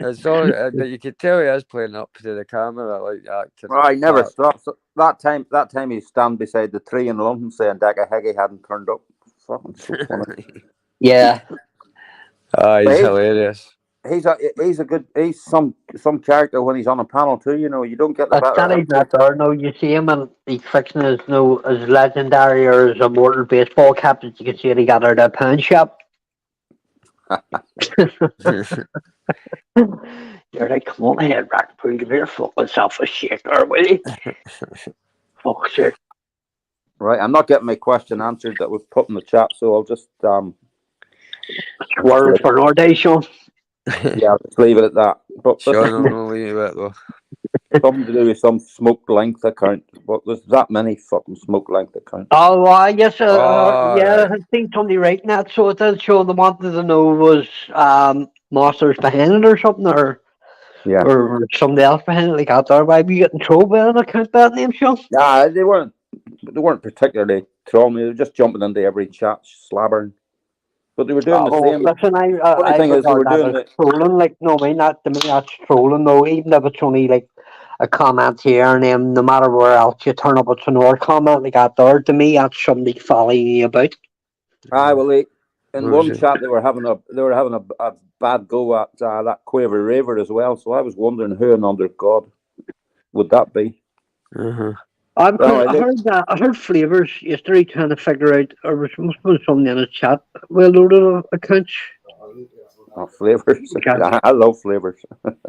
It's all you can tell he is playing up to the camera like acting. Right, never stops. That time he stand beside the tree in London saying Dagger Heggie hadn't turned up. Fucking so funny. Yeah. He's hilarious. He's some character when he's on a panel too, you know. You don't get the better. He's not there, no. You see him and he's fixing his legendary or his immortal baseball cap that you can see that he got out of the pawn shop. You're like, come on ahead, Rackpool, give your fucking self a shaker, will you? Fuck's sake. Right, I'm not getting my question answered that was put in the chat, so I'll just Words for our day, Sean. Yeah, I'll just leave it at that. But Sean, I'll leave it though. Something to do with some smoke length account. But there's that many fucking smoke length accounts. Oh, yes, yeah, I think somebody writing that, so it did show they wanted to know was Masters behind it or something, or somebody else behind it, like out there. Why be you getting trouble with an account that name, Sean? Nah, they weren't particularly trolling me. They were just jumping into every chat, slabbering. But they were doing the same. Listen, I thing is, they were doing trolling. Like, no, to me, that's trolling, though. Even if it's only like a comment here and then, no matter where else you turn up, it's another comment like that there. To me, that's somebody following about. Well, in one chat they were having a bad go at that Quaver Raver as well. So I was wondering who and under God would that be. I heard Flavors yesterday trying to figure out, or was must have been somebody in the chat. Well, loaded accounts. Oh, Flavors! I love Flavors.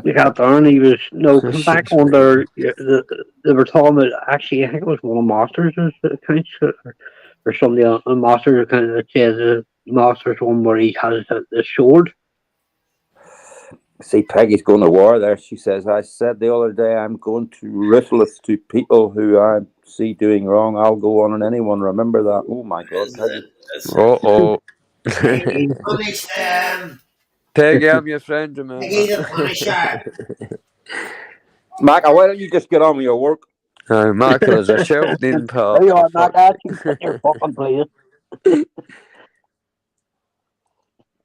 You got there, and he was come back under. They were talking about actually. I think it was one of Masters' accounts or somebody on Masters account that says Masters one where he has the sword. See, Peggy's going to war there. She says, I said the other day I'm going to ruthless to people who I see doing wrong. I'll go on anyone. Remember that. Oh, my God, Peggy. Uh-oh. Punish them. Peggy, I'm your friend, remember. Peggy the Punisher. Mac, why don't you just get on with your work? Michael is a shelf-needing part. There you are, Mac. Your fucking place.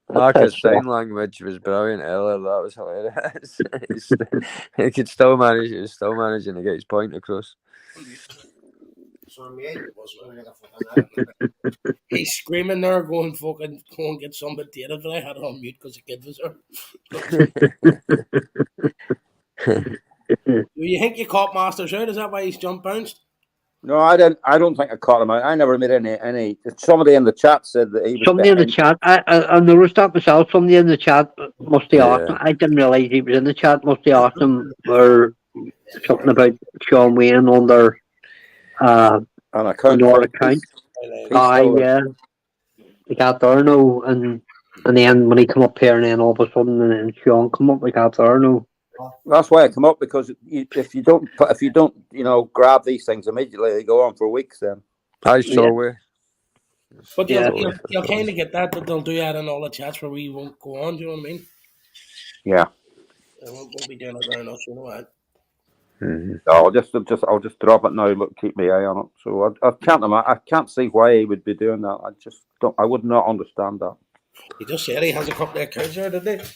Marcus' sign language was brilliant earlier. That was hilarious. He could still manage. He was still managing to get his point across. He's screaming there, going fucking go and get some potato, but I had it on mute because the kid was there. Do you think you caught Masters out? Is that why he's jump bounced? No, I didn't. I don't think I caught him out. I never made any. Somebody in the chat said that he was. Somebody in the chat. I noticed that myself. Somebody in the chat must have asked him. I didn't realise he was in the chat. Must have asked him or something about Sean Wayne under an account. Yeah. He got there no, and then when he come up here, and then all of a sudden, and Sean come up, we got there no. That's why I come up, because if you don't, grab these things immediately, they go on for weeks. Then I saw we. But you'll kind of get that they'll do that in all the chats where we won't go on. Do you know what I mean? Yeah. We'll be doing it very much. You know what? I'll just drop it now. Look, keep my eye on it. So I can't see why he would be doing that. I just don't. I would not understand that. He just said he has a couple of accounts there, didn't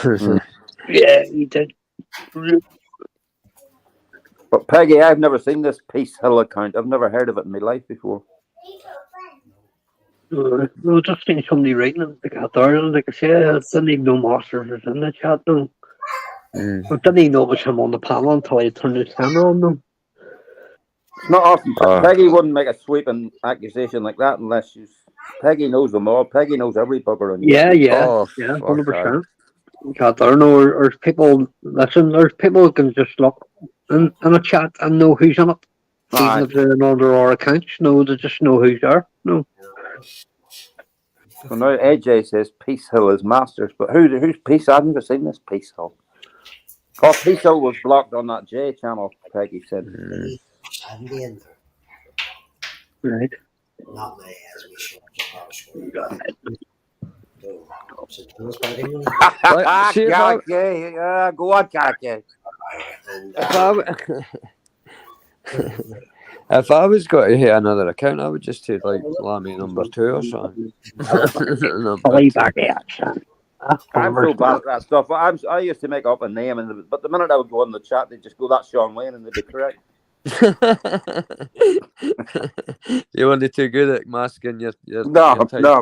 he? Yeah, he did. But Peggy, I've never seen this Peace Hill account. I've never heard of it in my life before. No, just seen somebody writing it. They got there, and like I said, I didn't even know Masters was in the chat though. I didn't even know it was him on the panel until I turned his camera on though. It's not often. Peggy wouldn't make a sweeping accusation like that unless she's. Peggy knows them all. Peggy knows every bugger in Yeah, 100%. Got there, no, or people listen. There's people who can just look in a chat and know who's in it, even if they're under our accounts. No, they just know who's there. No. So now AJ says Peace Hill is Masters, but who's Peace? I've never seen this Peace Hill. Oh, Peace Hill was blocked on that J channel, Peggy said. Right. Not my as we show. Go on, Karake. If I was going to hit another account, I would just take like Lammy number 2 or something. I'm so bad at that stuff. I used to make up a name, but the minute I would go in the chat, they'd just go, "That's Sean Wayne," and they'd be correct. You weren't too good at masking your No,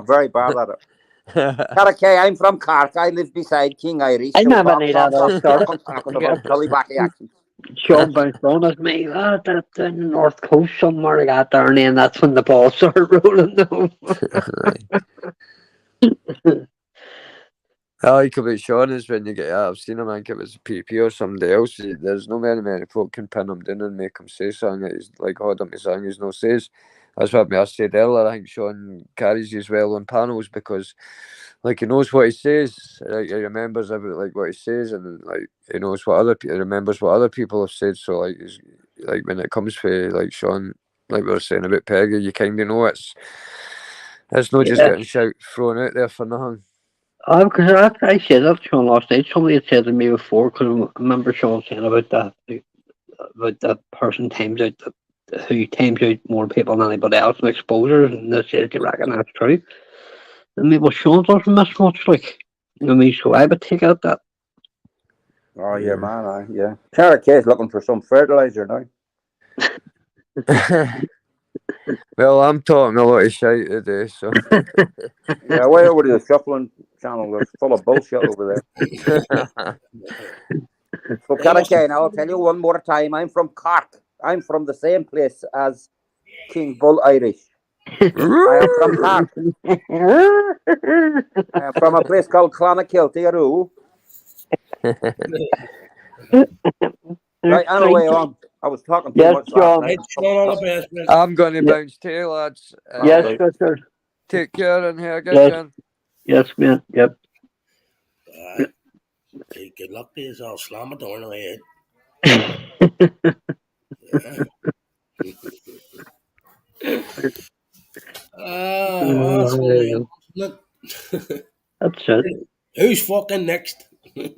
very bad at it. Karake, I'm from Cork. I live beside King Irish. I never need that all started. Gullybacky accent. Sean bounced on at me. That's in the North Coast somewhere. I got there, and then that's when the ball started rolling down. All you could be Sean is when you get out. I've seen him, I think it was PP or somebody else. There's no many folk can pin him down and make him say something that he's like, hold on, he's saying he's no says. That's what I said earlier. I think Sean carries you as well on panels because, like, he knows what he says. Like, he remembers like what he says, and like he knows what he remembers what other people have said. So like, like when it comes to like Sean, like we were saying about Peggy, you kind of know it's not just getting shout thrown out there for nothing. Because I said that to Sean last night. Somebody had said to me before, because I remember Sean saying about that person times out who times out more people than anybody else in exposures, and they said, "Do you reckon that's true?" I mean, well, Sean doesn't miss much, like, I mean, so I would take out that. Oh yeah, man, yeah. Karake is looking for some fertilizer now. Well, I'm talking a lot of shite today, so. Yeah, way over to the shuffling channel. They're full of bullshit over there. So, Karake, I'll tell you one more time. I'm from Cork. I'm from the same place as King Bull Irish. I am from Cork. I am from a place called Clonakilty. Right, anyway, I was talking too much last night. I'm going to bounce too, lads. Yes, sir. take care and here Yes. again. Yes, man. Yep. Hey, good luck to you. I'll slam a door in the way That's one way, isn't it? That's it. Who's fucking next? He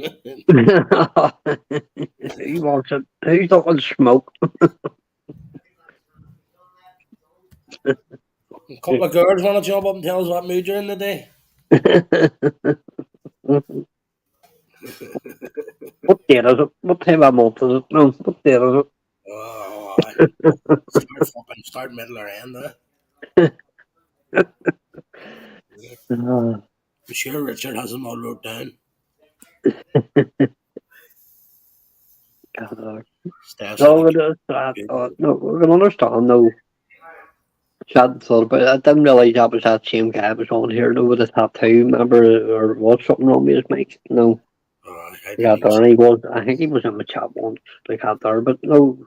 wants it. He's not going to smoke. A couple of girls want to jump up and tell us what mood you're in today. What date is it? What time of month is it? No, what date is it? Start middle or end, I'm sure Richard has them all wrote down. No, we can understand, no. Chad thought about it. I didn't realise that was that same guy that was on here, though, with a tattoo, remember, or was something wrong with his mic? No. I think he was in the chat once, like that there, but no,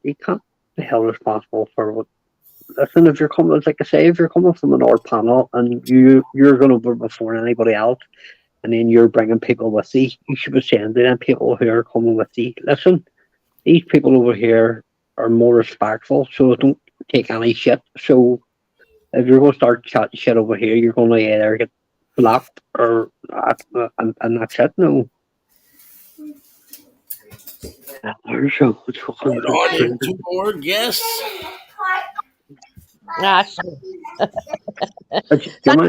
he can't be held responsible for what. Listen, if you're coming, like I say, if you're coming from an odd panel and you're going over before anybody else, and then you're bringing people with you, you should be saying to them people who are coming with you, listen, these people over here are more respectful, so don't take any shit. So if you're going to start chatting shit over here, you're going to either get blocked or and that's it. No. Hold on, two more guests. Thank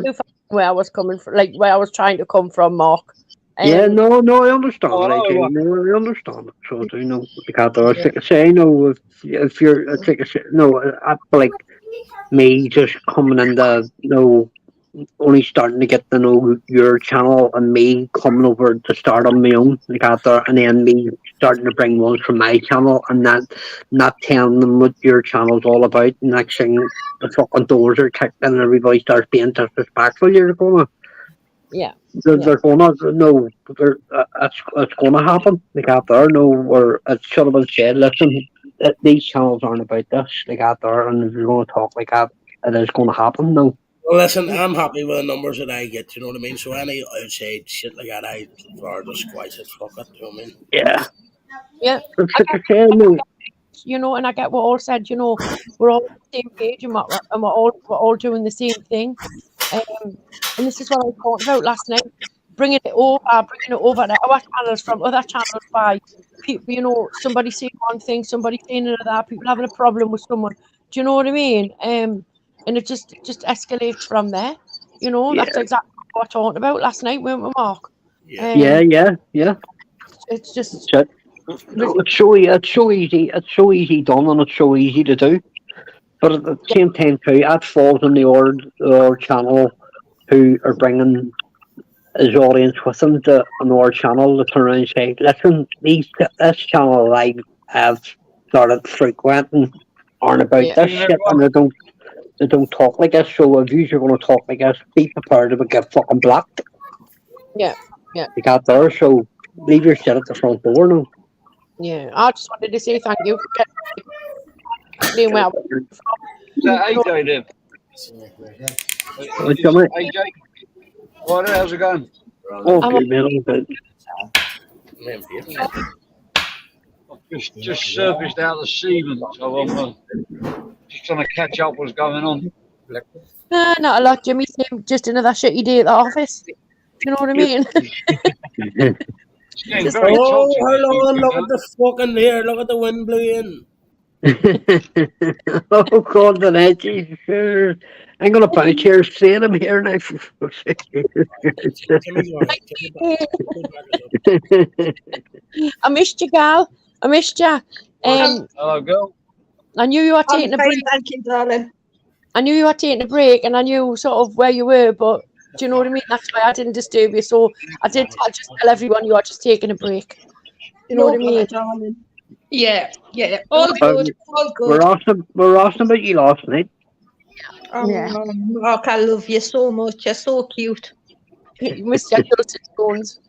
you for where I was coming from, like where I was trying to come from, Mark. Yeah, no, I understand. I understand. So do you know? Because I was like I say, no, if you're, it's like I say, no, I feel like me just coming into, only starting to get to know your channel and me coming over to start on my own, like after, and then me starting to bring ones from my channel and not telling them what your channel's all about. Next thing, the fucking doors are kicked in and everybody starts being disrespectful. You're going to. Yeah. They're gonna it's gonna happen. Like out there, or it should have been said. Listen, these channels aren't about this. Like out there, and if you're gonna talk like that, it is gonna happen. No. Well, listen, I'm happy with the numbers that I get. You know what I mean? So any outside shit like that, I prefer to squash it. Fuck it. You know what I mean? Yeah. Yeah. And I get what all said. We're all on the same page, and we're all doing the same thing. And this is what I was talking about last night. Bringing it over to our channels from other channels by people. Somebody saying one thing, somebody saying another. People having a problem with someone. Do you know what I mean? And it just escalates from there. That's exactly what I was talking about last night, weren't we, Mark? Yeah. It's just. It's so easy. It's so easy done, and it's so easy to do. But at the same time, too, that falls on the our channel who are bringing his audience with them to another channel to turn around and say, "Listen, this channel I have started frequenting aren't about this shit, and they don't talk like this. So if you're going to talk like this, be prepared to get fucking blocked." Yeah. You got there, so leave your shit at the front door now. Yeah, I just wanted to say thank you for explaining where I was from. AJ, AJ, what? How's it going? Oh, good, man. Just surfaced out of Seaman, so I'm just trying to catch up what's going on. Not a lot, Jimmy. Just another shitty day at the office. You know what I mean? Hello, look at the fucking here, look at the wind blowing. Oh, God, the night, Jesus. I'm going to put a chair straight him here now. I missed you, gal. I missed you. Hello, girl. I knew you were taking a break. Thank you, darling. I knew you were taking a break, and I knew sort of where you were, but do you know what I mean? That's why I didn't disturb you. So I just tell everyone you are just taking a break. You know what I mean? Darling. Yeah. All good. We're asking about you last night. Mark, I love you so much. You're so cute. You missed your dulcet tones.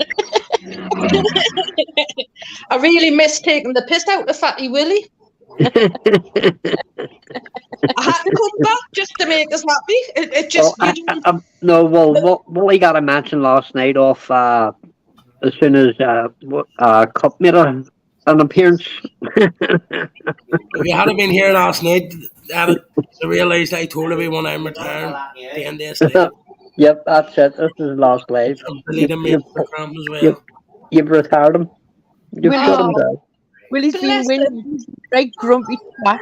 I really miss taking the piss out of Fatty Willie. I had to come back just to make us happy. It just no. Well, Willie got a mention last night off as soon as Cup made an appearance. If you hadn't been here last night, I realised I told everyone I'm retiring 10 days later. Yep, that's it. This is last live. You've retired him. You've put him down. Willie's been winning. Right grumpy chap.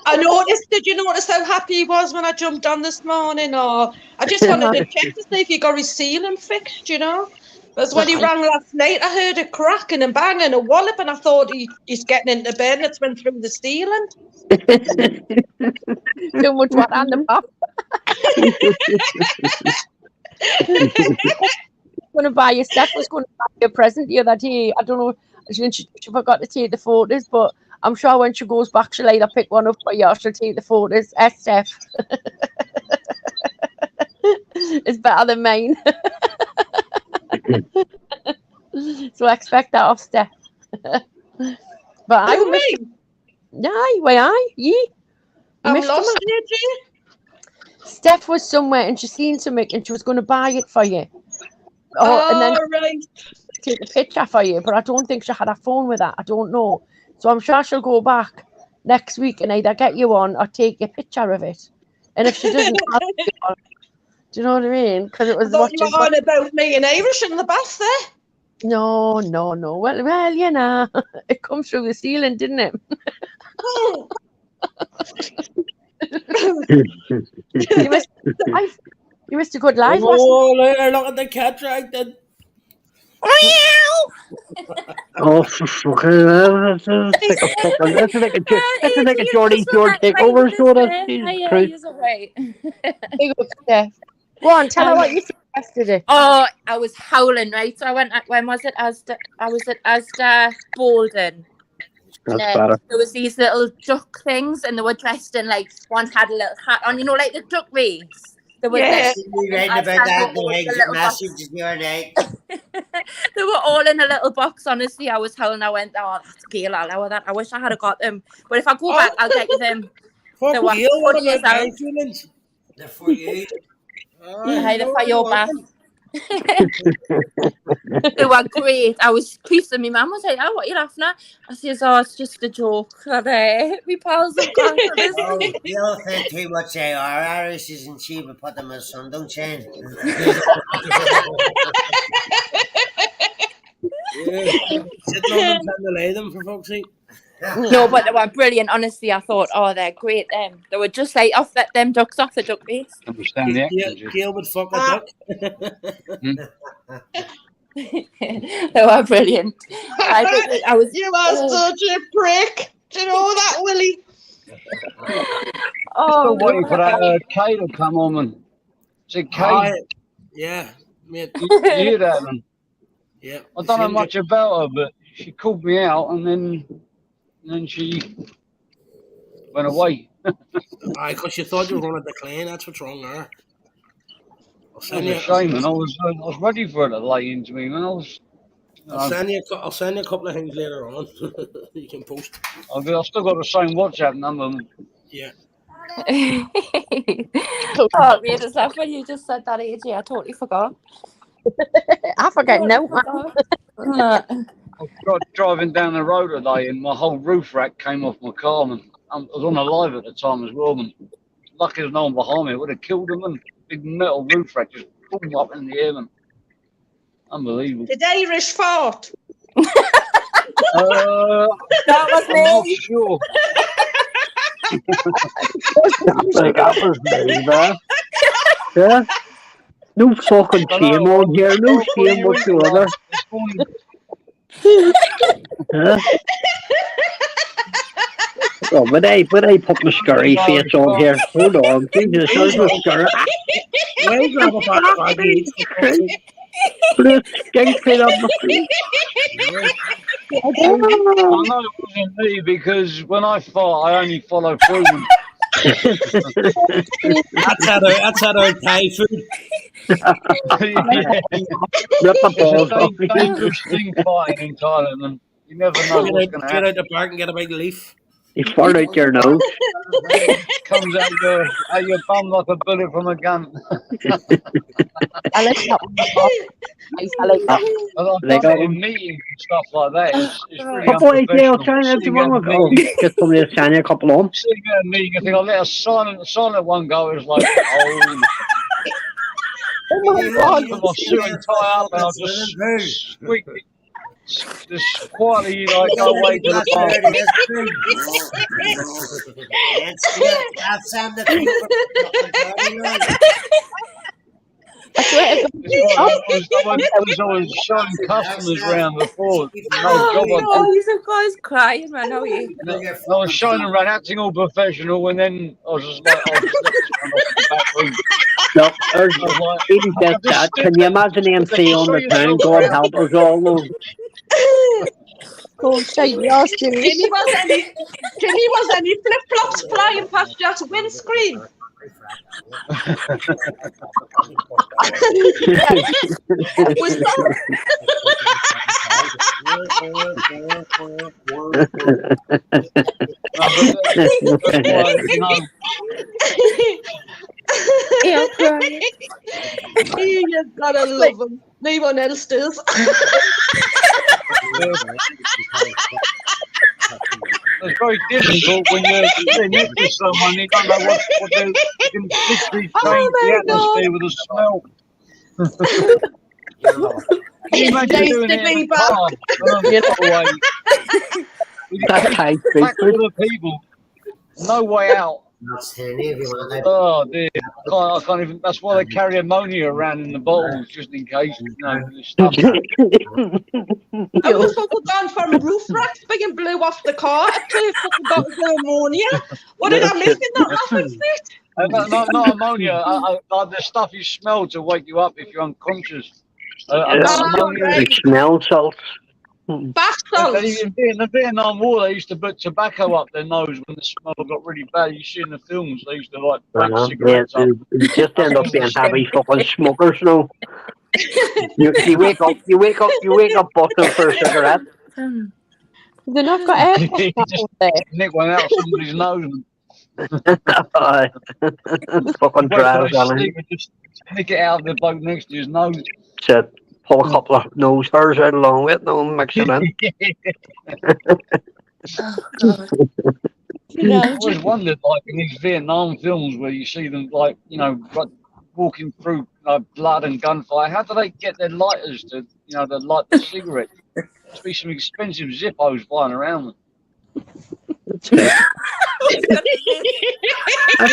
I noticed. Did you notice how happy he was when I jumped on this morning? Or I just wanted to check to see if he got his ceiling fixed. You know, because when he rang last night, I heard a crack and a bang and a wallop, and I thought he's getting into bed and it's went through the ceiling. Too much water on the pop. Steph was going to buy you a present the other day. I don't know. She forgot to take the photos, but I'm sure when she goes back, she'll either pick one up for you or she'll take the photos. Steph. It's better than mine. So I expect that off Steph. But I missed him. I'm lost here, Jay. Steph was somewhere and she seen something and she was going to buy it for you. And then take a picture for you, but I don't think she had her phone with her. I don't know. So I'm sure she'll go back next week and either get you one or take a picture of it. And if she doesn't, do you know what I mean? Because it was watching. You were on about me and Irish in the bath there. No. Well, you know, it comes through the ceiling, didn't it? You missed a good live. Look at the cat right then. Oh, for fucking hell. That's like a Geordie takeover, so that's Jesus Christ. Go on, tell her what you said yesterday. Oh, I was howling, right? So I went, when was it? I was at Asda Bolden. That's better. There was these little duck things and they were dressed in, like, one had a little hat on, you know, like the duck race. There was writing about that the exit messages the other night. They were all in a little box. Honestly, I was howling. I went, oh, that's Gail. I'll allow that. I wish I had got them. But if I go back, I'll get you them. They were 40 years out. They're for you. They're for your bath. They were great. I was pleased and my mum was like, oh, what are you laughing at? I says, oh, it's just a joke. We pals have gone for this. You don't think too much they are. Irish isn't cheap, but put them in sun, don't you? Sitting on them trying to lay them, for fuck's sake. No, but they were brilliant. Honestly, I thought, oh, they're great. They were just like off them ducks off the duck base. Gail would fuck a duck. They were brilliant. I was. You are such a prick. Do you know that, Willie? Still waiting for that Kate to come on and say, Kate. Yeah, mate. You hear that, man? Yeah. I don't know much about her, but she called me out and then she went away. Because you thought you were going to decline. That's what's wrong there. That's a shame, and I was ready for her to lay into me, man. I'll send you a couple of things later on. You can post. I've still got the same WhatsApp number. Yeah. Oh, it made us laugh when you just said that, AJ. I totally forgot. I forget now. I was driving down the road today and my whole roof rack came off my car, man. I was on a live at the time as well, man. Lucky there's no one behind me. It would have killed him, man. Big metal roof rack just boom up in the air, man. Unbelievable. Did Irish fart? That was me. I'm not sure. That was me, man. Yeah? No fucking shame on here. No shame whatsoever. Huh? Oh, when I put my scurry face on here, hold on, Jesus, there's my scurry. Put a skink pin on my face. I know it wasn't me because when I fart, I only follow through. That's how our Thai food. Rip the balls off. Dangerous thing fighting in Thailand, and you never know what's going to happen. Get out the park and get a big leaf. He farted out your nose. Comes out your bum like a bullet from a gun. I like that one. I like that. I've Like done that it in one. meetings and stuff like that. It's really Couple of days, I'll unprofessional. try and have Sitting one at a with. Oh, meeting, get somebody to sign you a couple on. sitting at a meeting, I think I'll let a silent one go. It's like, oh, Oh my God. put my suit and tie up, and I'll just squeak, just quietly like go away to the bathroom. That's on the paper. I swear to God. It's like I was always showing customers around before. No Oh job I no, he's of course crying, man. How are you? I was showing them around, acting all professional, and then I was just like, I'll just let this one off in the back room. Look, there's I was like, even I just just that. stood Can you there. imagine the MC Just on show the town? yourself God around. help us all. Though. Oh, shite, you're serious. Jimmy, was any flip flops flying past your windscreen? Was that? He'll cry. You've gotta love him. No one else does. It's very difficult when you're sitting next to someone, you don't know what they you can literally change Oh the my atmosphere with a smell. Can you It's imagine nice doing to it in be a car? Away. That's high Packed full of people, no way out. Oh dear, I can't even. That's why they carry ammonia around in the bottles, just in case. You know, stuff. I was fucking gone from roof racks being blew off the car to fucking bottles of ammonia. What did I miss in that laughing fit? Not ammonia. Like the stuff you smell to wake you up if you're unconscious. Ammonia. It smells salts. Bath salts. In the Vietnam War, they used to put tobacco up their nose when the smell got really bad. You see in the films, they used to like break cigarettes up. They just end up being heavy fucking smokers now. You wake up busting for a cigarette. They're not got air You just nick one out somebody's nose. Fucking drives on it. Just nick it out of the bloke next to his nose. Said, pull a couple of nose hairs out along with it, and mix it in. Oh God. You I know, always wondered, like in these Vietnam films where you see them, like walking through blood and gunfire. How do they get their lighters to, to light the cigarette? Must be some expensive Zippos flying around them. That's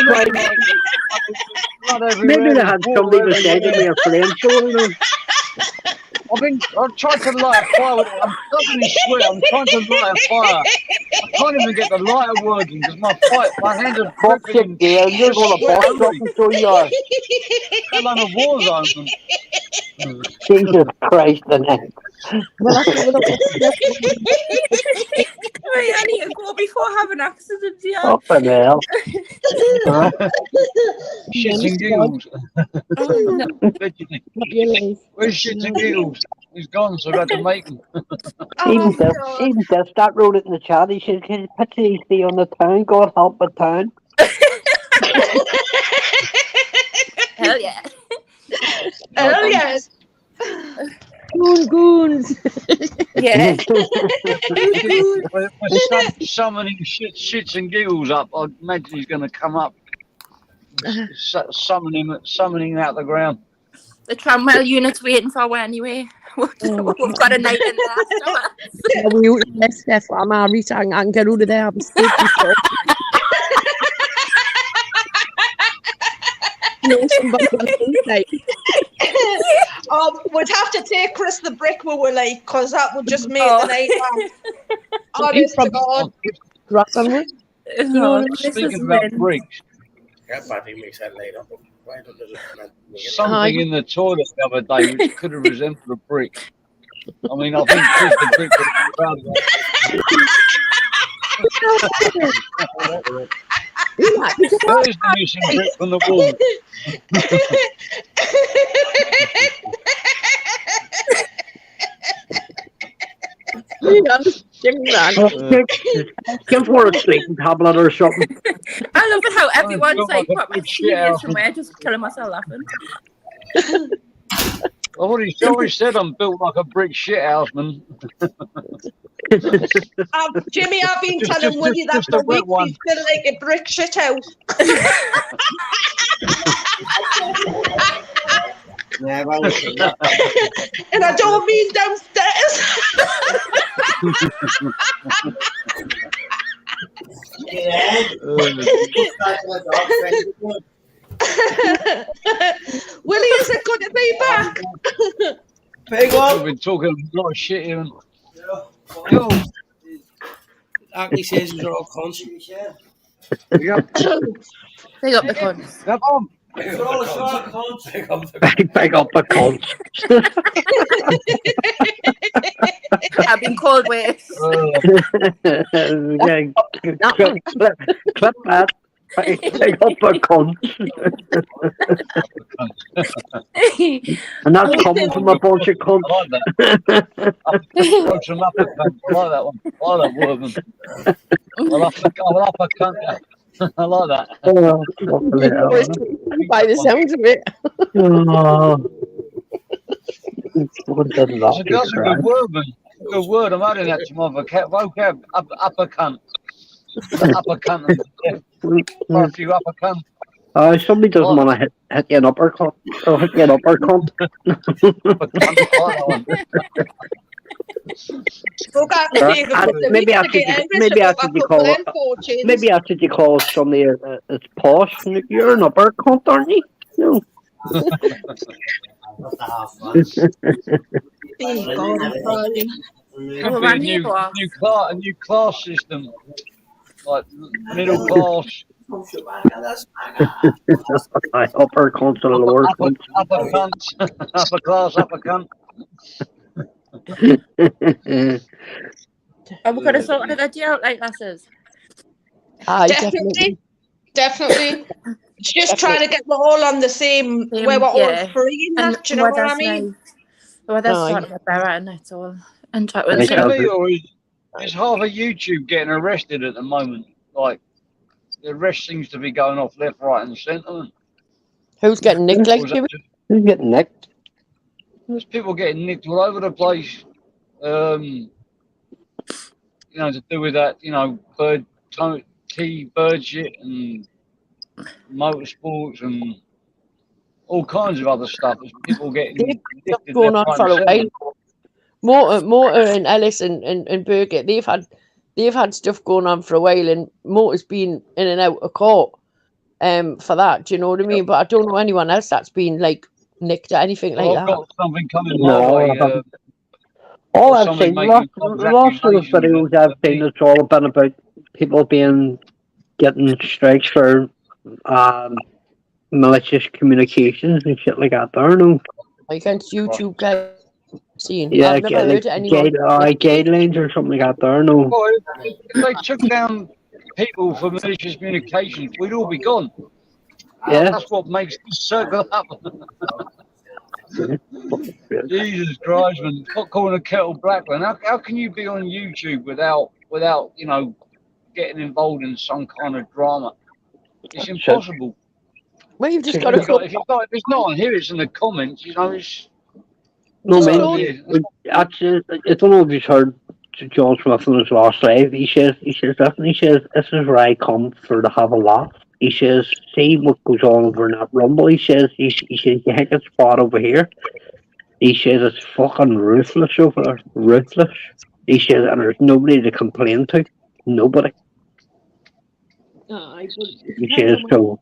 right. Maybe they had somebody beside them with a flamethrower. I've tried to light a fire with it. I'm covered in sweat. I'm trying to light a fire. I can't even get the lighter working because my hands are gripping. You're going to bust up and so you are. I'm on a war zone. Jesus Christ, the neck. well, I think Right, I need to go before I have an accident, yeah. Up in hell. Shits and giggles. Oh, no. Where's Shits and giggles? He's gone, so I got to make him. Even this, that wrote it in the chat. He said, "Can you picture these be on the town? God help the town." Hell yeah. Hell yes. Goons. Yeah. Summoning shits and giggles up. I imagine he's going to come up, summoning out the ground. The tramwell unit's waiting for one anyway. We've got a night in there. We left there for Marita and get out of there. We'd have to take Chris the Brick where we're like, because that would just make the night last. Honest to God. Speaking about bricks, something in the toilet the other day which could have resembled a brick. I mean, I think Chris the Brick would be proud of that. There's the missing brick from the wall. Jimmy, man. Give her a sleeping tablet or something. I love it how everyone's feel like, like a what, big shit serious, house. and we're just killing myself laughing. I've already said I'm built like a brick shit house, man. Jimmy, I've been telling Willie that just for a wet weeks. one. He's been like a brick shit house. Yeah, well, And I don't mean downstairs. Willie, is it good to be back? Big I've up. been talking a lot of shit here. Yo, Acne says he's all cunts. yep. Big up the cunts. Come on. Big up the cunts. Big up the cunt. I've been called worse. Clip that. Big up the cunt. And that's coming from a bunch of I cunts. like that. Approach them up a cunt. I like that one. I like that word, man. I'll up a cunt. I like that. Oh, fucking hell. By the sounds of it. Oh. What does that That's a cry? good word, man. Good word. I'm adding that to my vocab. Upper cunt. Upper cunt. Yeah. A few upper cunt. Somebody doesn't want to hit you an uppercut. Or hit you an uppercut. Maybe I should call somebody it's posh. You're an uppercut, aren't you? No. A new class system, like middle class. Upper cunt and lower cunt. Upper cunt. Upper class, upper cunt. Are we going to sort of you out like lasses? Definitely. It's just trying to get them all on the same, where we're all free and that, do you know what I mean? Well, that's starting to get better, and that's all. And try with Is half of YouTube getting arrested at the moment? Like, the arrest seems to be going off left, right, and centre. Who's getting nicked like Jimmy? Who's getting nicked? There's people getting nicked all over the place. You know, to do with that, you know, bird shit and motorsports and all kinds of other stuff. There's people getting going on for a while. Motor and Ellis and Burgett, they've had stuff going on for a while, and Motor's been in and out of court for that. Do you know what I mean? But I don't know anyone else that's been like nicked or anything like that. I've got something coming my way. All I've seen, lots of the videos I've seen, it's all been about people getting strikes for malicious communications and shit like that. There, no. Against YouTube guys. Yeah, I've never heard anyone. Guidelines or something like that. There, no. Well, if they took down people for malicious communications, we'd all be gone. Yeah. That's what makes this circle happen. Jesus Christ, man! Stop calling a kettle black, man. How can you be on YouTube without you know getting involved in some kind of drama? It's impossible. Well, you've just got to. If it's not on here, it's in the comments. You know, it's. No, man. Actually, I don't know if you've heard John Smith in his last live. He says, this is where I come for to have a laugh. He says, see what goes on over in that rumble. He says, you hit a spot over here. He says, it's fucking ruthless over there. Ruthless. He says, and there's nobody to complain to. Nobody. He says, so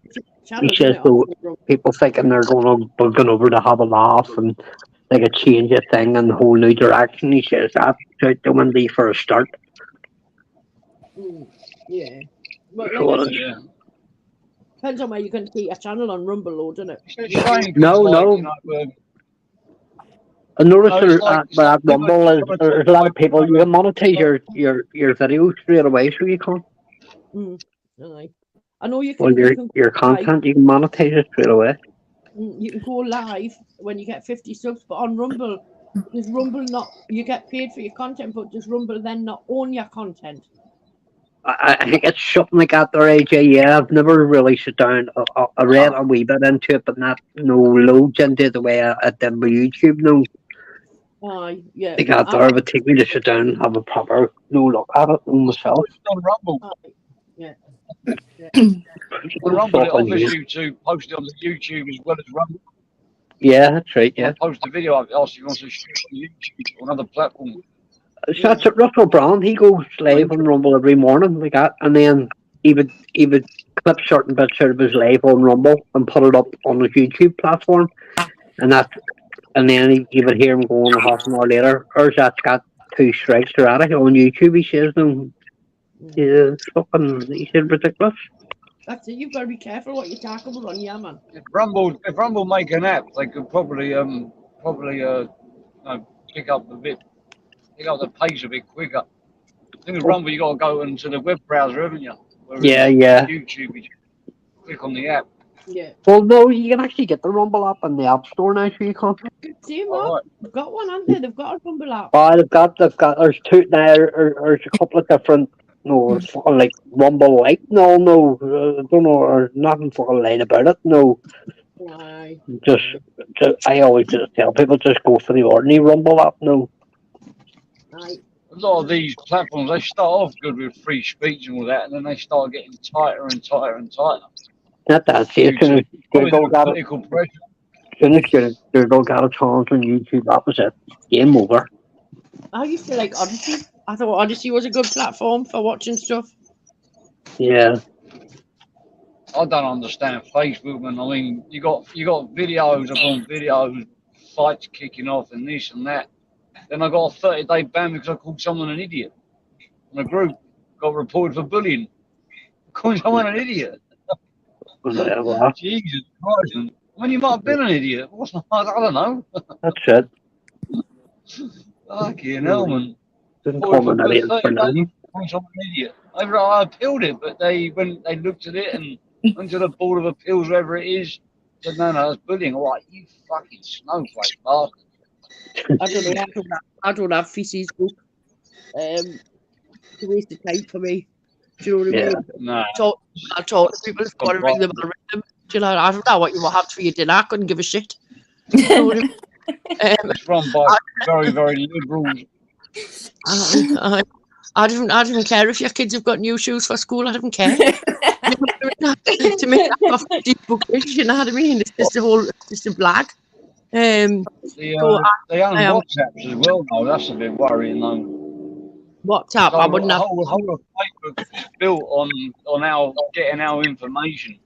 people thinking they're going over to have a laugh and like a change of thing and a whole new direction. He says, that's out the window for a start. Yeah. But like depends on where you can see a channel on Rumble, doesn't it? No. I noticed at Rumble there's a lot of people. You can monetize your videos straight away, so you can't. I know you can. Well, your content, you can monetize it straight away. You can go live when you get 50 subs, but on Rumble, Does Rumble not? You get paid for your content, but does Rumble then not own your content? I think it's something like that there, AJ. Yeah, I've never really sat down. I read a wee bit into it, but not no loads into it the way I did with YouTube. No, Yeah. they got there, but take me to sit down and have a proper look at it myself. It's on Rumble. Yeah. On Rumble, it offers you to post it on the YouTube as well as Rumble. Yeah, that's right. Yeah. I post a video of it, ask if you want to shoot on YouTube or another platform. So that's it. Russell Brand, he goes live on Rumble every morning like that, and then he would clip certain bits out of his live on Rumble and put it up on the YouTube platform, and then you would hear him going half an hour later, that's got 2 strikes to at it on YouTube. He says, "No, he said ridiculous." That's it. You've got to be careful what you talk about on here, man. If Rumble make an app, they could probably pick up the pace a bit quicker. I think with Rumble you got to go into the web browser, haven't you? Whereas Yeah. YouTube, you just click on the app. Yeah. Well, no, you can actually get the Rumble app in the App Store now, so you can't. See, Mark, they've got one, haven't they? They've got a Rumble app. They've got. There's 2 now. There's a couple of different. No, it's fucking like Rumble Light. No, I don't know. Or nothing fucking light about it. No. Aye. Just I always just tell people just go for the ordinary Rumble app. No. Aye. A lot of these platforms, they start off good with free speech and all that, and then they start getting tighter and tighter and tighter. Not that. See, as soon as Google got it, political pressure. as soon as Google got a chance on YouTube, that was it. Game over. I used to like Odyssey. I thought Odyssey was a good platform for watching stuff. Yeah. I don't understand Facebook, man. I mean, you got videos upon videos, fights kicking off and this and that. Then I got a 30-day ban because I called someone an idiot. In a group, got reported for bullying. Calling someone an idiot. Jesus Christ. I mean, you might have been an idiot. I don't know. That's it. Fucking hell, man. Didn't call me an idiot for nothing. Calling someone an idiot. I appealed it, but when they looked at it and went to the Board of Appeals, wherever it is, said, no, that's bullying. I'm like, you fucking snowflake bastard. I don't have feces book. It's a waste of time for me. Do you know what I mean? No. I talk to people, I've got to ring them, I'll ring them. Do you know, I don't know what you will have for your dinner. I couldn't give a shit. You know what I mean? It's run by very, very liberals. I don't care if your kids have got new shoes for school. I don't care. To me, deep bookish, you know what I mean? It's just a blag. They own WhatsApps as well, though. That's a bit worrying, though. WhatsApp, I wouldn't have. The whole of Facebook is built on our getting our information,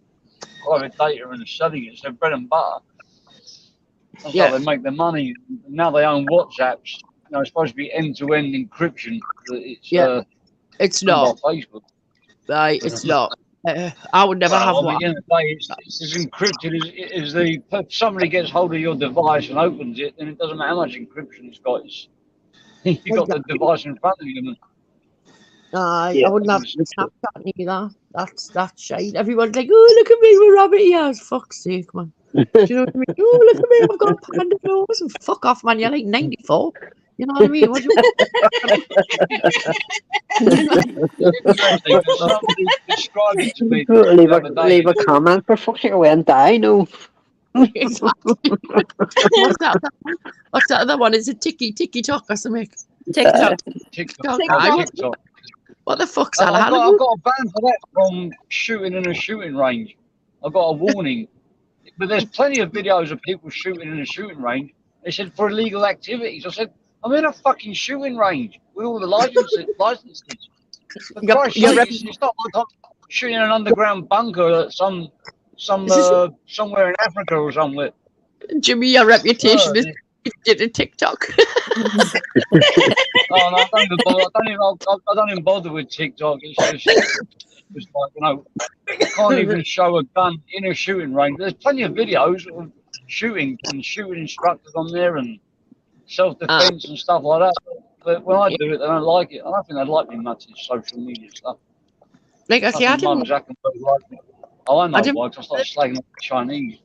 private data, and selling it. So bread and butter. That's how they make their money. Now they own WhatsApps. You know, it's supposed to be end-to-end encryption. It's not. Facebook. Right, it's not. I would never have one. At the end of the day, it's as encrypted as if somebody gets hold of your device and opens it, then it doesn't matter how much encryption it's got. You've got the device in front of you. I wouldn't have Snapchat either. That's shite. Everyone's like, oh, look at me with rabbit ears. Fuck's sake, man. Do you know what I mean? Oh, look at me, I've got panda nose. And fuck off, man. You're like 94. You know what I mean? What do you leave a comment for fuck's sake away and die, no. Exactly. What's that other one? Is it TikTok or something? TikTok. What the fuck's that? I've got a ban for that from shooting in a shooting range. I've got a warning. But there's plenty of videos of people shooting in a shooting range. They said for illegal activities. I said, I'm in a fucking shooting range with all the licenses. For Christ's sake, it's not like I'm shooting in an underground bunker at somewhere in Africa or somewhere. Jimmy, your reputation is did a TikTok. Oh, no, I don't even bother with TikTok. It's just like, you know, I can't even show a gun in a shooting range. There's plenty of videos of shooting instructors on there and self-defense and stuff like that. But when I do it, they don't like it. I don't think they like me much in social media stuff. Like I say, I know why, because I started slagging off the Chinese.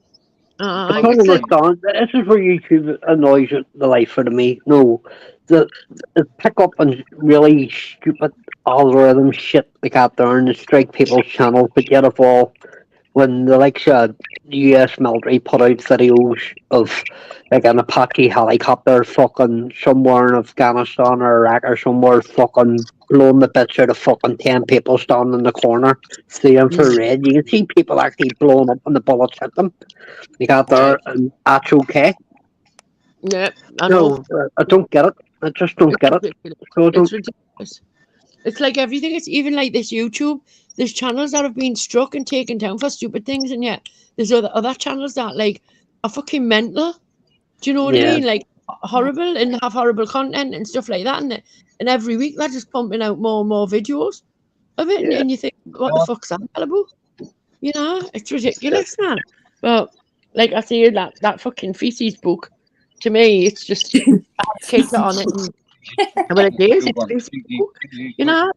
I don't It's like, understand. This is where YouTube annoys the life out of me. No, the pick up on really stupid algorithm shit they got there and strike people's channels, but yet of all, when the likes of the US military put out videos of like an Apache helicopter fucking somewhere in Afghanistan or Iraq or somewhere fucking blowing the bits out of fucking 10 people standing in the corner, see infrared. You can see people actually blowing up when the bullets hit them. You got there and that's okay. yeah, I know. No, I don't get it. I just don't get it. So I It's don't. ridiculous. It's like everything. It's even like this YouTube. There's channels that have been struck and taken down for stupid things, and yet there's other channels that like are fucking mental. Do you know what I Yeah. mean? Like horrible and have horrible content and stuff like that. And every week they're just pumping out more and more videos of it, Yeah. and you think, what the fuck's that about? You know, it's ridiculous, man. But like I say, that fucking feces book, to me, it's just kids are on it. And when it is, it's Facebook. You know,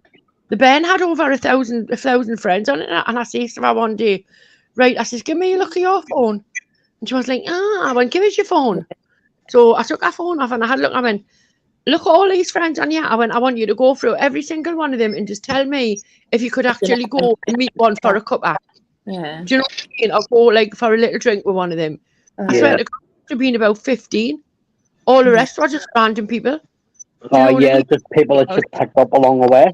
the Ben had over 1,000 friends on it, and I says to her one day, right, I says, give me a look at your phone. And she was like, I went, give us your phone. So I took her phone off and I had a look. I went, look at all these friends on here. I went, I want you to go through every single one of them and just tell me if you could actually go and meet one for a cuppa. Yeah. Do you know what I mean? Or go like for a little drink with one of them. I swear to God, it have been about 15. All the rest were just random people. Oh yeah, just people that just picked up along the way. I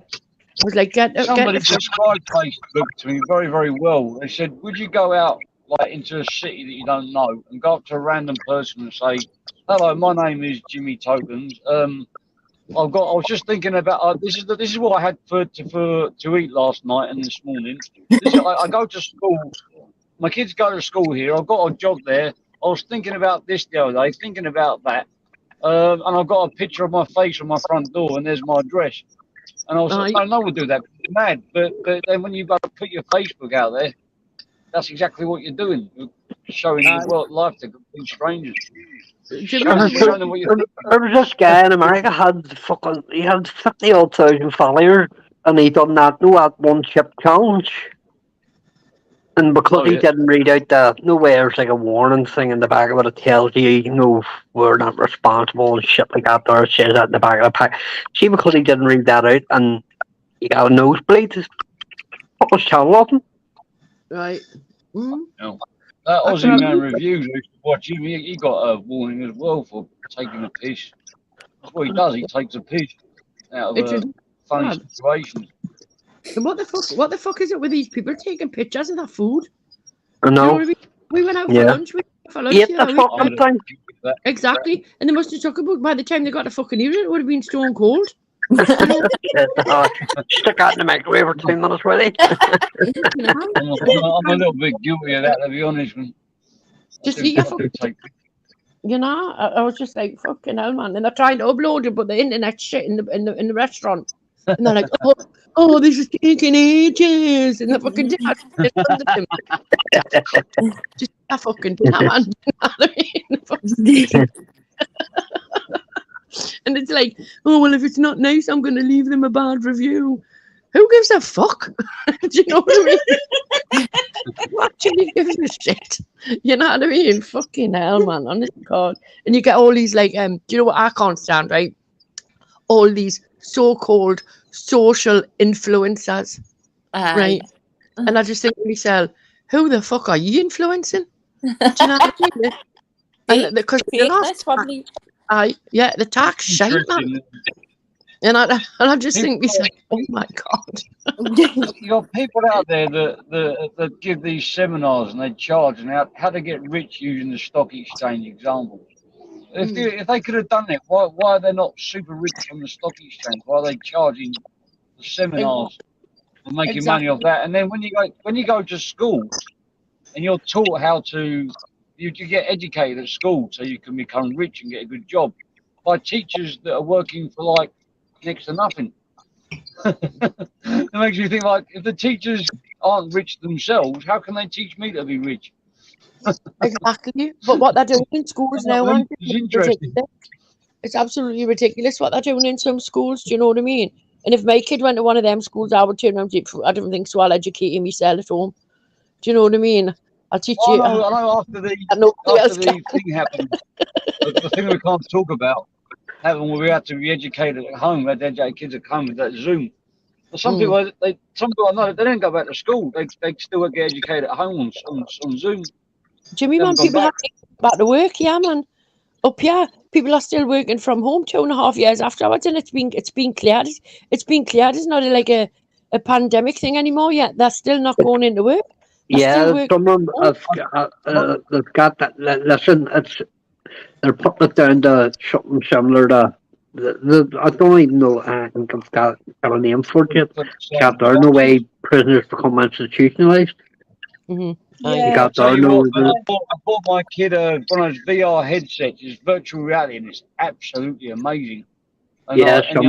was like, Somebody described Facebook to me very, very well. They said, would you go out like into a city that you don't know and go up to a random person and say, hello, my name is Jimmy Tokens. I was just thinking about this is what I had to eat last night and this morning. I go to school. My kids go to school here. I've got a job there. I was thinking about this the other day, thinking about that, and I've got a picture of my face on my front door, and there's my address. And I was like, no one would do that. You're mad. But then when you put your Facebook out there, that's exactly what you're doing. You're showing the world life to complete strangers. There was this guy in America he had 50,000 followers, and he done that one chip challenge. And because he didn't read out there's like a warning thing in the back of it that tells you, we're not responsible and shit like that. There it says that in the back of the pack. See, because he didn't read that out and he got a nosebleed, what was channel of him? Right. No. That Aussie Man Reviews, I used to watch him. He got a warning as well for taking a piss. That's what he does. He takes a piss out of funny situations. And what the fuck is it with these people taking pictures of their food? I know. You know what I mean? We went out for lunch. Exactly. And they must have took about, by the time they got to fucking eat it, would have been stone cold. Stick out in the microwave for 2 minutes, really. I'm a little bit guilty of that, to be honest. Just eat your fucking. You know, I was just like, fucking hell, man. And they're trying to upload it, but the internet shit in the restaurant. And they're like, oh, this is taking ages. And the fucking dinner. Just a fucking dinner, man. You know what I mean? And it's like, oh, well, if it's not nice, I'm going to leave them a bad review. Who gives a fuck? Do you know what I mean? Who actually gives a shit? You know what I mean? Fucking hell, man. Honest to God. And you get all these, like, do you know what I can't stand, right? All these so-called social influencers, right? And I just think to myself, who the fuck are you influencing? Do you know what I mean? And because probably. Yeah, the tax shite, man. And I just think myself, oh my God. You got people out there that give these seminars and they charge and how to get rich using the stock exchange example. If they could have done it, why are they not super rich from the stock exchange? Why are they charging the seminars and making money off that? And then when you go to school and you're taught how to you get educated at school so you can become rich and get a good job by teachers that are working for like next to nothing. It makes you think, like, if the teachers aren't rich themselves, how can they teach me to be rich? Exactly. But what they're doing in schools now, man, it's absolutely ridiculous what they're doing in some schools. Do you know what I mean? And if my kid went to one of them schools, I would turn around and say, I don't think so. I'll educate him myself at home. Do you know what I mean? I'll teach I you. know. After the thing happened, the thing we can't talk about happened when we had to be educated at home. We had to educate kids at home with that Zoom. But some people I know, they don't go back to school. They still get educated at home on Zoom. Jimmy, man, people have to go back to work, yeah, man. Up here, people are still working from home 2.5 years afterwards, and it's been cleared. It's been cleared. It's not like a pandemic thing anymore yet. They're still not going into work. Yeah, someone they've got that. Listen, they're putting it down to something similar to. I don't even know. I think I've got a name for it yet. Got there no way prisoners become institutionalized. Yeah. I'll tell you what, man, I bought my kid one of those VR headsets. It's virtual reality, and it's absolutely amazing. And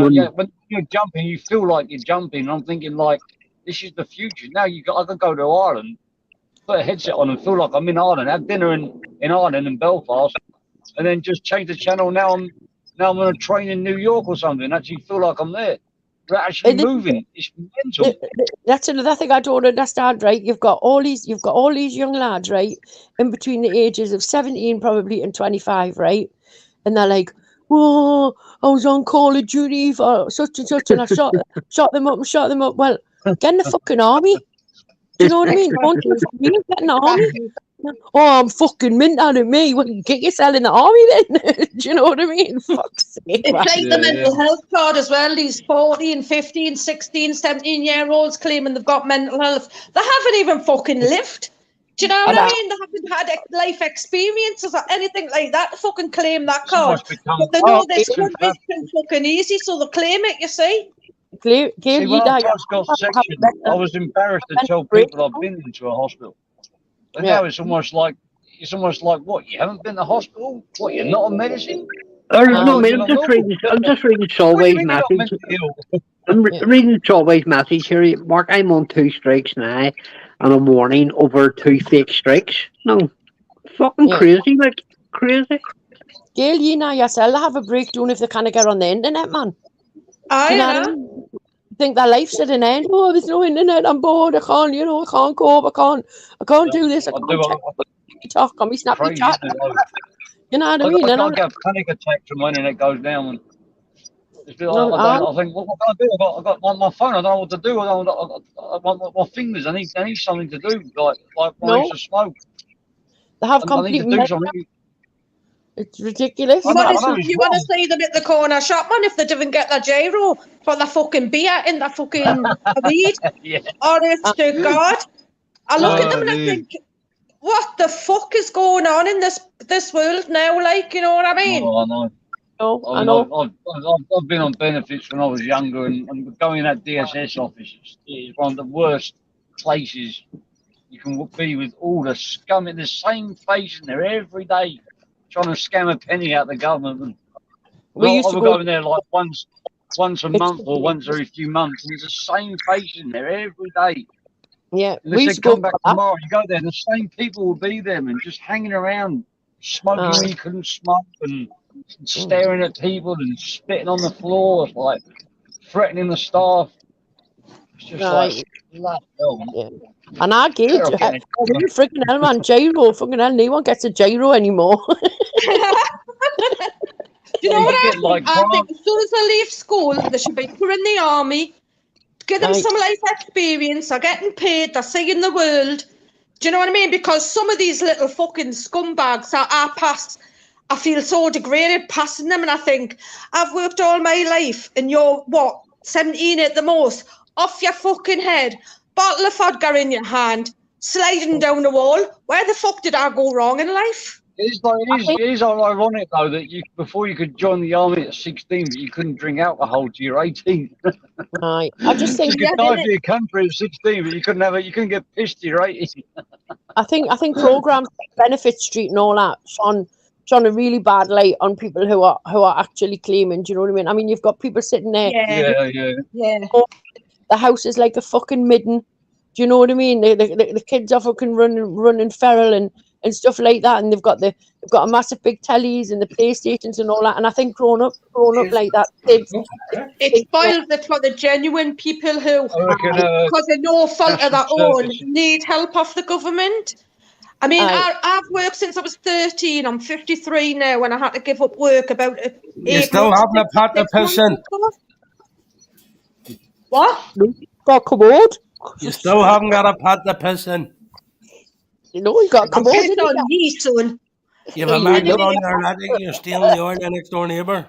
when you're jumping, you feel like you're jumping. And I'm thinking, like, this is the future. Now I can go to Ireland, put a headset on, and feel like I'm in Ireland. Have dinner in Ireland, in Belfast, and then just change the channel. Now I'm on a train in New York or something. Actually feel like I'm there. We're actually moving. It's mental. That's another thing I don't understand, right? You've got all these young lads, right, in between the ages of 17 probably and 25, right? And they're like, whoa, I was on Call of Duty for such and such, and I shot them up. Well, get in the fucking army. Do you know what I mean? Don't do for me, get in the army. Oh, I'm fucking mint out of me. Well, get yourself in the army then. Do you know what I mean? Fuck's sake. It's like the mental health card as well. These 14, 15, 16, 17-year-olds claiming they've got mental health. They haven't even fucking lived. Do you know what I mean? They haven't had life experiences or anything like that to fucking claim that card. But they know this country's been fucking easy, so they claim it, you see. See, when I first got section, I was embarrassed to tell people I've been into a hospital. But now it's almost like what? You haven't been to hospital? What? You're not on medicine? No, man, I'm just reading Solway's message. I'm reading Solway's message here. Mark, I'm on 2 strikes now, and a warning over 2 fake strikes. No, fucking crazy, like crazy. Gail, you know yourself, they have a breakdown if they can't get on the internet, man. I know. Think their life's at an end. Oh, there's no internet. I'm bored. I can't cope. I can't do this. I can't check my TikTok on my Snapchat. You know what I mean? I get a panic attack when my internet goes down. And I think, what can I do? I got my phone. I don't know what to do. I want my fingers. I need something to do. Like when I used to smoke. They have complete. It's ridiculous. You want to see them at the corner shop, man, if they didn't get their gyro for the fucking beer in the fucking weed. Honest to God. I look at them and I think, what the fuck is going on in this world now? Like, you know what I mean? I know. I've been on benefits when I was younger, and going in that DSS office is one of the worst places you can be with all the scum in the same face in there every day, trying to scam a penny out of the government. And I would go in there like once a month or once every few months, and it's the same face in there every day. Yeah, and they said come back tomorrow. You go there, and the same people will be there, and just hanging around, smoking when you couldn't smoke, and staring at people and spitting on the floor, like threatening the staff. It's just like, And I get freaking hell, man, gyro, fucking hell, no one gets a gyro anymore. Do you know what I think? I think as soon as they leave school, they should be put in the army, give them some life experience, they're getting paid, they're seeing the world. Do you know what I mean? Because some of these little fucking scumbags that I pass, I feel so degraded passing them, and I think, I've worked all my life, and you're, 17 at the most, off your fucking head, bottle of vodka in your hand, sliding down the wall. Where the fuck did I go wrong in life? It is ironic, though, that before you could join the army at 16, but you couldn't drink alcohol till you're 18. Right. I just think you could die for your country at 16, but you couldn't get pissed till you're 18. I think programs like Benefit Street and all that shone a really bad light on people who are actually claiming. Do you know what I mean? I mean, you've got people sitting there. Yeah. The house is like a fucking midden. Do you know what I mean? The kids are fucking running feral and stuff like that, and they've got a massive big tellies and the PlayStations and all that. And I think grown up like that, it spoils it for the genuine people who, because of no fault of their own, need help off the government. I mean, Aye. I've worked since I was 13. I'm 53 now, and I had to give up work about You 8 still months. haven't a pot to 6 piss months in. ago. What? Got a commode. You still haven't got a pot to piss in. You know, you got a I'm commode. pissing on ye, son. You have a You magnet look- on your attic. You're stealing the oil of your next door neighbour.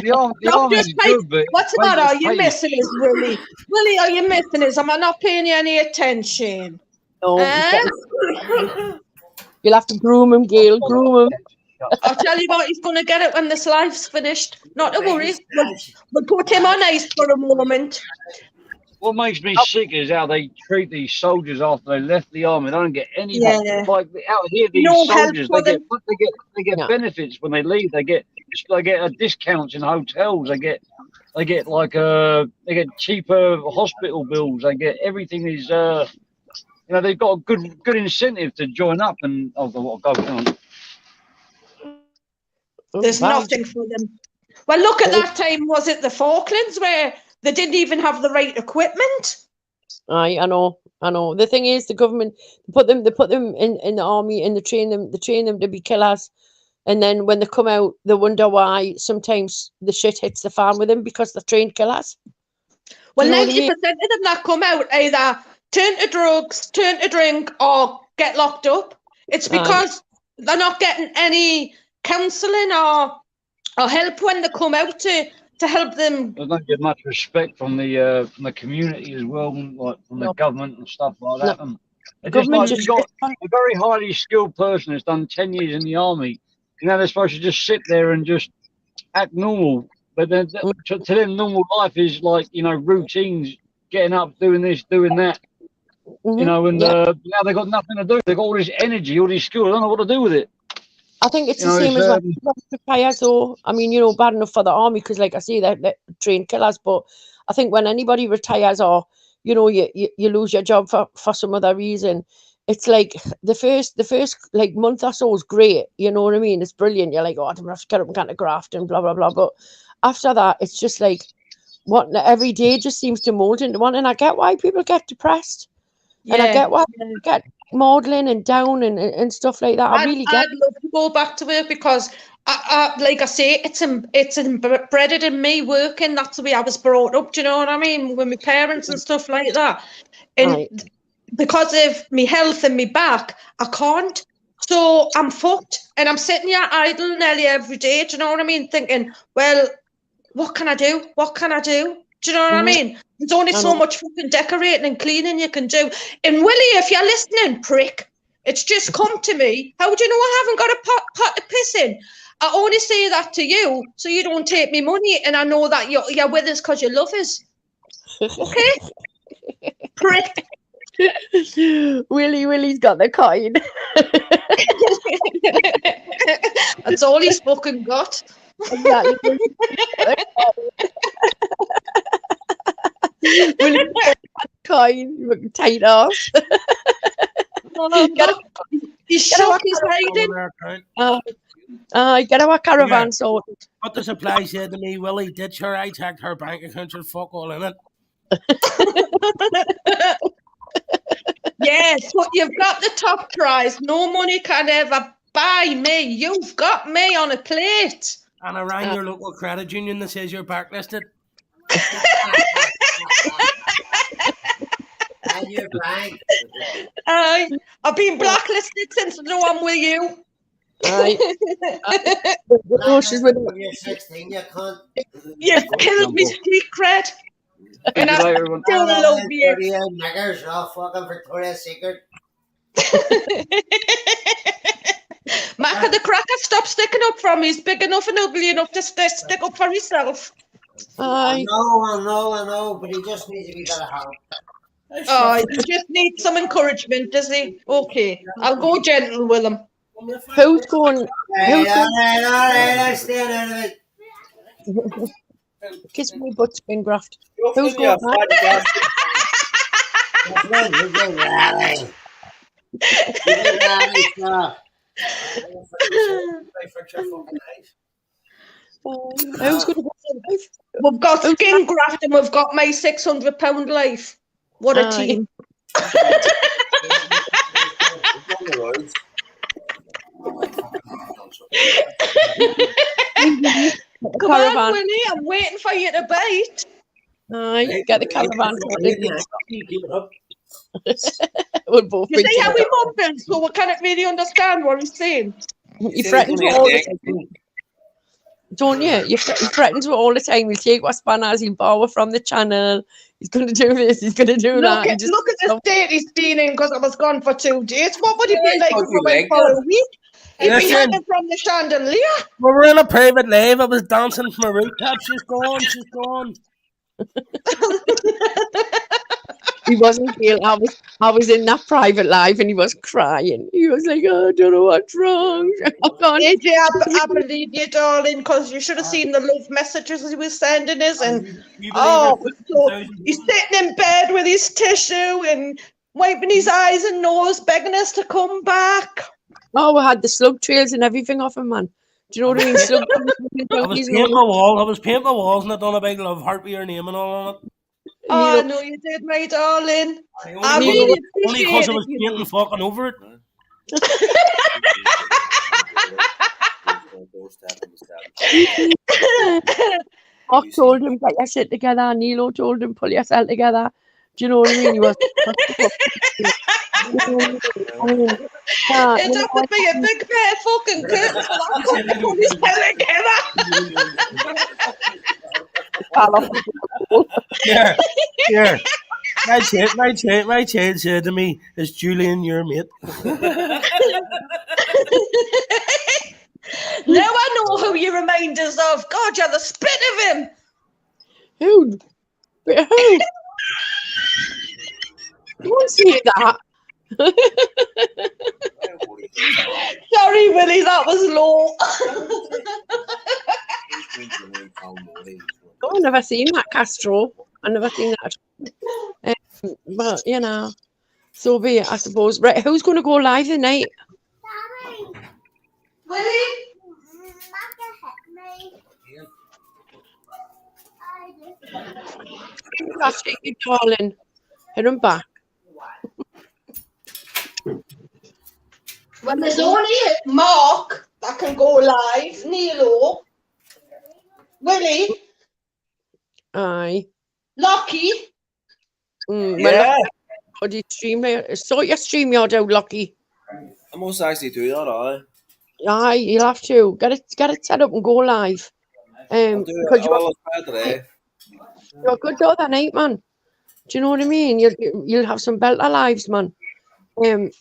The army is good, but What's the matter? Are you missing us, Willie? Willie, are you missing us? Am I not paying you any attention? No, Eh? you'll have to groom him, Gail. Groom him. I'll tell you what, he's going to get it when this life's finished. Not to worry. We'll put him on ice for a moment. What makes me sick is how they treat these soldiers after they left the army. They don't get any help. Yeah. Like out here, these No help soldiers for they them. get Yeah. benefits when they leave. They get discounts in hotels. They get cheaper hospital bills. They get everything is they've got a good incentive to join up and go on. There's nothing for them. Well, look at that time. Was it the Falklands where they didn't even have the right equipment? Aye, I know. The thing is, the government they put them in the army and they train them to be killers, and then when they come out, they wonder why sometimes the shit hits the fan with them because they're trained killers. Well, Do you know what I 90% mean? of them that come out either turn to drugs, turn to drink, or get locked up. It's because they're not getting any counselling or help when they come out to help them. They don't get much respect from the community as well, like from the government and stuff like that. And it's just like you got a very highly skilled person that's done 10 years in the army. They're supposed to just sit there and just act normal. But then to them, normal life is like, routines, getting up, doing this, doing that. And now they've got nothing to do. They've got all this energy, all these skills. I don't know what to do with it. I think it's the same as when retires, though. I mean, bad enough for the army because, like I say, they're trained killers. But I think when anybody retires or, you lose your job for some other reason, it's like the first like month or so is great. You know what I mean? It's brilliant. You're like, oh, I'm going to have to get up and get a graft and blah, blah, blah. But after that, it's just like every day just seems to mold into one. And I get why people get depressed. Yeah. And I get why people get maudlin and down and stuff like that. I really get. I'd love to go back to work because, like I say, it's embedded in me working. That's the way I was brought up. Do you know what I mean? With my parents and stuff like that. And because of my health and my back, I can't. So I'm fucked. And I'm sitting here idle nearly every day. Do you know what I mean? Thinking, well, what can I do? What can I do? Do you know what I mean? There's only so much fucking decorating and cleaning you can do. And Willie, if you're listening, prick, it's just come to me. How do you know I haven't got a pot to piss in? I only say that to you so you don't take me money, and I know that you're with us because you love us. Okay? Prick. Willie's got the coin. That's all he's fucking got. Exactly. Willie's got the coin. You fucking tight ass. He's shook, he's hiding. Get our caravan sorted. What the supply said to me, Willie, ditch her, I checked her bank account, she'll fuck all in it. Yes, but you've got the top prize. No money can ever buy me. You've got me on a plate. And I rang your local credit union that says you're blacklisted. And your bank. I've been blacklisted since I know I'm with you. You're 16, you cunt. You've killed me street cred. And I still love you. Niggers, all fucking Victoria's Secret. Mac of the Cracker, stop sticking up for me. He's big enough and ugly enough to stick up for himself. I know, but he just needs to be better help. He just needs some encouragement, does he? Okay, I'll go gentle with him. Who's going? All right, I'm staying out of it. Kiss me butt, spin graft. Who's going? Who's going to go? We've got skin graft and we've got my £600 life. What a team. roads. Come on, Winnie, I'm waiting for you to bite. Aye, get the caravan sorted. Keep it up. We'll both You be see how together. we mumbling, so we can't really understand what he's saying. He threatens with all the time. Don't you? He threatens with all the time. He'll take what spanners, he'll borrow from the channel. He's going to do this, he's going to do that. Look at the state he's been in because I was gone for 2 days. What would it be like if I went like for that. a week? He'd be Listen. hanging from the chandelier. We were in a private live. I was dancing from a rooftop. She's gone. She's gone. He wasn't real. I was in that private live and he was crying. He was like, oh, I don't know what's wrong. AJ, I believe you, darling, because you should have seen the love messages he was sending us. And so he's sitting in bed with his tissue and wiping his eyes and nose, begging us to come back. Oh, we had the slug trails and everything off him, man. Do you know what I mean? Slug I was painting my wall. I was painting my walls and I done a big love heart with your name and all on it. Oh, I know you did, my darling. I Only really because I appreciate was painting fucking over it. I told him, get your shit together. Nilo told him, pull yourself together. Do you know what I mean? He was. It'd have to be a big pair of fucking curtains for that cunt to pull his head together. Yeah, yeah. My child said to me, "Is Julian your mate?" Now I know who you remind us of. God, you're the spit of him. Who? Who? Don't say that. Sorry, Willie, that was low. Oh, I never seen that, Castro. I never seen that. But, you know, so be it, I suppose. Right, who's going to go live tonight? Willie? That's it, darling. Hit him back. When there's only Mark that can go live, Nilo, Willie, Aye. Lockie. Yeah. Well, you sort your StreamYard out, Lucky. I must actually do that, aye. Aye, you'll have to. Get it set up and go live. Because you're good the other night, man. Do you know what I mean? You'll have some belter lives, man.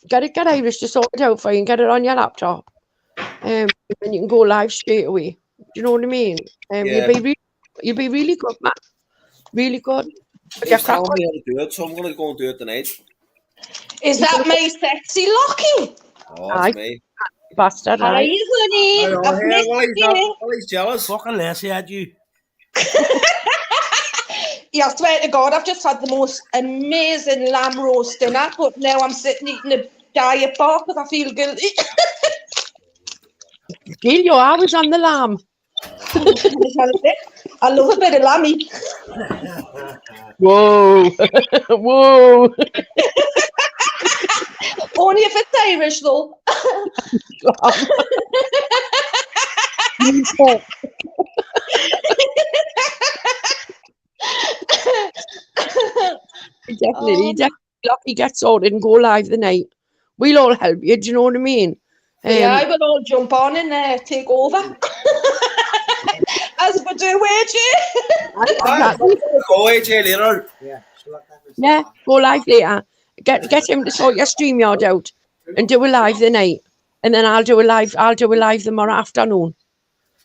Get Irish to sort it out for you and get it on your laptop. And you can go live straight away. Do you know what I mean? You'll be really good, man. Really good. He's telling me how to do it, so I'm going to go and do it tonight. Is that my sexy Lockie? Oh, that's me. Bastard, Hi, honey. He's jealous. Fucking Leslie at you. Yeah, I swear to God, I've just had the most amazing lamb roast dinner, but now I'm sitting eating a diet bar because I feel guilty. Gil, you're always on the lamb. I love a bit of lammy. Whoa. Whoa. Only if it's Irish, though. Definitely. Lucky get sorted and go live the night. We'll all help you. Do you know what I mean? Yeah, I will all jump on and take over. As we do, AJ. Go AJ later. Yeah, go live later. Get him to sort your StreamYard out and do a live the night. And then I'll do a live tomorrow afternoon.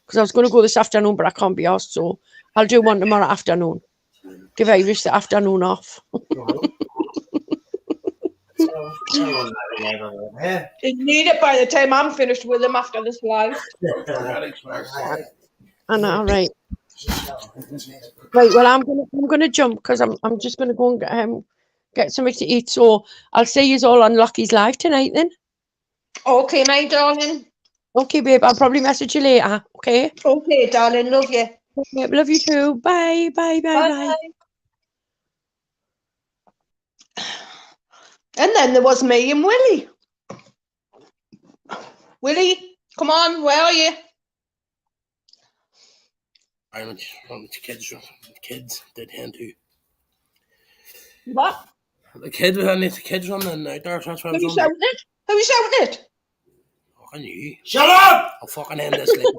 Because I was going to go this afternoon, but I can't be asked, so I'll do one tomorrow afternoon. Give Irish the afternoon off. You need it by the time I'm finished with him after this live. I know, right. Right, well, I'm gonna jump because I'm just gonna go and get something to eat. So I'll see you all on Lucky's live tonight then. Okay, my darling. Okay, babe. I'll probably message you later. Okay. Okay, darling. Love you. Yeah, love you too. Bye. Bye. Bye. Bye. And then there was me and Willie. Willie, come on, where are you? I don't know, the kids did hand to. What? The kids running out there, so that's why I was Who's on. shouting it? Who's shouting it? Fucking you. Shut up! I'll fucking end this later.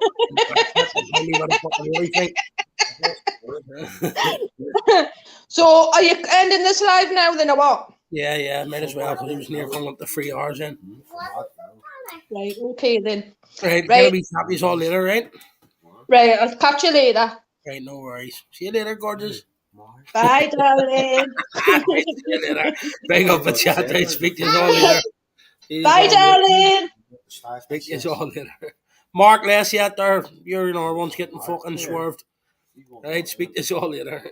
So, are you ending this live now then, or what? Yeah, might as well, because he was near coming up to 3 hours in. Right, okay then. Right, Right. gonna be happy all later, right? Right, I'll catch you later. Right, no worries. See you later, gorgeous. Bye, darling. See you later. Big up a chat, right? Speak to you all later. Bye, darling. Speak to you all later. Mark, less yet there. You're another one's getting fucking swerved. Right, speak to you all later.